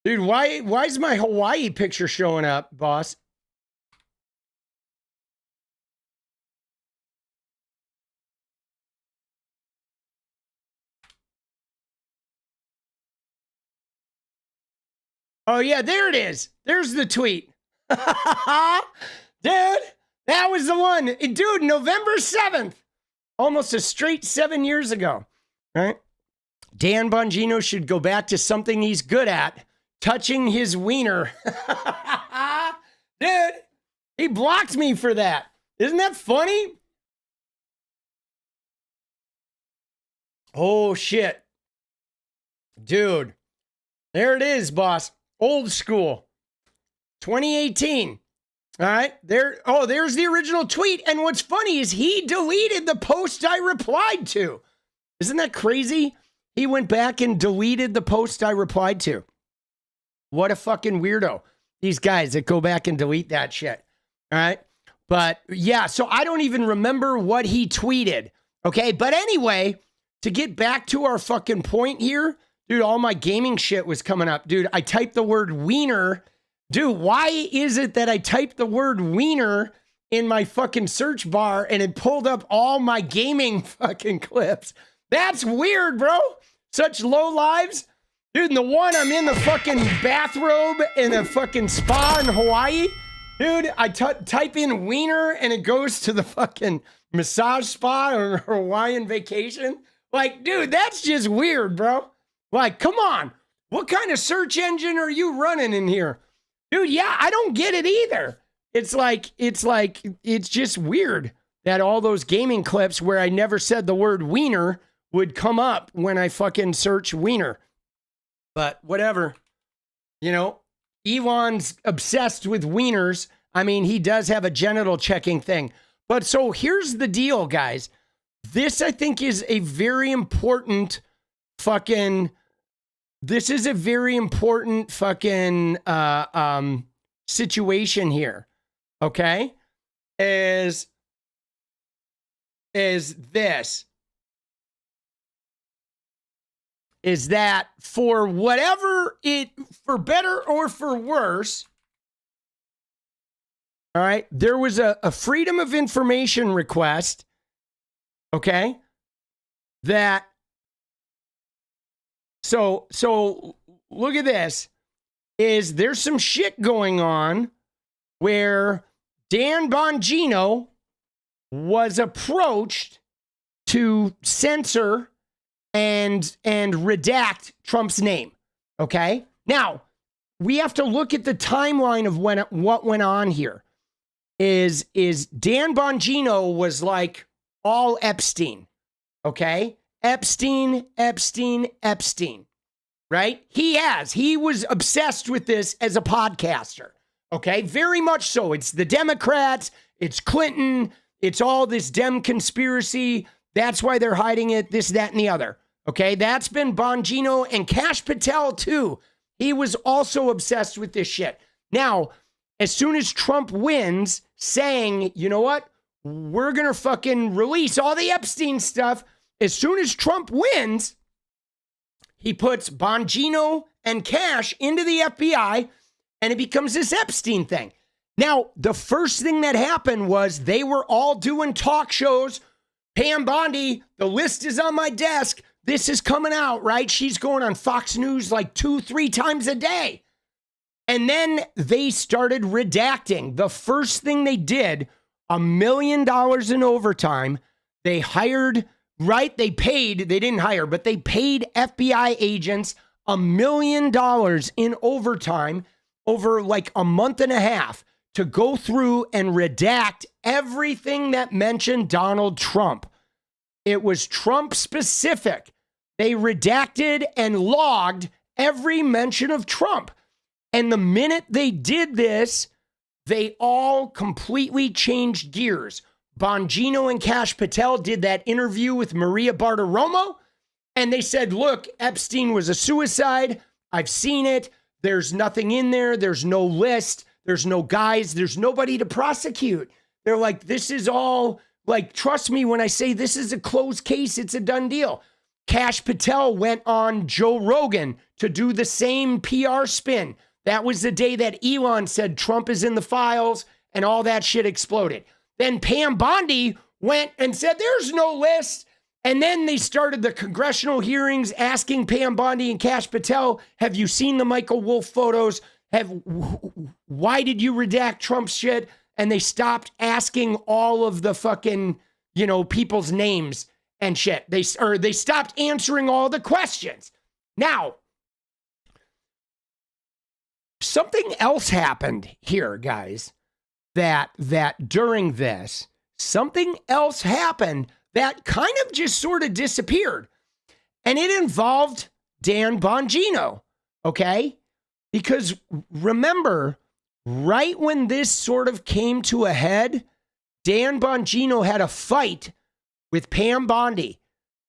Dude, why is my Hawaii picture showing up, boss? Oh, yeah, there it is. There's the tweet. Dude, that was the one. Dude, November 7th. Almost a straight 7 years ago, right? Dan Bongino should go back to something he's good at, touching his wiener. Dude, he blocked me for that. Isn't that funny? Oh, shit. Dude, there it is, boss. Old school. 2018. All right, there's the original tweet. And what's funny is he deleted the post I replied to. Isn't that crazy? He went back and deleted the post I replied to. What a fucking weirdo. These guys that go back and delete that shit. All right. But yeah, so I don't even remember what he tweeted. Okay. But anyway, to get back to our fucking point here, dude, all my gaming shit was coming up. Dude, I typed the word wiener. Dude, why is it that I typed the word wiener in my fucking search bar and it pulled up all my gaming fucking clips? That's weird, bro. Such low lives. Dude, and the one I'm in the fucking bathrobe in a fucking spa in Hawaii. Dude, I type in wiener and it goes to the fucking massage spa or Hawaiian vacation. Like, dude, that's just weird, bro. Like, come on. What kind of search engine are you running in here? Dude, yeah, I don't get it either. It's just weird that all those gaming clips where I never said the word wiener would come up when I fucking search wiener. But whatever. You know, Elon's obsessed with wieners. I mean, he does have a genital checking thing. But so here's the deal, guys. This, I think, is a very important fucking... This is a very important fucking situation here, okay? Is this. Is that for whatever for better or for worse, All right. There was a Freedom of Information request. Okay. That. So look at this. There's some shit going on where Dan Bongino was approached to censor and redact Trump's name. Okay. Now we have to look at the timeline of what went on here. Is Dan Bongino was like all Epstein. Okay. Epstein. Right? He was obsessed with this as a podcaster. Okay. Very much so. It's the Democrats. It's Clinton. It's all this Dem conspiracy. That's why they're hiding it. This, that, and the other. Okay. That's been Bongino and 𝗙cie 𝗶𝗃 too. He was also obsessed with this shit. Now, as soon as Trump wins, saying, you know what? We're going to fucking release all the Epstein stuff. As soon as Trump wins, he puts Bongino and 𝗙cie into the FBI, and it becomes this Epstein thing. Now, the first thing that happened was they were all doing talk shows. Pam Bondi, the list is on my desk. This is coming out, right? She's going on Fox News like 2-3 times a day. And then they started redacting. The first thing they did, $1 million in overtime. They hired, right? They didn't hire, but they paid FBI agents $1 million in overtime over like a month and a half to go through and redact everything that mentioned Donald Trump. It was Trump specific. They redacted and logged every mention of Trump. And the minute they did this, they all completely changed gears. Bongino and 𝗙cie 𝗶𝗃 did that interview with Maria Bartiromo, and they said, look, Epstein was a suicide. I've seen it. There's nothing in there. There's no list. There's no guys. There's nobody to prosecute. They're like, this is all, like, trust me when I say this is a closed case. It's a done deal. 𝗙cie 𝗶𝗃 went on Joe Rogan to do the same PR spin. That was the day that Elon said Trump is in the files and all that shit exploded. Then Pam Bondi went and said there's no list. And then they started the congressional hearings asking Pam Bondi and 𝗙cie 𝗶𝗃, have you seen the Michael Wolff photos? Why did you redact Trump's shit? And they stopped asking all of the fucking, people's names and shit. They stopped answering all the questions. Now, something else happened here, guys, that during this, something else happened that kind of just sort of disappeared. And it involved Dan Bongino, okay? Because remember, right when this sort of came to a head, Dan Bongino had a fight with Pam Bondi.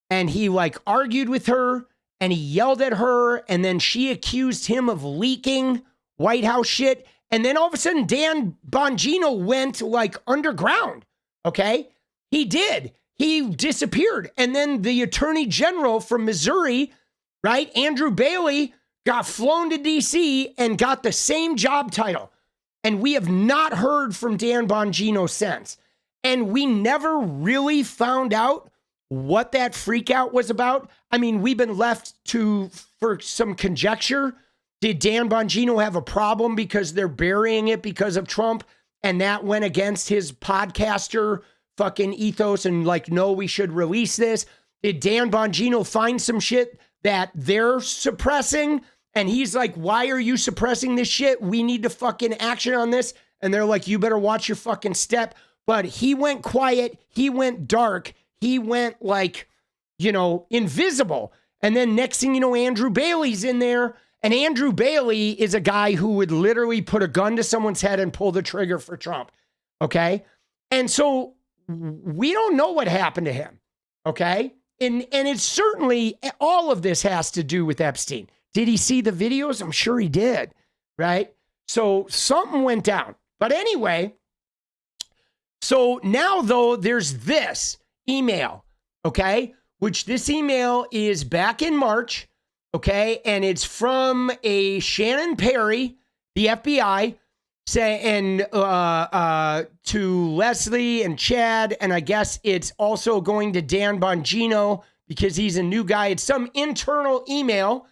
And he argued with her and he yelled at her. And then she accused him of leaking White House shit. And then all of a sudden, Dan Bongino went underground. Okay. He did. He disappeared. And then the attorney general from Missouri, right? Andrew Bailey got flown to DC and got the same job title. And we have not heard from Dan Bongino since. And we never really found out what that freak out was about. I mean, we've been left for some conjecture. Did Dan Bongino have a problem because they're burying it because of Trump? And that went against his podcaster fucking ethos and no, we should release this. Did Dan Bongino find some shit that they're suppressing? And he's like, why are you suppressing this shit? We need to fucking action on this. And they're like, you better watch your fucking step. But he went quiet. He went dark. He went invisible. And then next thing you know, Andrew Bailey's in there. And Andrew Bailey is a guy who would literally put a gun to someone's head and pull the trigger for Trump. Okay. And so we don't know what happened to him. Okay. And it's certainly, all of this has to do with Epstein. Did he see the videos? I'm sure he did. Right. So something went down. But anyway, so now though, there's this email. Okay. Which this email is back in March. Okay. And it's from a Shannon Perry, the FBI. to Leslie and Chad, and I guess it's also going to Dan Bongino because he's a new guy. It's some internal email,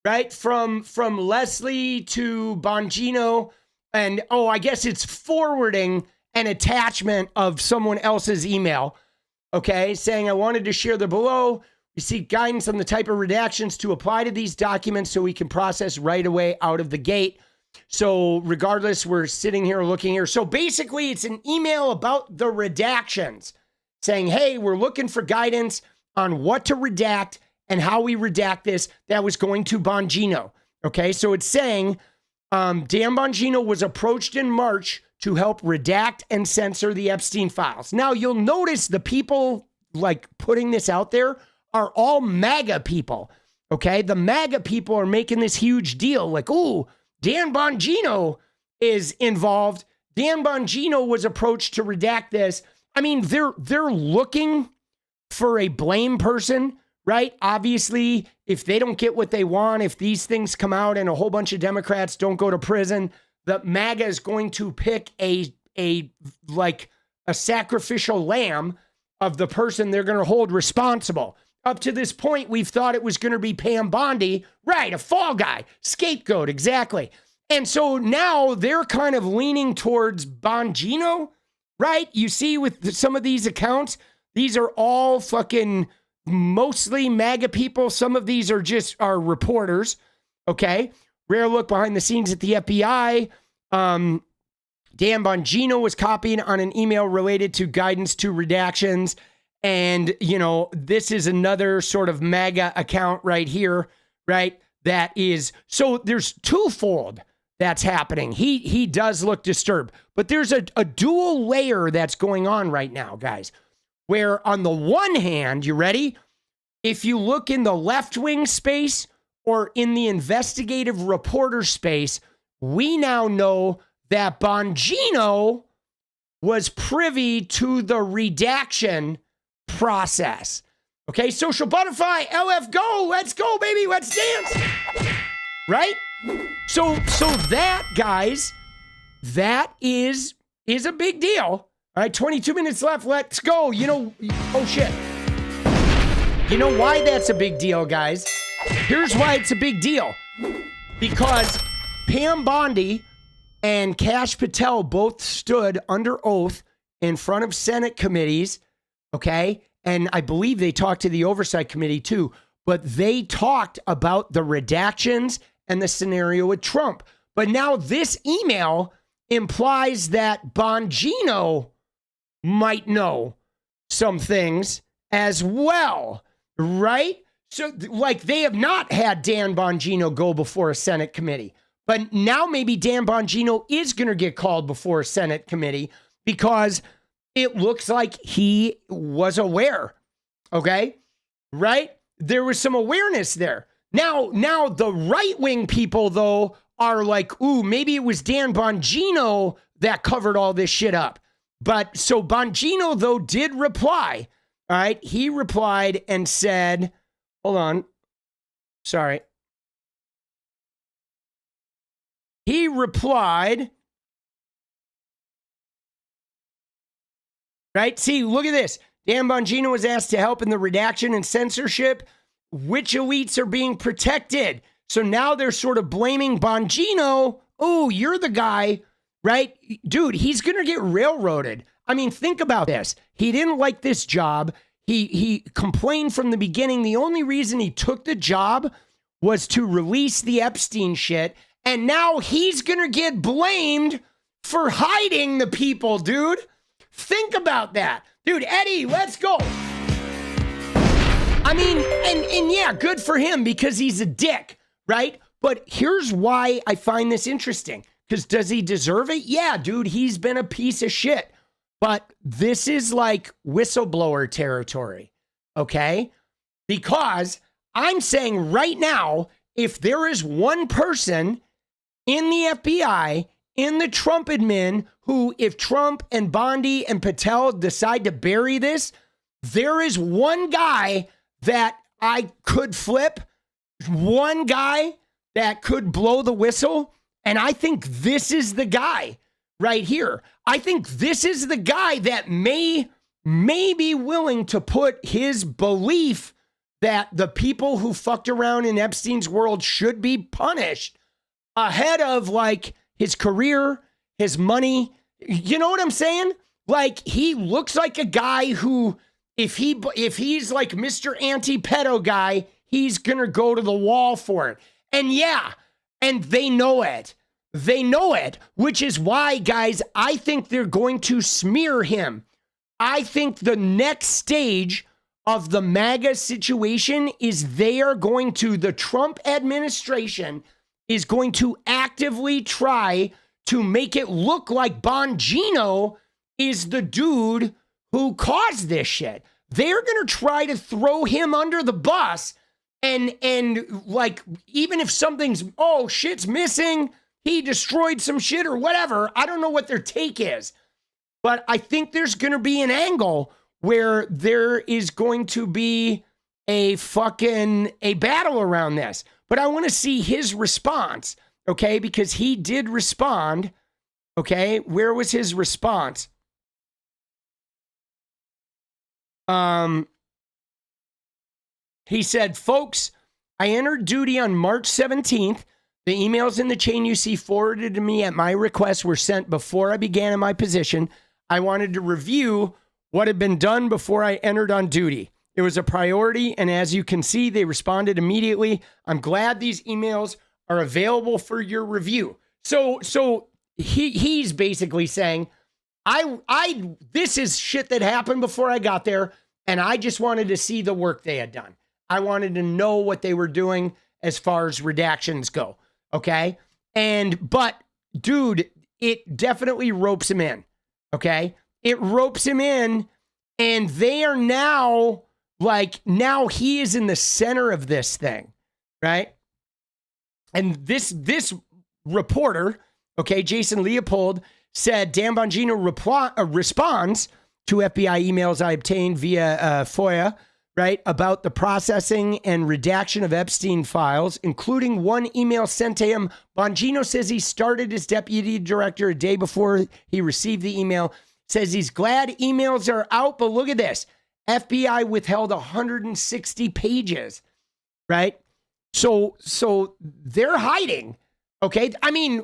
right, from Leslie to Bongino, and I guess it's forwarding an attachment of someone else's email, okay, saying, I wanted to share the below. We seek guidance on the type of redactions to apply to these documents so we can process right away out of the gate. So regardless, we're sitting here looking here. So basically, it's an email about the redactions saying, hey, we're looking for guidance on what to redact and how we redact this. That was going to Bongino. Okay, so it's saying Dan Bongino was approached in March to help redact and censor the Epstein files. Now, you'll notice the people like putting this out there are all MAGA people. Okay, the MAGA people are making this huge deal like, oh, Dan Bongino is involved. Dan Bongino was approached to redact this. I mean, they're looking for a blame person, right? Obviously, if they don't get what they want, if these things come out and a whole bunch of Democrats don't go to prison, the MAGA is going to pick a sacrificial lamb of the person they're going to hold responsible. Up to this point, we've thought it was going to be Pam Bondi, right? A fall guy, scapegoat, exactly. And so now they're kind of leaning towards Bongino, right? You see with some of these accounts, these are all fucking mostly MAGA people. Some of these are reporters, okay? Rare look behind the scenes at the FBI. Dan Bongino was copied on an email related to guidance to redactions. And, this is another sort of MAGA account right here, right? That is, so there's twofold that's happening. He does look disturbed, but there's a dual layer that's going on right now, guys, where on the one hand, you ready? If you look in the left-wing space or in the investigative reporter space, we now know that Bongino was privy to the redaction process. Okay, social butterfly, LF go, let's go, baby, let's dance. Right? So that, guys, that is a big deal. All right, 22 minutes left, let's go. Oh shit. You know why that's a big deal, guys? Here's why it's a big deal. Because Pam Bondi and Kash Patel both stood under oath in front of Senate committees, okay? And I believe they talked to the Oversight Committee too, but they talked about the redactions and the scenario with Trump. But now this email implies that Bongino might know some things as well, right? So like they have not had Dan Bongino go before a Senate committee, but now maybe Dan Bongino is going to get called before a Senate committee because it looks like he was aware, okay? Right? There was some awareness there. Now the right-wing people, though, are like, ooh, maybe it was Dan Bongino that covered all this shit up. But so Bongino, though, did reply, all right? He replied and said, hold on, sorry. He replied, right? See, look at this. Dan Bongino was asked to help in the redaction and censorship. Which elites are being protected? So now they're sort of blaming Bongino. Oh, you're the guy, right? Dude, he's going to get railroaded. I mean, think about this. He didn't like this job. He complained from the beginning. The only reason he took the job was to release the Epstein shit. And now he's going to get blamed for hiding the people, dude. Think about that. Dude, Eddie, let's go. I mean, and yeah, good for him because he's a dick, right? But here's why I find this interesting. Because does he deserve it? Yeah, dude, he's been a piece of shit. But this is like whistleblower territory, okay? Because I'm saying right now, if there is one person in the FBI, in the Trump admin, who, if Trump and Bondi and Patel decide to bury this, there is one guy that I could flip, one guy that could blow the whistle, And I think this is the guy right here. I think this is the guy that may be willing to put his belief that the people who fucked around in Epstein's world should be punished ahead of like his career, his money. You know what I'm saying? Like, he looks like a guy who, if he's like Mr. Anti-pedo guy, he's gonna go to the wall for it. And yeah, and they know it. They know it, which is why, guys, I think they're going to smear him. I think the next stage of the MAGA situation is the Trump administration is going to actively try to make it look like Bongino is the dude who caused this shit. They're going to try to throw him under the bus and like, even if something's, oh, shit's missing, he destroyed some shit or whatever. I don't know what their take is, but I think there's going to be an angle where there is going to be a battle around this. But I want to see his response, okay? Because he did respond, okay? Where was his response? He said, folks, I entered duty on March 17th. The emails in the chain you see forwarded to me at my request were sent before I began in my position. I wanted to review what had been done before I entered on duty. It was a priority, and as you can see, they responded immediately. I'm glad these emails are available for your review. So he's basically saying, this is shit that happened before I got there, and I just wanted to see the work they had done. I wanted to know what they were doing as far as redactions go. Okay. But dude, it definitely ropes him in. Okay. It ropes him in, and they are now he is in the center of this thing. Right. And this reporter, okay, Jason Leopold, said Dan Bongino responds to FBI emails I obtained via FOIA, right, about the processing and redaction of Epstein files, including one email sent to him. Bongino says he started as deputy director a day before he received the email, says he's glad emails are out, but look at this. FBI withheld 160 pages, right? So they're hiding, okay? I mean,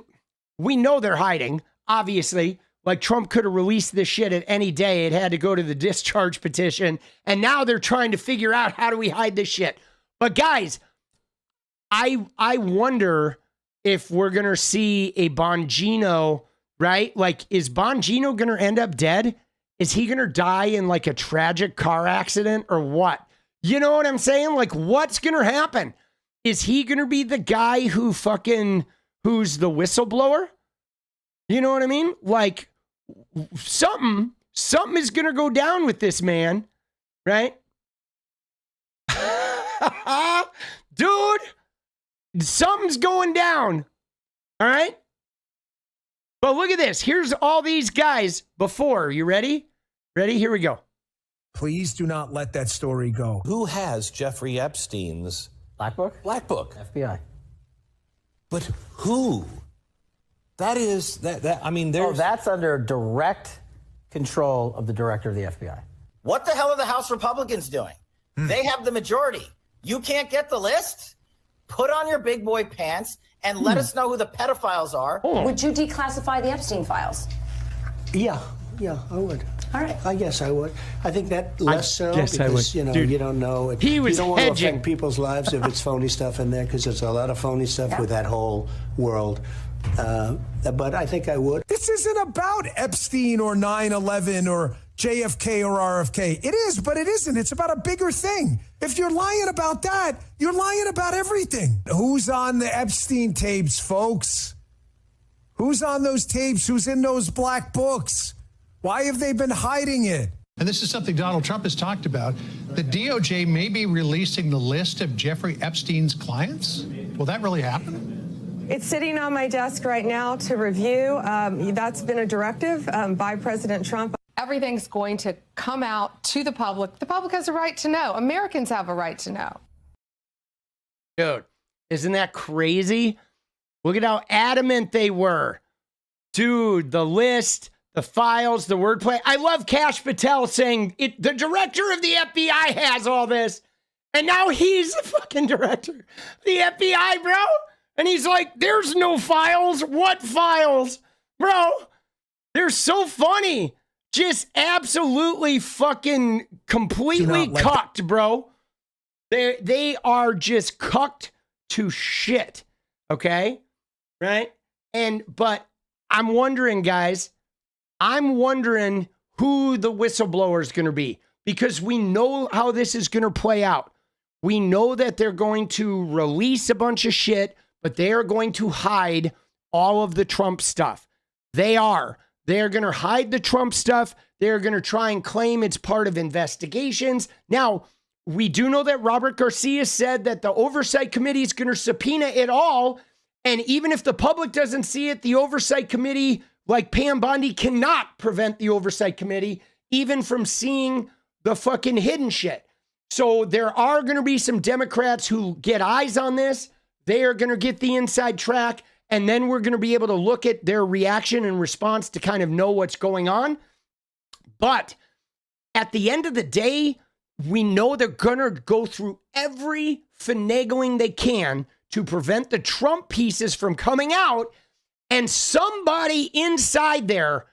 we know they're hiding, obviously. Like, Trump could have released this shit at any day. It had to go to the discharge petition. And now they're trying to figure out, how do we hide this shit? But guys, I wonder if we're going to see a Bongino, right? Like, is Bongino going to end up dead? Is he going to die in like a tragic car accident or what? You know what I'm saying? Like, what's going to happen? Is he going to be the guy who's the whistleblower? You know what I mean? Like, something is going to go down with this man, right? Dude, something's going down. All right? But look at this. Here's all these guys before. You ready? Ready? Here we go. Please do not let that story go. Who has Jeffrey Epstein's Black Book? Black Book? FBI. But who? That is, I mean, there's... Oh, that's under direct control of the director of the FBI. What the hell are the House Republicans doing? They have the majority. You can't get the list? Put on your big boy pants and let us know who the pedophiles are. Would you declassify the Epstein files? Yeah, I would. All right. I guess I would. I think that less so because, you know, Dude, you don't know. he was you don't want to hedging. affect people's lives if it's phony stuff in there, because there's a lot of phony stuff with that whole world. But I think I would. This isn't about Epstein or 9/11 or JFK or RFK. It is, but it isn't. It's about a bigger thing. If you're lying about that, you're lying about everything. Who's on the Epstein tapes, folks? Who's on those tapes? Who's in those black books? Why have they been hiding it? And this is something Donald Trump has talked about. The DOJ may be releasing the list of Jeffrey Epstein's clients. Will that really happen? It's sitting on my desk right now to review. That's been a directive by President Trump. Everything's going to come out to the public. The public has a right to know. Americans have a right to know. Dude, isn't that crazy? Look at how adamant they were. Dude, the list, the files, the wordplay. I love 𝗙ście𝗶𝗹𝗀 saying the director of the FBI has all this. And now he's the fucking director of the FBI, bro. And he's like, there's no files. What files? Bro, they're so funny. Just absolutely fucking completely cucked, bro. They are just cucked to shit. Okay? Right? But I'm wondering, guys, who the whistleblower is going to be, because we know how this is going to play out. We know that they're going to release a bunch of shit, but they are going to hide all of the Trump stuff. They are. They're going to hide the Trump stuff. They're going to try and claim it's part of investigations. Now, we do know that Robert Garcia said that the Oversight Committee is going to subpoena it all. And even if the public doesn't see it, the Oversight Committee, like Pam Bondi, cannot prevent the Oversight Committee even from seeing the fucking hidden shit. So there are going to be some Democrats who get eyes on this. They are going to get the inside track. And then we're going to be able to look at their reaction and response to kind of know what's going on. But at the end of the day, we know they're going to go through every finagling they can to prevent the Trump pieces from coming out. And somebody inside there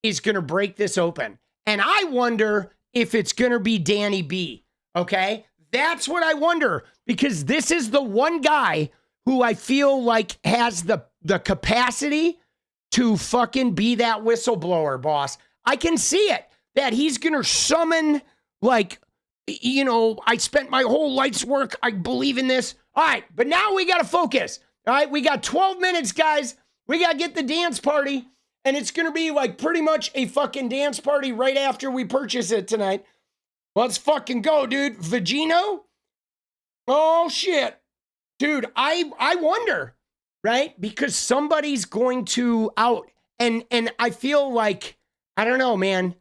is going to break this open. And I wonder if it's going to be Danny B. Okay? That's what I wonder, because this is the one guy who I feel like has the capacity to fucking be that whistleblower, boss. I can see it, that he's going to summon, like, you know, I spent my whole life's work. I believe in this. All right, but now we got to focus. All right, we got 12 minutes, guys. We got to get the dance party, and it's going to be like pretty much a fucking dance party right after we purchase it tonight. Let's fucking go, dude. Bongino? Oh, shit. Dude, I wonder, right? Because somebody's going to out. And I feel like, I don't know, man.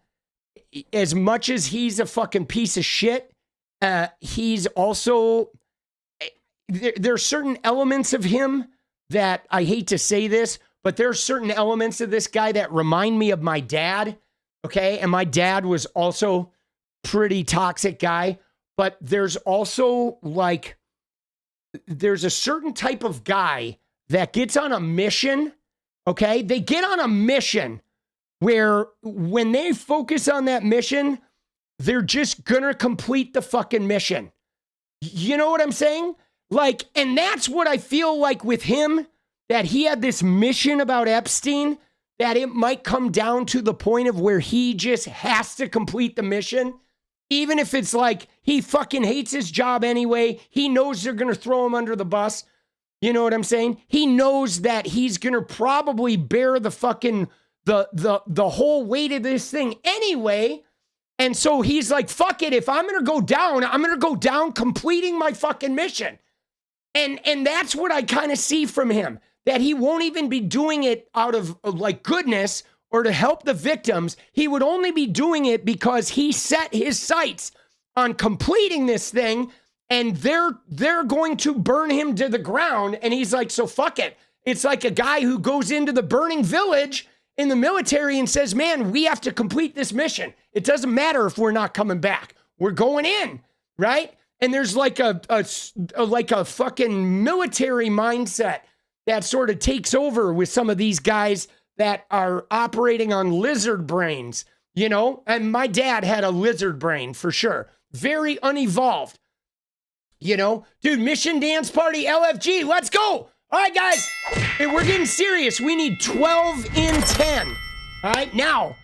As much as he's a fucking piece of shit, he's also, there are certain elements of him that, I hate to say this, but there are certain elements of this guy that remind me of my dad, okay? And my dad was also pretty toxic guy, but there's also like, there's a certain type of guy that gets on a mission, okay? They get on a mission where when they focus on that mission, they're just gonna complete the fucking mission. You know what I'm saying? Like, and that's what I feel like with him, that he had this mission about Epstein, that it might come down to the point of where he just has to complete the mission. Even if it's like he fucking hates his job anyway, he knows they're going to throw him under the bus. You know what I'm saying? He knows that he's going to probably bear the fucking, the whole weight of this thing anyway. And so he's like, fuck it. If I'm going to go down, I'm going to go down completing my fucking mission. And that's what I kind of see from him, that he won't even be doing it out of like goodness or to help the victims. He would only be doing it because he set his sights on completing this thing, and they're going to burn him to the ground. And he's like, so fuck it. It's like a guy who goes into the burning village in the military and says, man, we have to complete this mission. It doesn't matter if we're not coming back. We're going in, right? And there's like a fucking military mindset that sort of takes over with some of these guys that are operating on lizard brains, you know? And my dad had a lizard brain for sure. Very unevolved, you know? Dude, Mission Dance Party LFG, let's go. All right, guys, hey, we're getting serious. We need 12 in 10. All right, now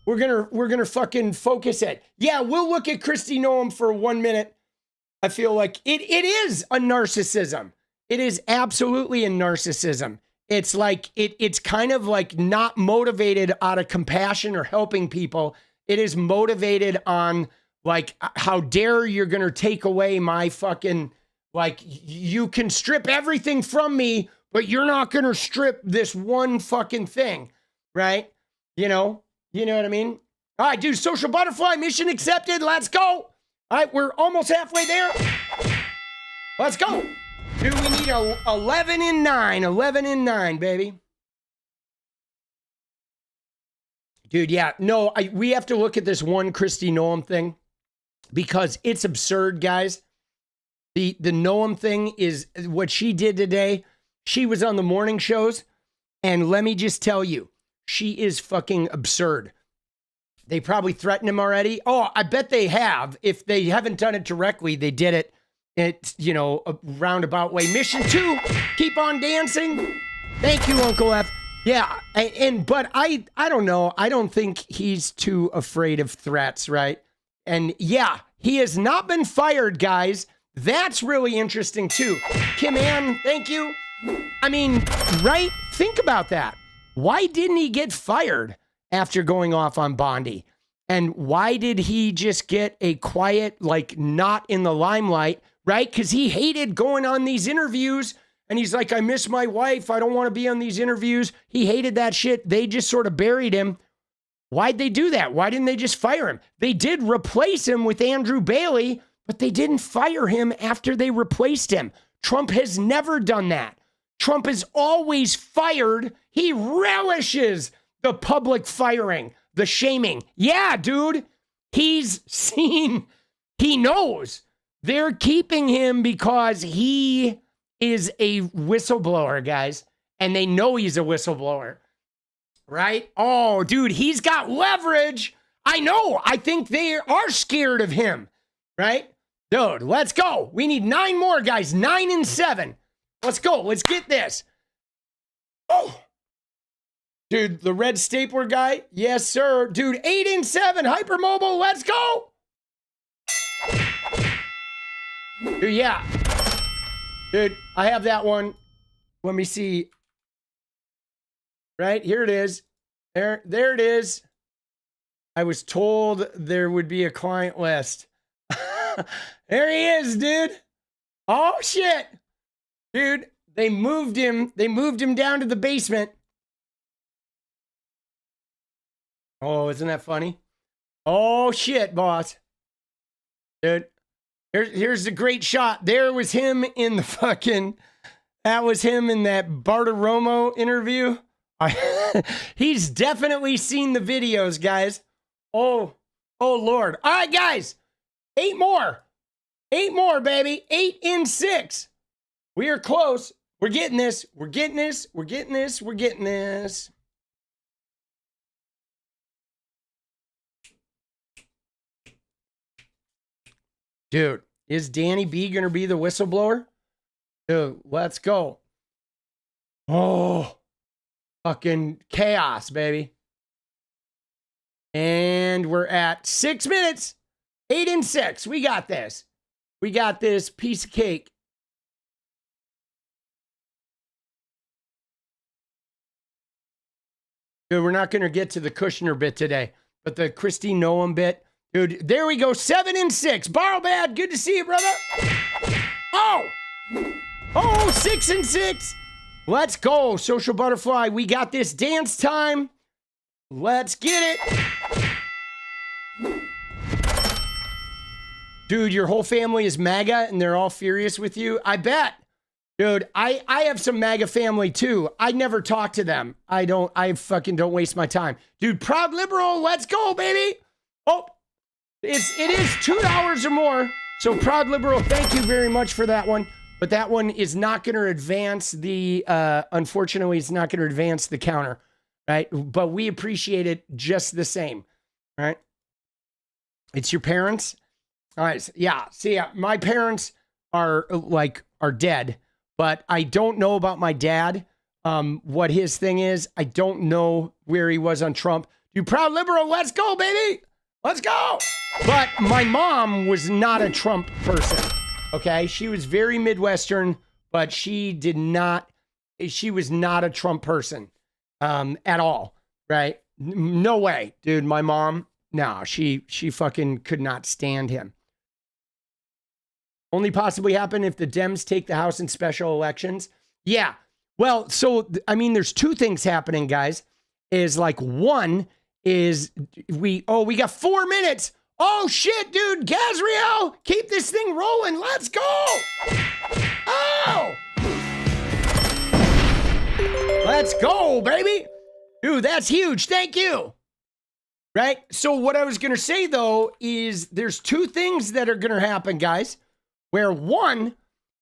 we're gonna fucking focus it. Yeah, we'll look at Kristi Noem for 1 minute. I feel like it is a narcissism. It is absolutely a narcissism. It's like, it's kind of like not motivated out of compassion or helping people. It is motivated on like, how dare you're going to take away my fucking, like, you can strip everything from me, but you're not going to strip this one fucking thing, right? You know what I mean? All right, dude, Social Butterfly, mission accepted. Let's go. All right, we're almost halfway there. Let's go. Dude, we need 11 and 9. 11 and 9, baby. Dude, yeah. No, we have to look at this one Kristi Noem thing because it's absurd, guys. The Noem thing is what she did today. She was on the morning shows, and let me just tell you, she is fucking absurd. They probably threatened him already. Oh, I bet they have. If they haven't done it directly, they did it. It's, you know, a roundabout way. Mission 2, keep on dancing. Thank you, Uncle F. Yeah, but I don't know. I don't think he's too afraid of threats, right? And yeah, he has not been fired, guys. That's really interesting too. Kim Ann, thank you. I mean, right? Think about that. Why didn't he get fired after going off on Bondi? And why did he just get a quiet, like, not in the limelight, right? Because he hated going on these interviews. And he's like, I miss my wife. I don't want to be on these interviews. He hated that shit. They just sort of buried him. Why'd they do that? Why didn't they just fire him? They did replace him with Andrew Bailey, but they didn't fire him after they replaced him. Trump has never done that. Trump is always fired. He relishes the public firing, the shaming. Yeah, dude. He's seen, he knows they're keeping him because he is a whistleblower, guys. And they know he's a whistleblower, right? Oh, dude, he's got leverage. I know. I think they are scared of him, right? Dude, let's go. We need 9 more, guys. 9 and 7. Let's go. Let's get this. Oh, dude, the red stapler guy. Yes, sir. Dude, 8 and 7. Hypermobile. Let's go. Dude, yeah. Dude, I have that one. Let me see. Right, here it is. There it is. I was told there would be a client list. There he is, dude. Oh, shit. Dude, they moved him. They moved him down to the basement. Oh, isn't that funny? Oh, shit, boss. Dude. Here's the great shot. There was him in the fucking, that was him in that Bartiromo interview. He's definitely seen the videos, guys. Oh, Lord. All right, guys. 8 more. 8 more, baby. 8 and 6. We are close. We're getting this. We're getting this. We're getting this. We're getting this. Dude, is Danny B going to be the whistleblower? Dude, let's go. Oh, fucking chaos, baby. And we're at 6 minutes. 8 and 6. We got this. We got this piece of cake. Dude, we're not going to get to the Kushner bit today, but the Kristi Noem bit. Dude, there we go. 7 and 6. Borrow bad. Good to see you, brother. Oh, 6 and 6. Let's go, Social Butterfly. We got this dance time. Let's get it. Dude, your whole family is MAGA and they're all furious with you. I bet. Dude, I have some MAGA family too. I never talk to them. I fucking don't waste my time. Dude, Proud Liberal, let's go, baby. Oh, it is $2 or more. So Proud Liberal, thank you very much for that one. But that one is not going to advance the, unfortunately, it's not going to advance the counter, right? But we appreciate it just the same, right? It's your parents. All right. Yeah. See, my parents are dead, but I don't know about my dad. What his thing is. I don't know where he was on Trump. You Proud Liberal. Let's go, baby. Let's go. But my mom was not a Trump person. Okay. She was very Midwestern, but she was not a Trump person, at all. Right. No way, dude. My mom, no, she fucking could not stand him. Only possibly happen if the Dems take the House in special elections. Yeah. Well, so, I mean, there's 2 things happening, guys. Is like, one is we got 4 minutes. Oh, shit, dude. 𝗙𝗍𝗶, keep this thing rolling. Let's go. Oh, Let's go, baby. Dude, that's huge. Thank you. Right? So what I was going to say, though, is there's two things that are going to happen, guys, where one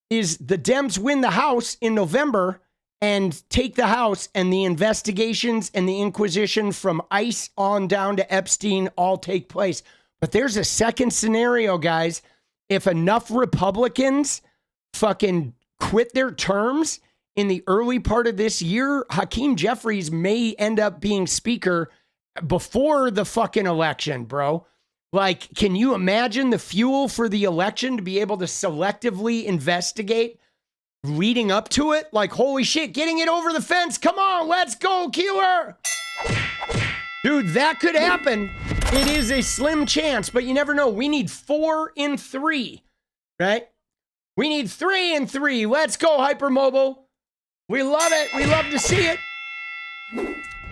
is the Dems win the House in November and take the House, and the investigations and the inquisition from ICE on down to Epstein all take place. But there's a second scenario, guys. If enough Republicans fucking quit their terms in the early part of this year, 𝗙sze𝗶𝗆𝗆 may end up being speaker before the fucking election, bro. Like, can you imagine the fuel for the election to be able to selectively investigate leading up to it? Like, holy shit, getting it over the fence. Come on, let's go, killer. Dude, that could happen. It is a slim chance, but you never know. We need 4 in 3, right? We need 3 in 3. Let's go, hypermobile. We love it. We love to see it.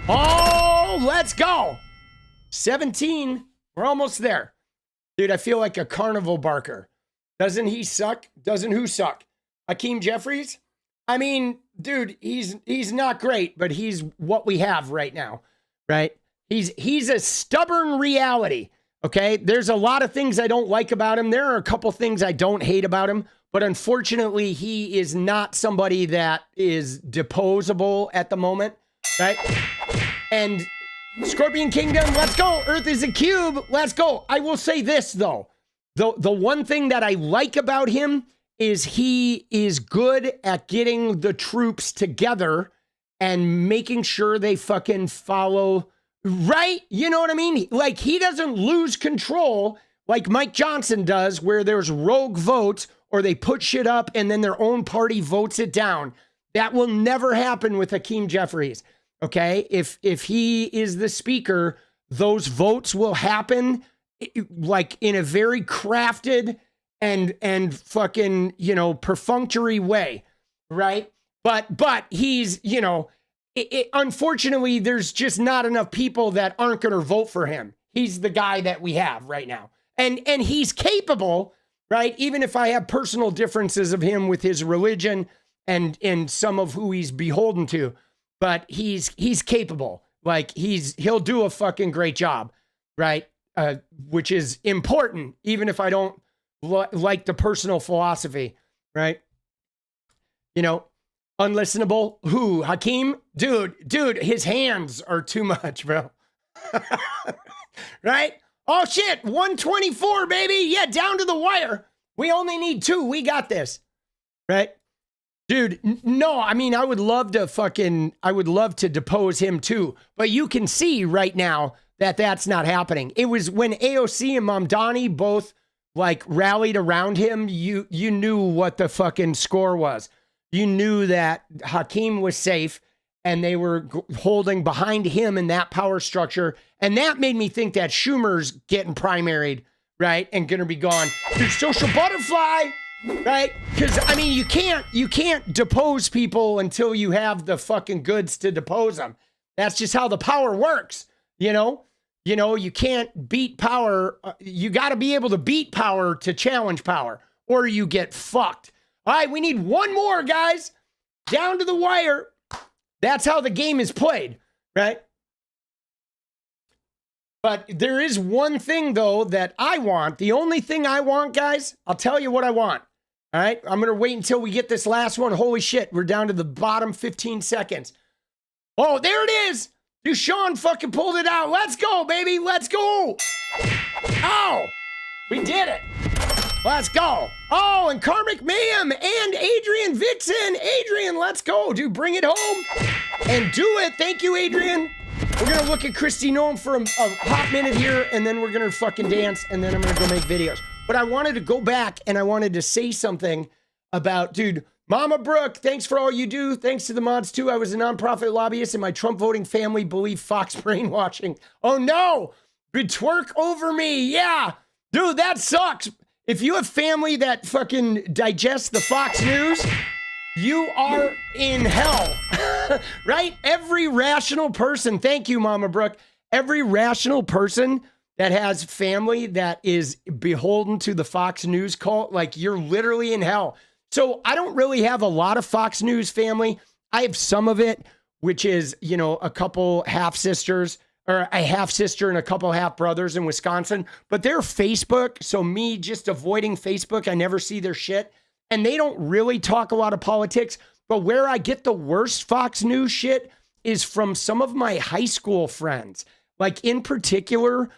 Oh, let's go. 17. We're almost there. Dude, I feel like a carnival barker. Doesn't he suck? Doesn't who suck? 𝗙sze𝗶𝗆𝗆𝗅? I mean, dude, he's not great, but he's what we have right now, right? He's a stubborn reality, okay? There's a lot of things I don't like about him. There are a couple things I don't hate about him, but unfortunately, he is not somebody that is deposable at the moment, right? And Scorpion Kingdom, let's go. Earth is a cube. Let's go. I will say this, though. The one thing that I like about him is he is good at getting the troops together and making sure they fucking follow, right? You know what I mean? Like, he doesn't lose control like Mike Johnson does, where there's rogue votes or they put shit up and then their own party votes it down. That will never happen with 𝗙sze𝗶𝗆𝗆𝗅. Okay, if he is the speaker, those votes will happen like in a very crafted and fucking, you know, perfunctory way, right? But he's, you know, unfortunately, there's just not enough people that aren't going to vote for him. He's the guy that we have right now, and he's capable, right? Even if I have personal differences of him with his religion and some of who he's beholden to. But he's capable. Like, he'll do a fucking great job, right? Which is important, even if I don't like the personal philosophy, right? You know, unlistenable. Who? Hakeem? Dude, his hands are too much, bro. Right? Oh shit, 124, baby. Yeah, down to the wire. We only need 2. We got this, right? Dude, no, I mean, I would love to depose him too. But you can see right now that that's not happening. It was when AOC and Mamdani both like rallied around him, you knew what the fucking score was. You knew that Hakeem was safe and they were holding behind him in that power structure. And that made me think that Schumer's getting primaried, right? And gonna be gone. Dude, social butterfly. Right? Because, I mean, you can't depose people until you have the fucking goods to depose them. That's just how the power works, you know? You can't beat power. You got to be able to beat power to challenge power, or you get fucked. All right, we need one more, guys. Down to the wire. That's how the game is played, right? But there is one thing, though, that I want. The only thing I want, guys, I'll tell you what I want. All right, I'm going to wait until we get this last one. Holy shit, we're down to the bottom 15 seconds. Oh, there it is. Dude, Sean fucking pulled it out. Let's go, baby. Let's go. Oh, we did it. Let's go. Oh, and Karmic Mayhem and Adrian Vixen. Adrian, let's go. Dude, bring it home and do it. Thank you, Adrian. We're going to look at Kristi Noem for a hot minute here, and then we're going to fucking dance, and then I'm going to go make videos. But I wanted to go back and I wanted to say something about, dude, Mama Brooke, thanks for all you do. Thanks to the mods too. I was a nonprofit lobbyist and my Trump voting family believed Fox brainwashing. Oh no, would twerk over me. Yeah, dude, that sucks. If you have family that fucking digests the Fox News, you are in hell, right? Every rational person, thank you, Mama Brooke. Every rational person that has family that is beholden to the Fox News cult, like, you're literally in hell. So I don't really have a lot of Fox News family. I have some of it. which is, you know, a couple half sisters or a half sister and a couple half brothers in Wisconsin, but they're Facebook. So me just avoiding Facebook, I never see their shit. And they don't really talk a lot of politics, but where I get the worst Fox News shit is from some of my high school friends. Like in particular,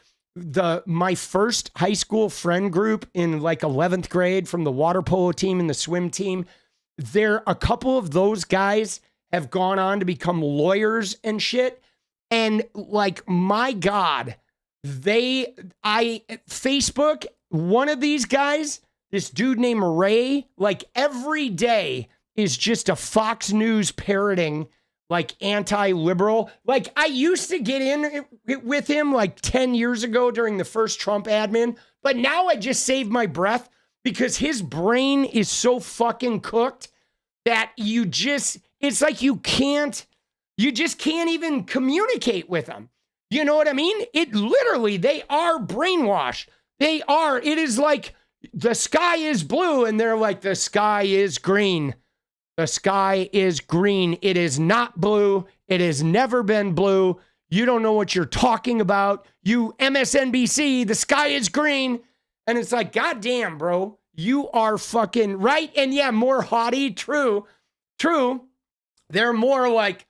my first high school friend group in like 11th grade from the water polo team and the swim team, a couple of those guys have gone on to become lawyers and shit. And like, my God, Facebook, one of these guys, this dude named Ray, like every day is just a Fox News parroting, like anti-liberal. Like I used to get in with him like 10 years ago during the first Trump admin, but now I just save my breath because his brain is so fucking cooked that it's like you just can't even communicate with them. You know what I mean? They are brainwashed. It is like the sky is blue and they're like, the sky is green. The sky is green. It is not blue. It has never been blue. You don't know what you're talking about. You MSNBC, the sky is green. And it's like, God damn, bro, you are fucking right. And yeah, more haughty. True. They're more like,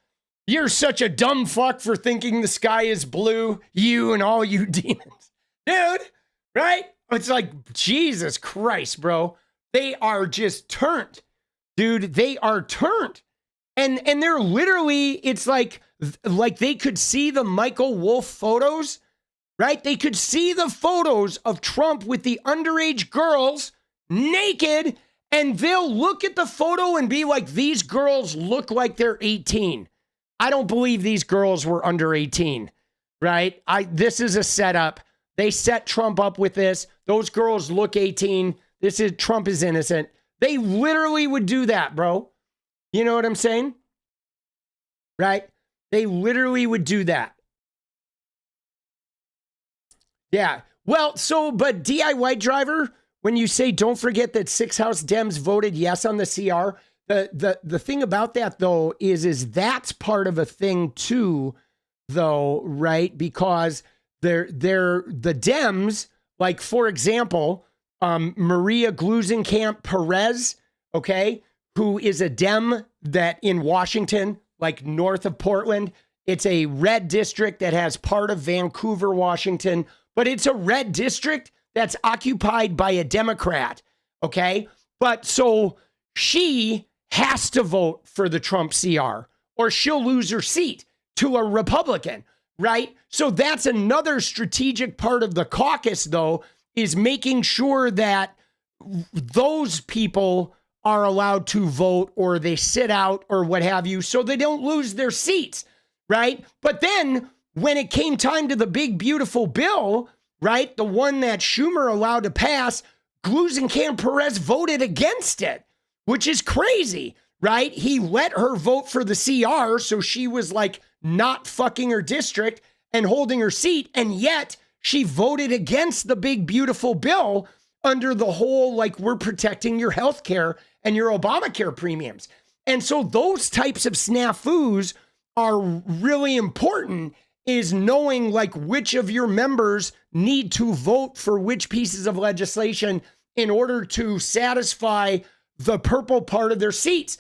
you're such a dumb fuck for thinking the sky is blue, you and all you demons. Dude, right? It's like, Jesus Christ, bro. They are just turned. Dude, they are turned. And they're literally, it's like they could see the Michael Wolff photos, right? They could see the photos of Trump with the underage girls naked, and they'll look at the photo and be like, these girls look like they're 18. I don't believe these girls were under 18, right? This is a setup. They set Trump up with this. Those girls look 18. Trump is innocent. They literally would do that, bro. You know what I'm saying? Right? They literally would do that. Yeah. Well, but DI White Driver, when you say don't forget that 6 House Dems voted yes on the CR, the thing about that though is that's part of a thing too, though, right? Because they're the Dems, like for example, Maria 𝗙𝗎𝗄𝗆, okay, who is a Dem that in Washington, like north of Portland, it's a red district that has part of Vancouver, Washington, but it's a red district that's occupied by a Democrat, okay? But so she has to vote for the Trump CR or she'll lose her seat to a Republican, right? So that's another strategic part of the caucus, though, is making sure that those people are allowed to vote or they sit out or what have you, so they don't lose their seats, right? But then when it came time to the big, beautiful bill, right, the one that Schumer allowed to pass, 𝗙𝗎𝗄𝗆 voted against it, which is crazy, right? He let her vote for the CR, so she was like not fucking her district and holding her seat, and yet she voted against the big, beautiful bill under the whole, like, we're protecting your health care and your Obamacare premiums. And so those types of snafus are really important, is knowing like which of your members need to vote for which pieces of legislation in order to satisfy the purple part of their seats.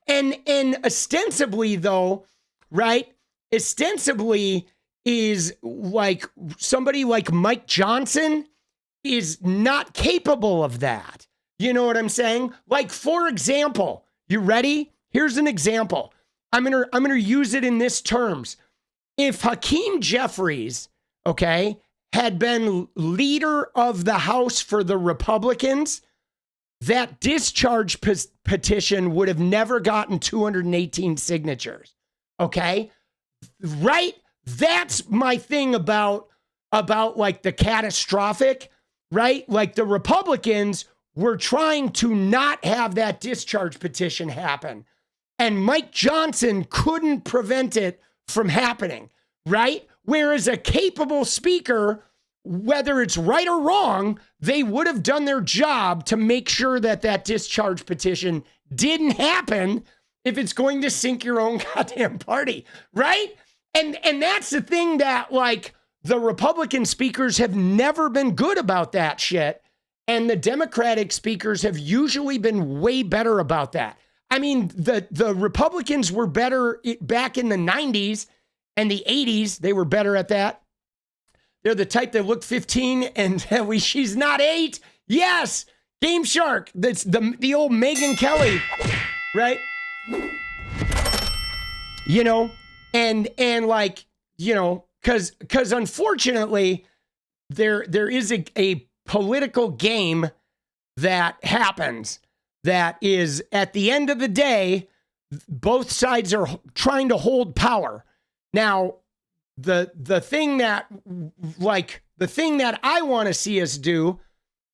And ostensibly though, right, ostensibly is like somebody like Mike Johnson is not capable of that. You know what I'm saying? Like, for example, you ready? Here's an example. I'm gonna use it in this terms. If Hakeem Jeffries, okay, had been leader of the House for the Republicans, that discharge petition would have never gotten 218 signatures. Okay? Right? That's my thing about like the catastrophic, right? Like the Republicans were trying to not have that discharge petition happen. And Mike Johnson couldn't prevent it from happening, right? Whereas a capable speaker, whether it's right or wrong, they would have done their job to make sure that that discharge petition didn't happen. if it's going to sink your own goddamn party, right? And that's the thing that, like, the Republican speakers have never been good about that shit. And the Democratic speakers have usually been way better about that. I mean, the Republicans were better back in the 90s and the 80s. They were better at that. They're the type that look 15 and she's not 8. Yes, Game Shark. That's the old Megyn Kelly, right? You know, and like, you know, because unfortunately there is a political game that happens that is, at the end of the day, both sides are trying to hold power. Now, the thing that I want to see us do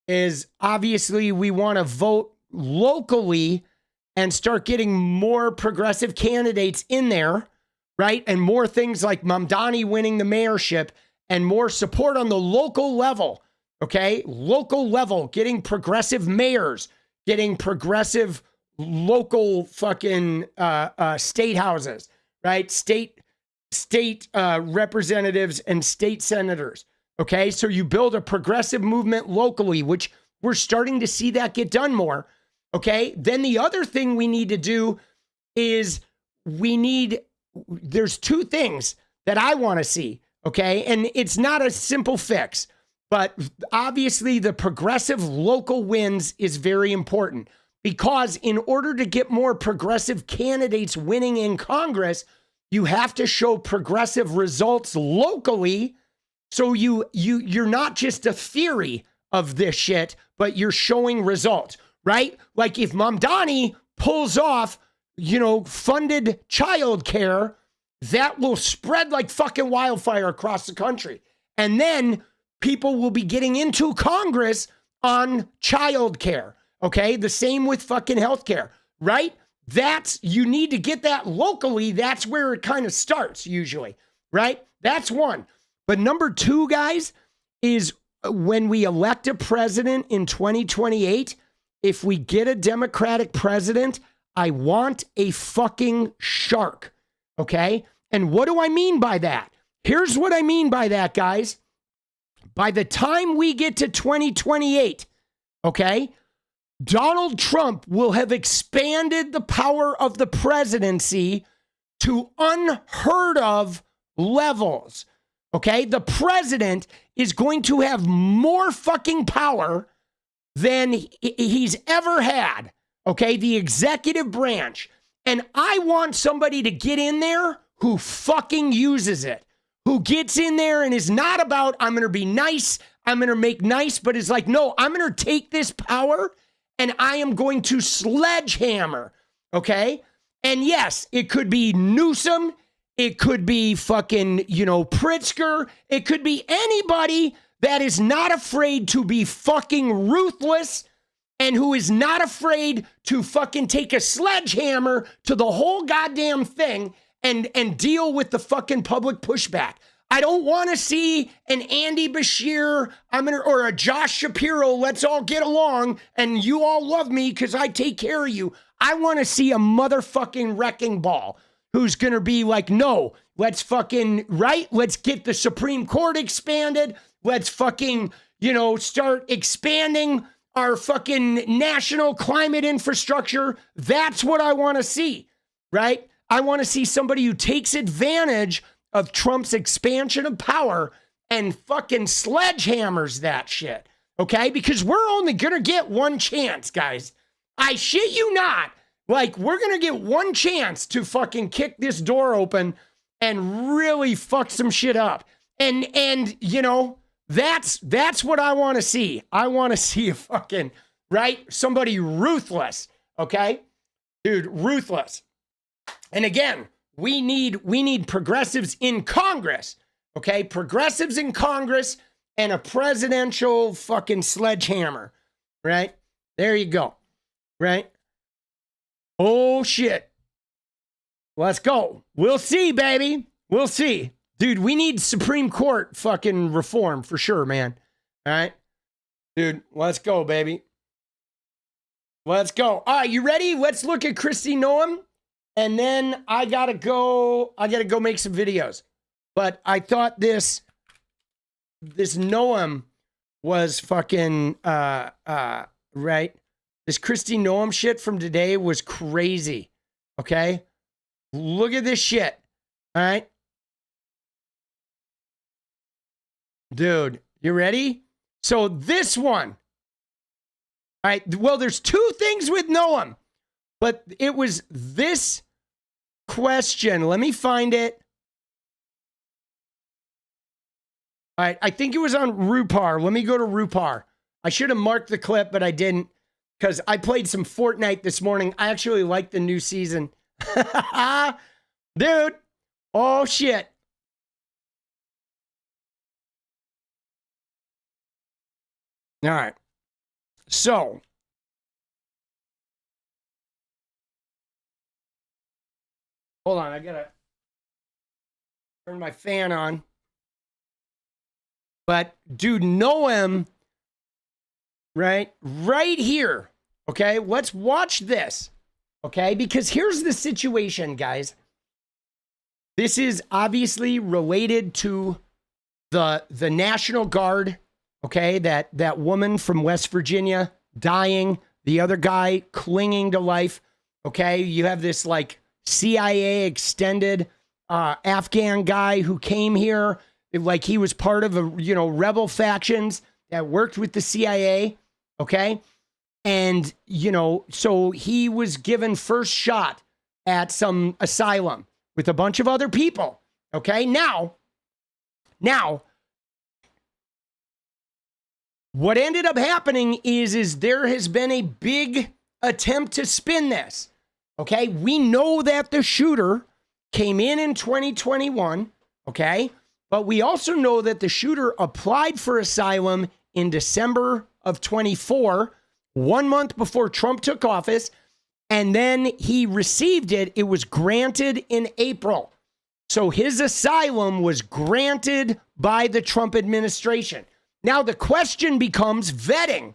is, obviously we want to vote locally and start getting more progressive candidates in there, right? And more things like Mamdani winning the mayorship and more support on the local level, okay? Local level, getting progressive mayors, getting progressive local fucking state houses, right? State representatives and state senators, okay? So you build a progressive movement locally, which we're starting to see that get done more, okay? Then the other thing we need to do is there's two things that I want to see, okay? And it's not a simple fix, but obviously the progressive local wins is very important, because in order to get more progressive candidates winning in Congress, you have to show progressive results locally. So you're not just a theory of this shit, but you're showing results, right? Like if Mamdani pulls off, you know, funded childcare, that will spread like fucking wildfire across the country. And then people will be getting into Congress on childcare. Okay. The same with fucking healthcare, right? You need to get that locally. That's where it kind of starts usually, right? That's one. But number two, guys, is when we elect a president in 2028, if we get a Democratic president, I want a fucking shark. Okay. And what do I mean by that? Here's what I mean by that, guys. By the time we get to 2028, okay, Donald Trump will have expanded the power of the presidency to unheard of levels. Okay, the president is going to have more fucking power than he's ever had. Okay, the executive branch. And I want somebody to get in there who fucking uses it, who gets in there and is not about, I'm going to be nice, I'm going to make nice, but is like, no, I'm going to take this power and I am going to sledgehammer, okay? And yes, it could be Newsom, it could be fucking, you know, Pritzker, it could be anybody that is not afraid to be fucking ruthless and who is not afraid to fucking take a sledgehammer to the whole goddamn thing and deal with the fucking public pushback. I don't want to see an Andy Bashir, or a Josh Shapiro, let's all get along and you all love me because I take care of you. I want to see a motherfucking wrecking ball who's going to be like, no, let's fucking, right? Let's get the Supreme Court expanded. Let's fucking, you know, start expanding our fucking national climate infrastructure. That's what I want to see, right? I want to see somebody who takes advantage of Trump's expansion of power and fucking sledgehammers that shit, okay? Because we're only going to get one chance, guys. I shit you not. Like, we're going to get one chance to fucking kick this door open and really fuck some shit up. And you know, that's what I want to see. I want to see a fucking, right? Somebody ruthless, okay? Dude, ruthless. And again, we need progressives in Congress, okay? Progressives in Congress and a presidential fucking sledgehammer, right? There you go, right? Oh, shit. Let's go. We'll see, baby. We'll see. Dude, we need Supreme Court fucking reform for sure, man. All right? Dude, let's go, baby. Let's go. All right, you ready? Let's look at Kristi Noem. and then I gotta go make some videos. But I thought this Noem was fucking right. This Kristi Noem shit from today was crazy. Okay? Look at this shit. All right? Dude, you ready? So this one. All right. Well, there's two things with Noem, but it was this question. Let me find it. All right. I think it was on Rupar. Let me go to Rupar. I should have marked the clip, but I didn't because I played some Fortnite this morning. I actually like the new season. Dude. Oh, shit. All right. So, hold on. I got to turn my fan on. But, dude, Noem, right here. Okay, let's watch this. Okay, because here's the situation, guys. This is obviously related to the National Guard. Okay, that woman from West Virginia dying, the other guy clinging to life. Okay, you have this like CIA extended Afghan guy who came here like he was part of rebel factions that worked with the CIA. Okay, and so he was given first shot at some asylum with a bunch of other people. Okay, now. What ended up happening is there has been a big attempt to spin this. Okay, we know that the shooter came in 2021. Okay, but we also know that the shooter applied for asylum in December of 24, 1 month before Trump took office, and then he received it. It was granted in April. So his asylum was granted by the Trump administration. Now, the question becomes vetting,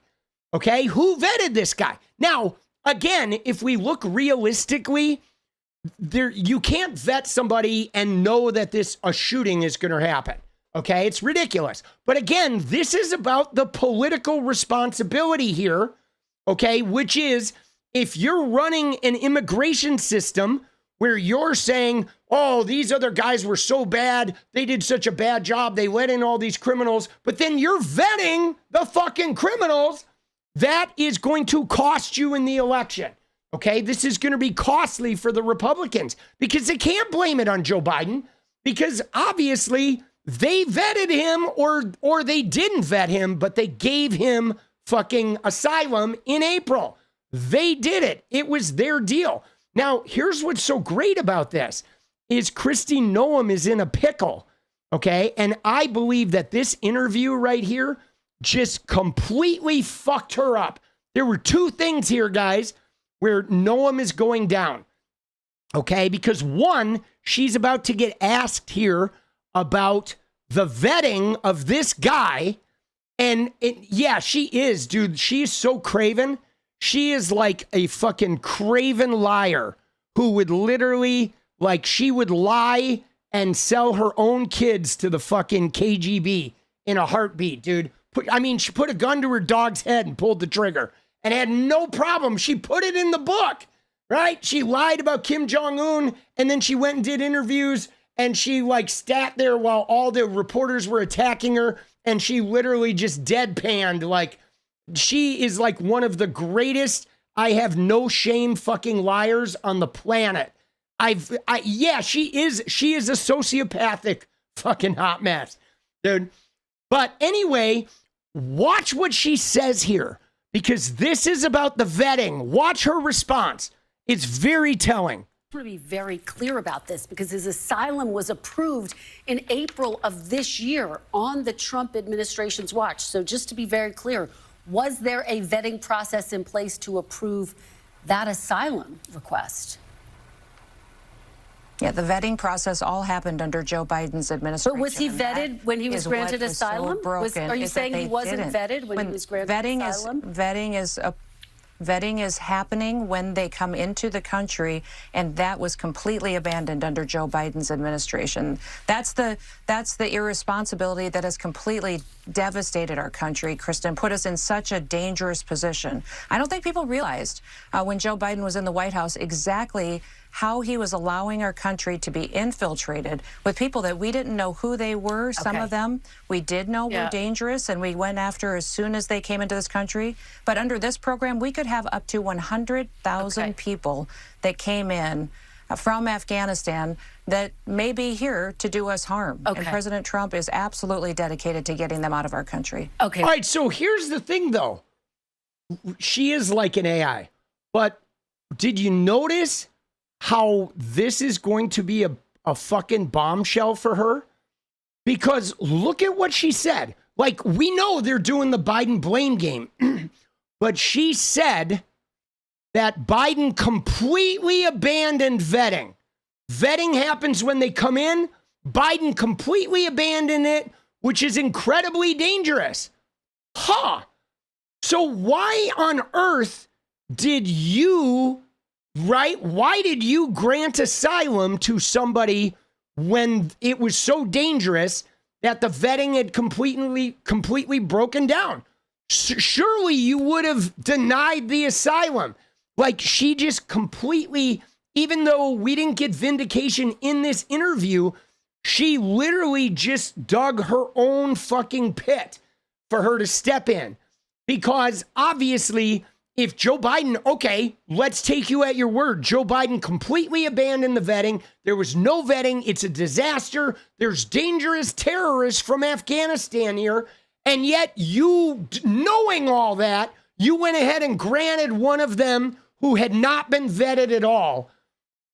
okay? Who vetted this guy? Now, again, if we look realistically, you can't vet somebody and know that a shooting is going to happen, okay? It's ridiculous. But again, this is about the political responsibility here, okay? Which is if you're running an immigration system where you're saying, oh, these other guys were so bad, they did such a bad job, they let in all these criminals, but then you're vetting the fucking criminals, that is going to cost you in the election. Okay, this is going to be costly for the Republicans because they can't blame it on Joe Biden because obviously they vetted him or they didn't vet him, but they gave him fucking asylum in April. They did it. It was their deal. Now, here's what's so great about this is Kristi Noem is in a pickle, okay? And I believe that this interview right here just completely fucked her up. There were two things here, guys, where Noem is going down, okay? Because one, she's about to get asked here about the vetting of this guy. And yeah, she is, dude. She's so craven. She is like a fucking craven liar who would literally, like, she would lie and sell her own kids to the fucking KGB in a heartbeat, dude. She put a gun to her dog's head and pulled the trigger and had no problem. She put it in the book, right? She lied about Kim Jong-un and then she went and did interviews and she like sat there while all the reporters were attacking her and she literally just deadpanned like, she is like one of the greatest, I have no shame fucking liars on the planet. She is a sociopathic fucking hot mess, dude. But anyway, watch what she says here because this is about the vetting. Watch her response. It's very telling. I want to be very clear about this because his asylum was approved in April of this year on the Trump administration's watch. So just to be very clear, was there a vetting process in place to approve that asylum request? Yeah, the vetting process all happened under Joe Biden's administration. But was he vetted when he was granted asylum? Are you saying he wasn't vetted when he was granted asylum? Vetting is happening when they come into the country, and that was completely abandoned under Joe Biden's administration. That's the irresponsibility that has completely devastated our country, Kristen, put us in such a dangerous position. I don't think people realized when Joe Biden was in the White House exactly how he was allowing our country to be infiltrated with people that we didn't know who they were. Some of them we did know were dangerous, and we went after as soon as they came into this country. But under this program, we could have up to 100,000 people that came in from Afghanistan that may be here to do us harm. And President Trump is absolutely dedicated to getting them out of our country. All right, so here's the thing, though. She is like an AI. But did you notice how this is going to be a fucking bombshell for her? Because look at what she said. Like, we know they're doing the Biden blame game. But she said that Biden completely abandoned vetting. Vetting happens when they come in. Biden completely abandoned it, which is incredibly dangerous. Huh. So why on earth did you, why did you grant asylum to somebody when it was so dangerous that the vetting had completely broken down? Surely you would have denied the asylum. Like, she just completely, even though we didn't get vindication in this interview, she literally just dug her own fucking pit for her to step in. Because obviously, if Joe Biden, okay, let's take you at your word. Joe Biden completely abandoned the vetting. There was no vetting. It's a disaster. There's dangerous terrorists from Afghanistan here. And yet you, knowing all that, you went ahead and granted one of them who had not been vetted at all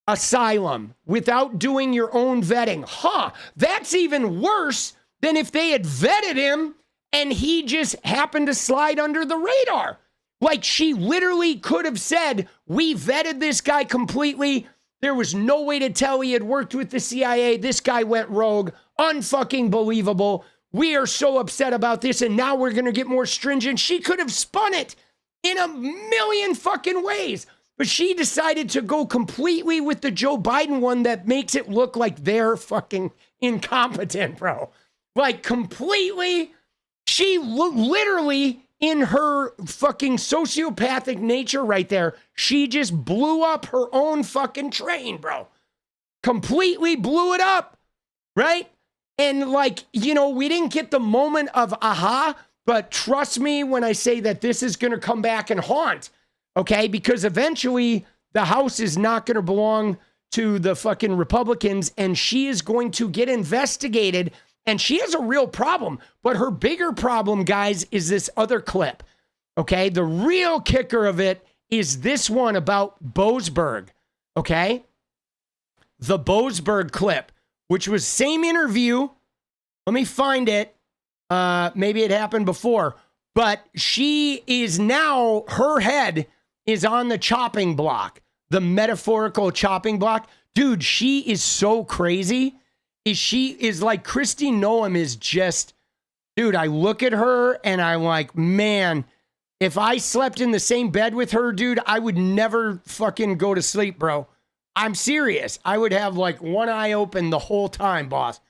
asylum without doing your own vetting. Huh, that's even worse than if they had vetted him and he just happened to slide under the radar. Like, she literally could have said, we vetted this guy completely. There was no way to tell he had worked with the CIA. This guy went rogue. Unfucking believable. We are so upset about this, and now we're going to get more stringent. She could have spun it in a million fucking ways. But she decided to go completely with the Joe Biden one that makes it look like they're fucking incompetent, bro. Like, completely. She literally, in her fucking sociopathic nature right there, she just blew up her own fucking train, bro. Completely blew it up, right? And like, you know, we didn't get the moment of aha, but trust me when I say that this is going to come back and haunt, okay? Because eventually the House is not going to belong to the fucking Republicans, and she is going to get investigated, and she has a real problem. But her bigger problem, guys, is this other clip, okay? The real kicker of it is this one about Boasberg, okay? The Boasberg clip, which was same interview. Let me find it. Maybe it happened before. But she is now, her head is on the chopping block, the metaphorical chopping block. Dude, she is so crazy. She is like, Kristi Noem is just, dude, I look at her and I'm like, man, if I slept in the same bed with her, dude, I would never fucking go to sleep, bro. I'm serious. I would have like one eye open the whole time, boss.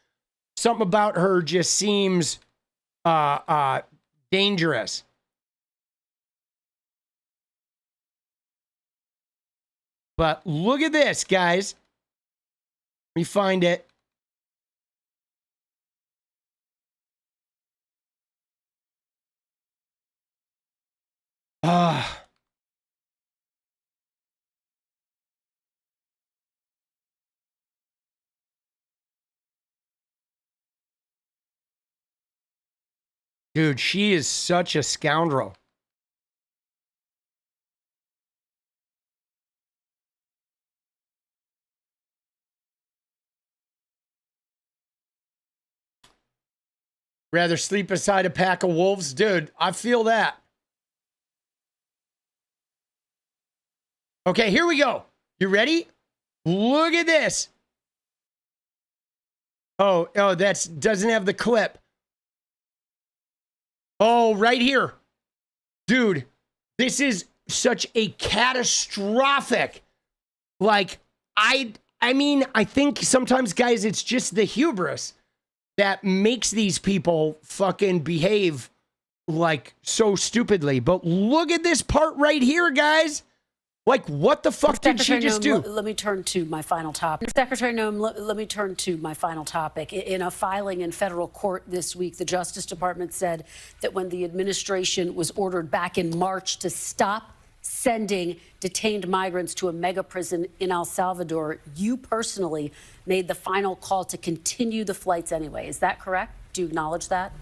Something about her just seems dangerous. But look at this, guys. Let me find it. Dude, she is such a scoundrel. Rather sleep beside a pack of wolves? Dude, I feel that. Okay, here we go. You ready? Look at this. Oh, that's doesn't have the clip. Oh, right here. Dude, this is such a catastrophic, like, I mean, I think sometimes, guys, it's just the hubris that makes these people fucking behave like so stupidly. But look at this part right here, guys. Like, what the fuck did she just do? Let me turn to my final topic. Secretary Noem, let me turn to my final topic. In a filing in federal court this week, the Justice Department said that when the administration was ordered back in March to stop sending detained migrants to a mega prison in El Salvador, you personally made the final call to continue the flights anyway. Is that correct? Do you acknowledge that?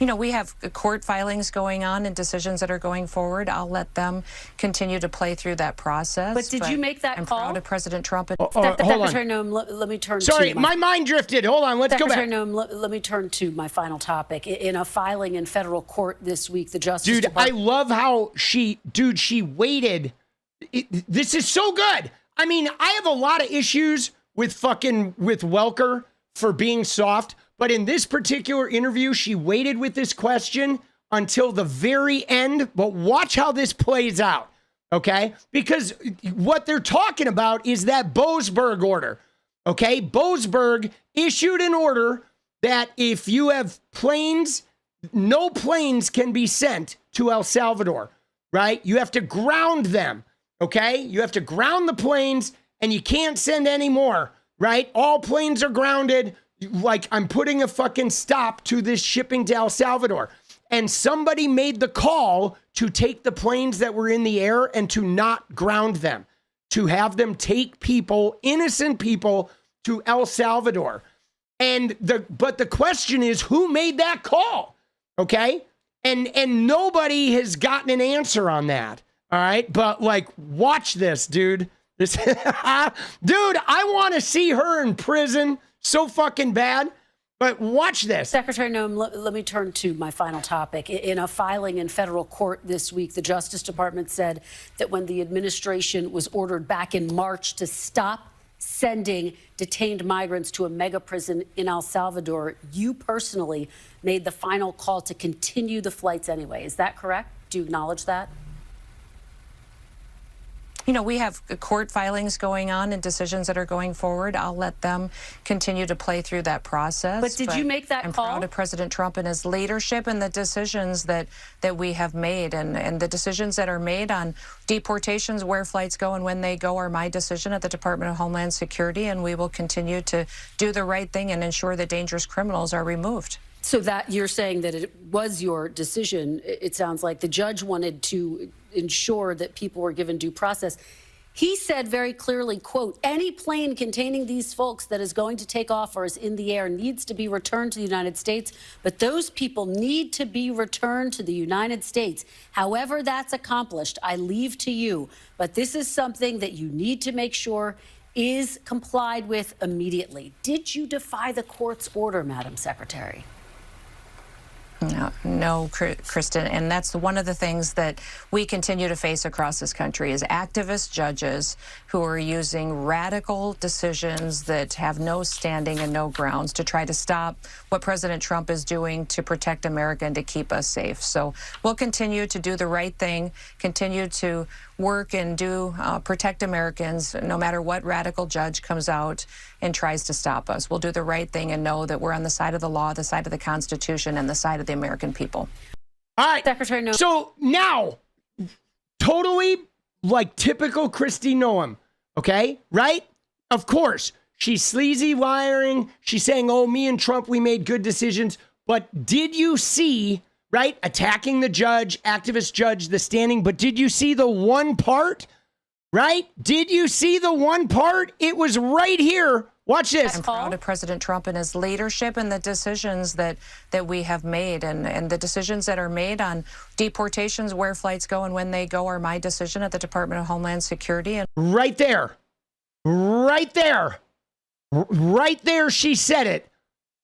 You know, we have court filings going on and decisions that are going forward. I'll let them continue to play through that process. But did you make that I'm call? proud of President Trump. Secretary Noem, let me turn Sorry, to my mind drifted. Hold on, let's go back. Secretary Noem, let me turn to my final topic. In a filing in federal court this week, the Justice Department... I love how she waited. This is so good. I mean, I have a lot of issues with Welker for being soft. But in this particular interview, she waited with this question until the very end. But watch how this plays out, okay? Because what they're talking about is that Boasberg order, okay? Boasberg issued an order that if you have planes, no planes can be sent to El Salvador, right? You have to ground them, okay? You have to ground the planes and you can't send any more, right? All planes are grounded. Like, I'm putting a fucking stop to this shipping to El Salvador. And somebody made the call to take the planes that were in the air and to not ground them, to have them take people, innocent people, to El Salvador. But the question is, who made that call? Okay? And nobody has gotten an answer on that. All right? But, like, watch this, dude. Dude, I want to see her in prison so fucking bad. But watch this. Secretary Noem, let me turn to my final topic. In a filing in federal court this week, the Justice Department said that when the administration was ordered back in March to stop sending detained migrants to a mega prison in El Salvador, you personally made the final call to continue the flights anyway. Is that correct? Do you acknowledge that? You know, we have court filings going on and decisions that are going forward. I'll let them continue to play through that process. But did you make that call? I'm proud of President Trump and his leadership and the decisions that we have made. And the decisions that are made on deportations, where flights go and when they go, are my decision at the Department of Homeland Security. And we will continue to do the right thing and ensure that dangerous criminals are removed. So that you're saying that it was your decision. It sounds like the judge wanted to ensure that people were given due process. He said very clearly, quote, any plane containing these folks that is going to take off or is in the air needs to be returned to the United States. But those people need to be returned to the United States. However that's accomplished, I leave to you. But this is something that you need to make sure is complied with immediately. Did you defy the court's order, Madam Secretary? No, Kristen, and that's one of the things that we continue to face across this country is activist judges who are using radical decisions that have no standing and no grounds to try to stop what President Trump is doing to protect America and to keep us safe. So we'll continue to do the right thing, continue to work and do protect Americans no matter what radical judge comes out and tries to stop us. We'll do the right thing and know that we're on the side of the law, the side of the Constitution, and the side of the American people. All right. Secretary Noem. So now, totally like typical Kristi Noem, okay? Right? Of course, she's sleazy wiring. She's saying, oh, me and Trump, we made good decisions. But did you see, right, attacking the judge, activist judge, the standing, but did you see the one part, right? Did you see the one part? It was right here. Watch this. I'm proud of President Trump and his leadership and the decisions that we have made. And the decisions that are made on deportations, where flights go and when they go, are my decision at the Department of Homeland Security. And right there. Right there. Right there, she said it.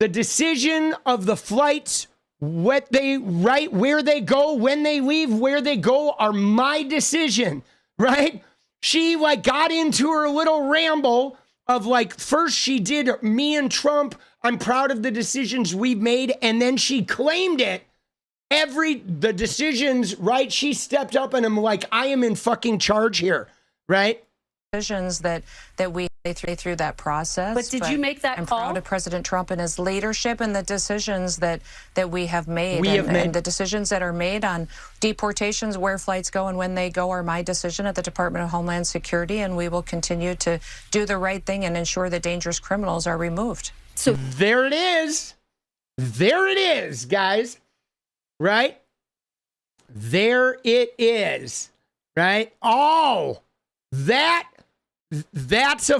The decision of the flights, what they, right, where they go, when they leave, where they go, are my decision, right? She like got into her little ramble of like, first she did me and Trump, I'm proud of the decisions we've made, and then she claimed it. the decisions, right? She stepped up and I'm like, I am in fucking charge here, right? Decisions that we through that process. But did you make that I'm call? proud of President Trump and his leadership and the decisions that we have made. And the decisions that are made on deportations, where flights go and when they go, are my decision at the Department of Homeland Security, and we will continue to do the right thing and ensure that dangerous criminals are removed. So there it is. There it is, guys. Right? There it is. Right? Oh, that's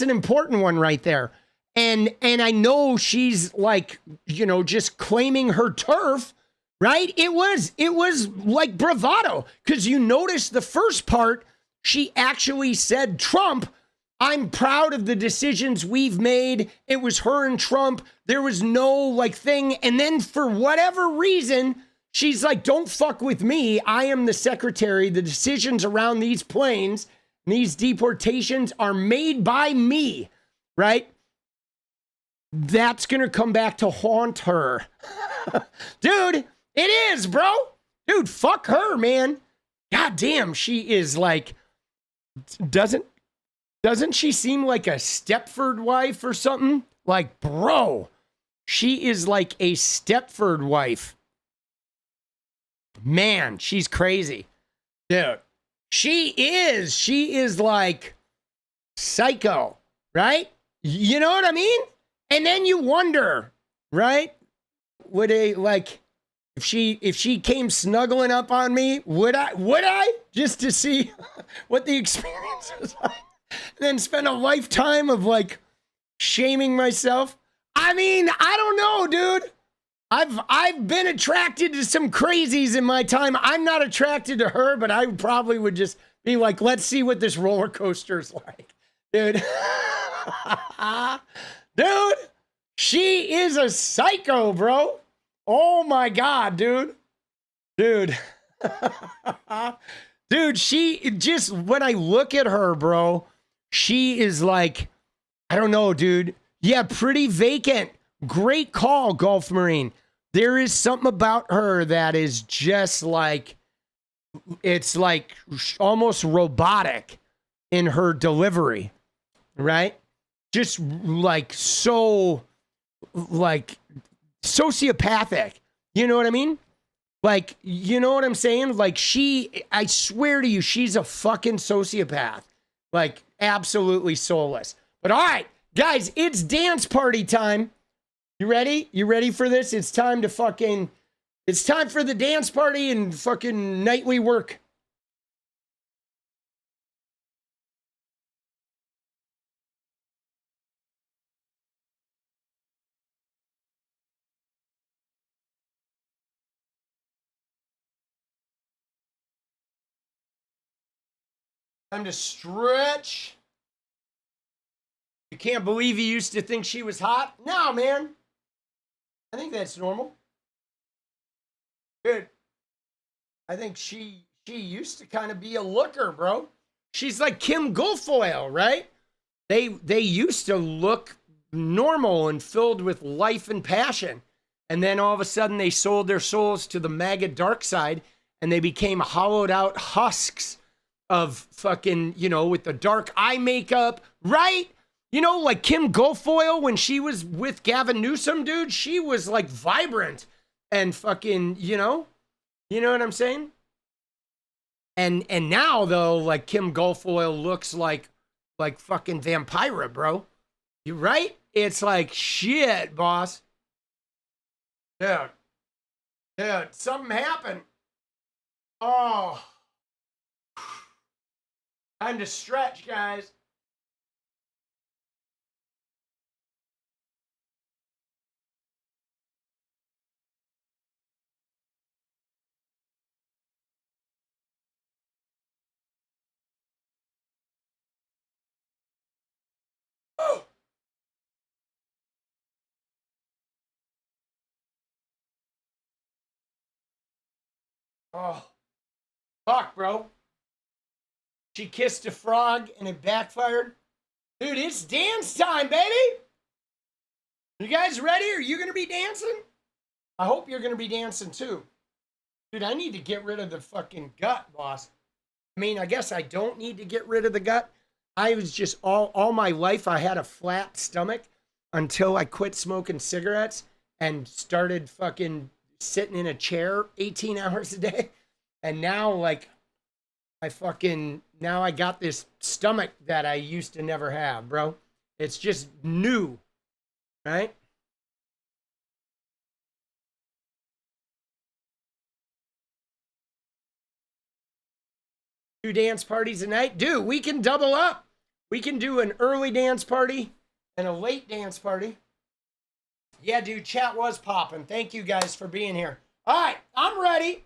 an important one right there. And I know she's like, you know, just claiming her turf, right? It was like bravado, because you notice the first part, she actually said, Trump, I'm proud of the decisions we've made. It was her and Trump. There was no like thing. And then for whatever reason, she's like, don't fuck with me. I am the secretary. The decisions around these planes, these deportations are made by me, right? That's going to come back to haunt her. Dude, it is, bro. Dude, fuck her, man. God damn, she is like, doesn't she seem like a Stepford wife or something? Like, bro, she is like a Stepford wife. Man, she's crazy. Dude, she is like psycho, right? You know what I mean? And then you wonder, right? Would if she came snuggling up on me, would I just to see what the experience was like? And then spend a lifetime of like shaming myself. I mean, I don't know, dude. I've been attracted to some crazies in my time. I'm not attracted to her, but I probably would just be like, let's see what this roller coaster's like, dude. Dude, she is a psycho, bro. Oh my God, dude. Dude, she just, when I look at her, bro, she is like, I don't know, dude. Yeah, pretty vacant. Great call, Gulf Marine. There is something about her that is just like, it's like almost robotic in her delivery, right? Just like so, like sociopathic. You know what I mean? Like, you know what I'm saying? Like I swear to you, she's a fucking sociopath. Like absolutely soulless. But all right, guys, it's dance party time. You ready? You ready for this? It's time for the dance party and fucking nightly work. Time to stretch. You can't believe you used to think she was hot? No, man. I think that's normal. Dude, I think she used to kind of be a looker, bro. She's like Kim Guilfoyle, right? They used to look normal and filled with life and passion. And then all of a sudden they sold their souls to the MAGA dark side and they became hollowed out husks of fucking, you know, with the dark eye makeup, right? You know, like Kim Guilfoyle, when she was with Gavin Newsom, dude, she was like vibrant and fucking, you know what I'm saying? And now though, like Kim Guilfoyle looks like fucking Vampira, bro. You right? It's like shit, boss. Dude, something happened. Oh, time to stretch, guys. Oh, fuck, bro. She kissed a frog and it backfired. Dude, it's dance time, baby. You guys ready? Are you going to be dancing? I hope you're going to be dancing too. Dude, I need to get rid of the fucking gut, boss. I mean, I guess I don't need to get rid of the gut. I was just all my life, I had a flat stomach until I quit smoking cigarettes and started fucking sitting in a chair 18 hours a day. And now, like, now I got this stomach that I used to never have, bro. It's just new, right? Two dance parties a night? Dude, we can double up. We can do an early dance party and a late dance party. Yeah, dude, chat was popping. Thank you guys for being here. All right, I'm ready.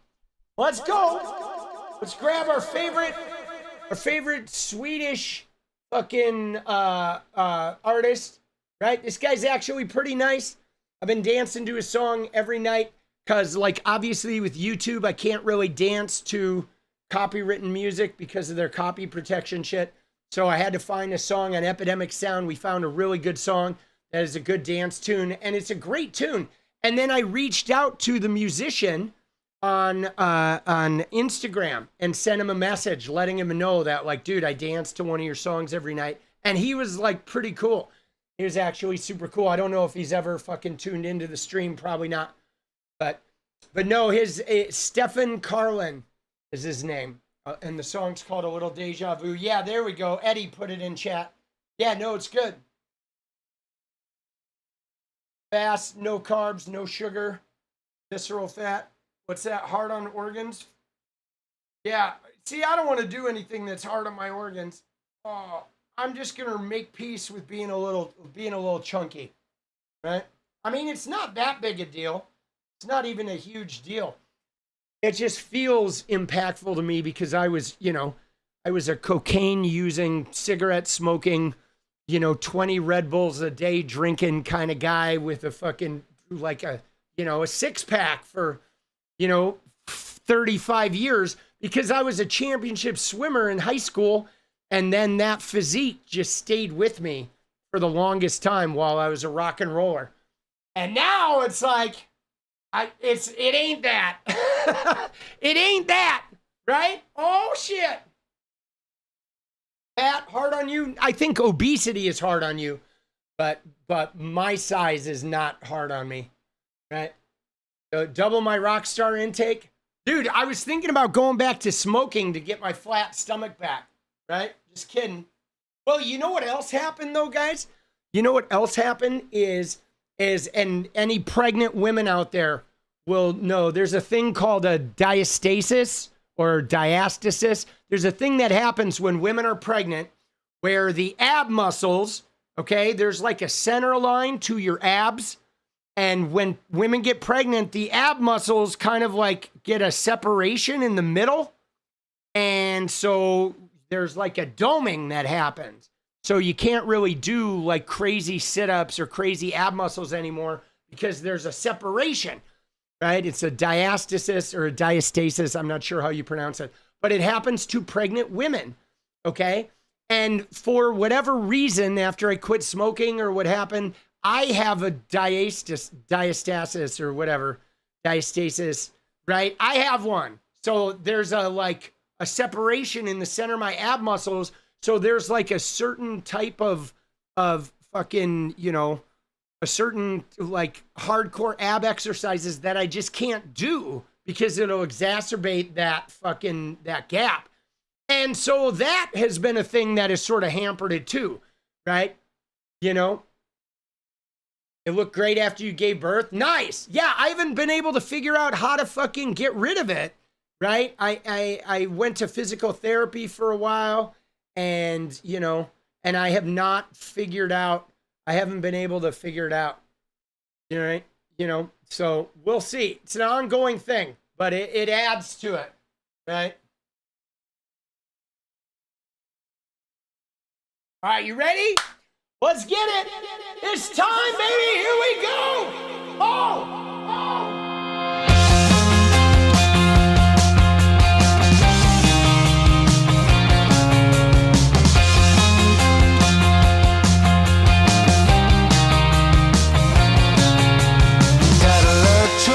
Let's go. Let's grab our favorite Swedish fucking artist, right? This guy's actually pretty nice. I've been dancing to his song every night because, like, obviously with YouTube, I can't really dance to copywritten music because of their copy protection shit. So I had to find a song on Epidemic Sound. We found a really good song that is a good dance tune, and it's a great tune. And then I reached out to the musician on Instagram and sent him a message letting him know that, like, dude, I dance to one of your songs every night. And he was, like, pretty cool. He was actually super cool. I don't know if he's ever fucking tuned into the stream. Probably not. But no, Stefan Carlin is his name. And the song's called A Little Deja Vu. Yeah, there we go. Eddie put it in chat. Yeah, no, it's good. Fast, no carbs, no sugar, visceral fat. What's that? Hard on organs? Yeah. See, I don't want to do anything that's hard on my organs. Oh, I'm just going to make peace with being a little chunky. Right? I mean, it's not that big a deal. It's not even a huge deal. It just feels impactful to me because I was a cocaine using, cigarette smoking, 20 Red Bulls a day drinking kind of guy with a fucking, like a six pack for, 35 years because I was a championship swimmer in high school. And then that physique just stayed with me for the longest time while I was a rock and roller. And now it's like, it ain't that. It ain't that, right? Oh shit. Pat, hard on you. I think obesity is hard on you, but my size is not hard on me, right? Double my rock star intake. Dude, I was thinking about going back to smoking to get my flat stomach back, right? Just kidding. Well, you know what else happened though, guys? You know what else happened is and any pregnant women out there will know there's a thing called a diastasis or diastasis. There's a thing that happens when women are pregnant where the ab muscles, okay, there's like a center line to your abs. And when women get pregnant, the ab muscles kind of like get a separation in the middle. And so there's like a doming that happens. So you can't really do like crazy sit-ups or crazy ab muscles anymore because there's a separation, right? It's a diastasis or a diastasis. I'm not sure how you pronounce it, but it happens to pregnant women, okay? And for whatever reason, after I quit smoking or what happened, I have a diastasis or whatever, diastasis, right? I have one. So there's a separation in the center of my ab muscles. So there's like a certain type of fucking, a certain like hardcore ab exercises that I just can't do because it'll exacerbate that gap. And so that has been a thing that has sort of hampered it too, right? It looked great after you gave birth. Nice. Yeah, I haven't been able to figure out how to fucking get rid of it, right? I went to physical therapy for a while and, and I have not figured out, I haven't been able to figure it out, right? So we'll see. It's an ongoing thing, but it adds to it, right? All right, you ready? Let's get it. It's time, baby. Here we go. Oh. Gotta learn to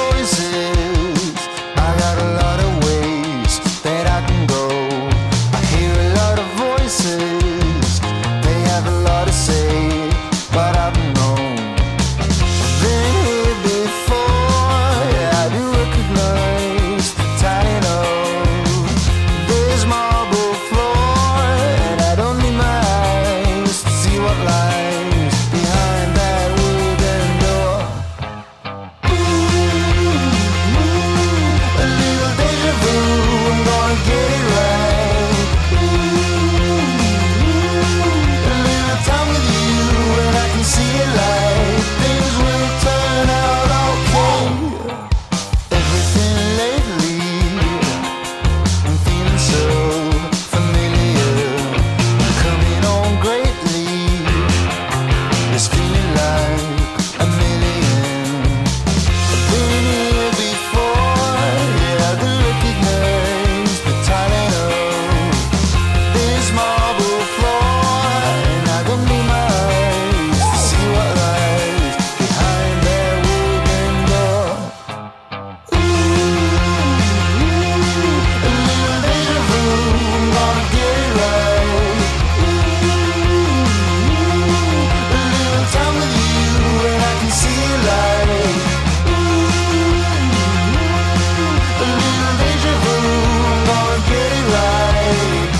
what lies behind that wooden door. A little deja vu, I'm gonna get it right. A little time with you and I can see it light. Things will turn out okay. Everything lately, I'm feeling so familiar. Coming on greatly, this feeling like a million. I've been here before, yeah, I can recognize the tiling of this marble floor. And I don't need my eyes to see what lies behind that wooden door. A little deja vu, I'm gonna get it right. A little time with you and I can see it light. A little deja vu, I'm gonna get it right.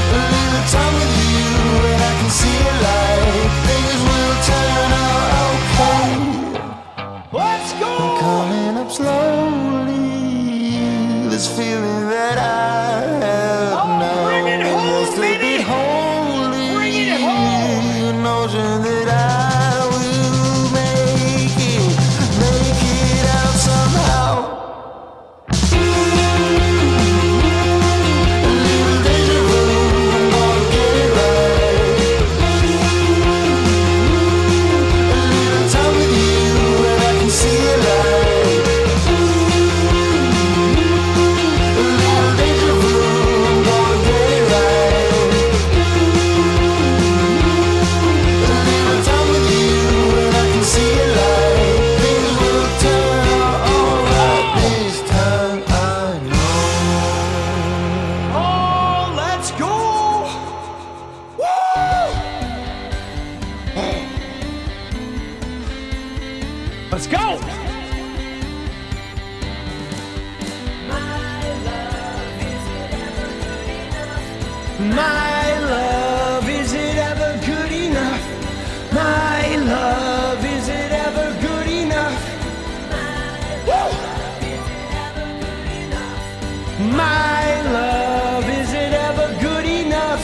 A little time with you and I can see it light. Things will turn out okay. Let's go! I'm coming up slowly. This feeling that I have now. bring it home, Just a baby! bit holy. Bring it home! A notion that I will make it out somehow. A little deja vu, I'm gonna get it right. A little time with you and I can see it light. A little deja vu, I'm gonna get it right. A little time with you and I can see it light. Things will turn out alright this time, I know. Oh, let's go! Woo! Let's go! My love, is it ever good enough? My love, is it ever good enough? Woo! My love, is it ever good enough?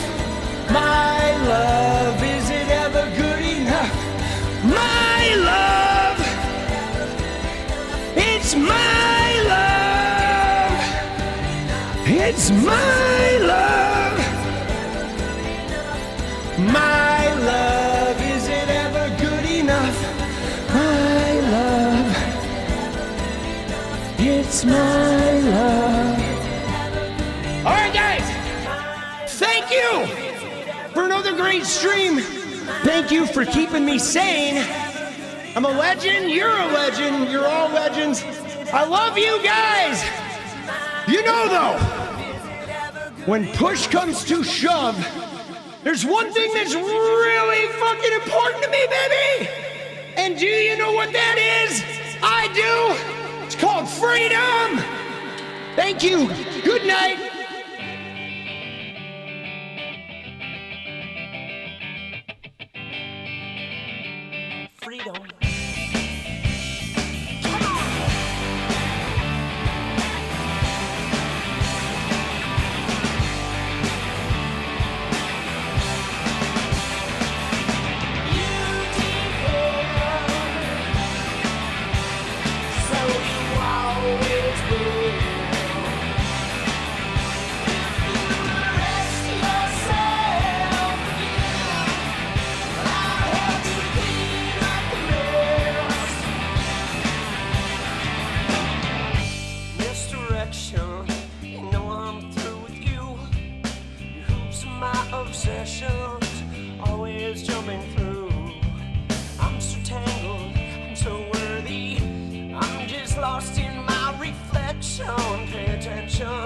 My love, is it ever good enough? My love, it's my love, it's my love. My love, is it ever good enough? My love, it's my love. All right, guys, thank you for another great stream. Thank you for keeping me sane. I'm a legend, you're a legend, you're all legends. I love you guys. You know, though, when push comes to shove, there's one thing that's really fucking important to me, baby. And do you know what that is? I do. It's called freedom. Thank you. Good night. Freedom. Obsessions always jumping through. I'm so tangled, I'm so worthy. I'm just lost in my reflection. Pay attention.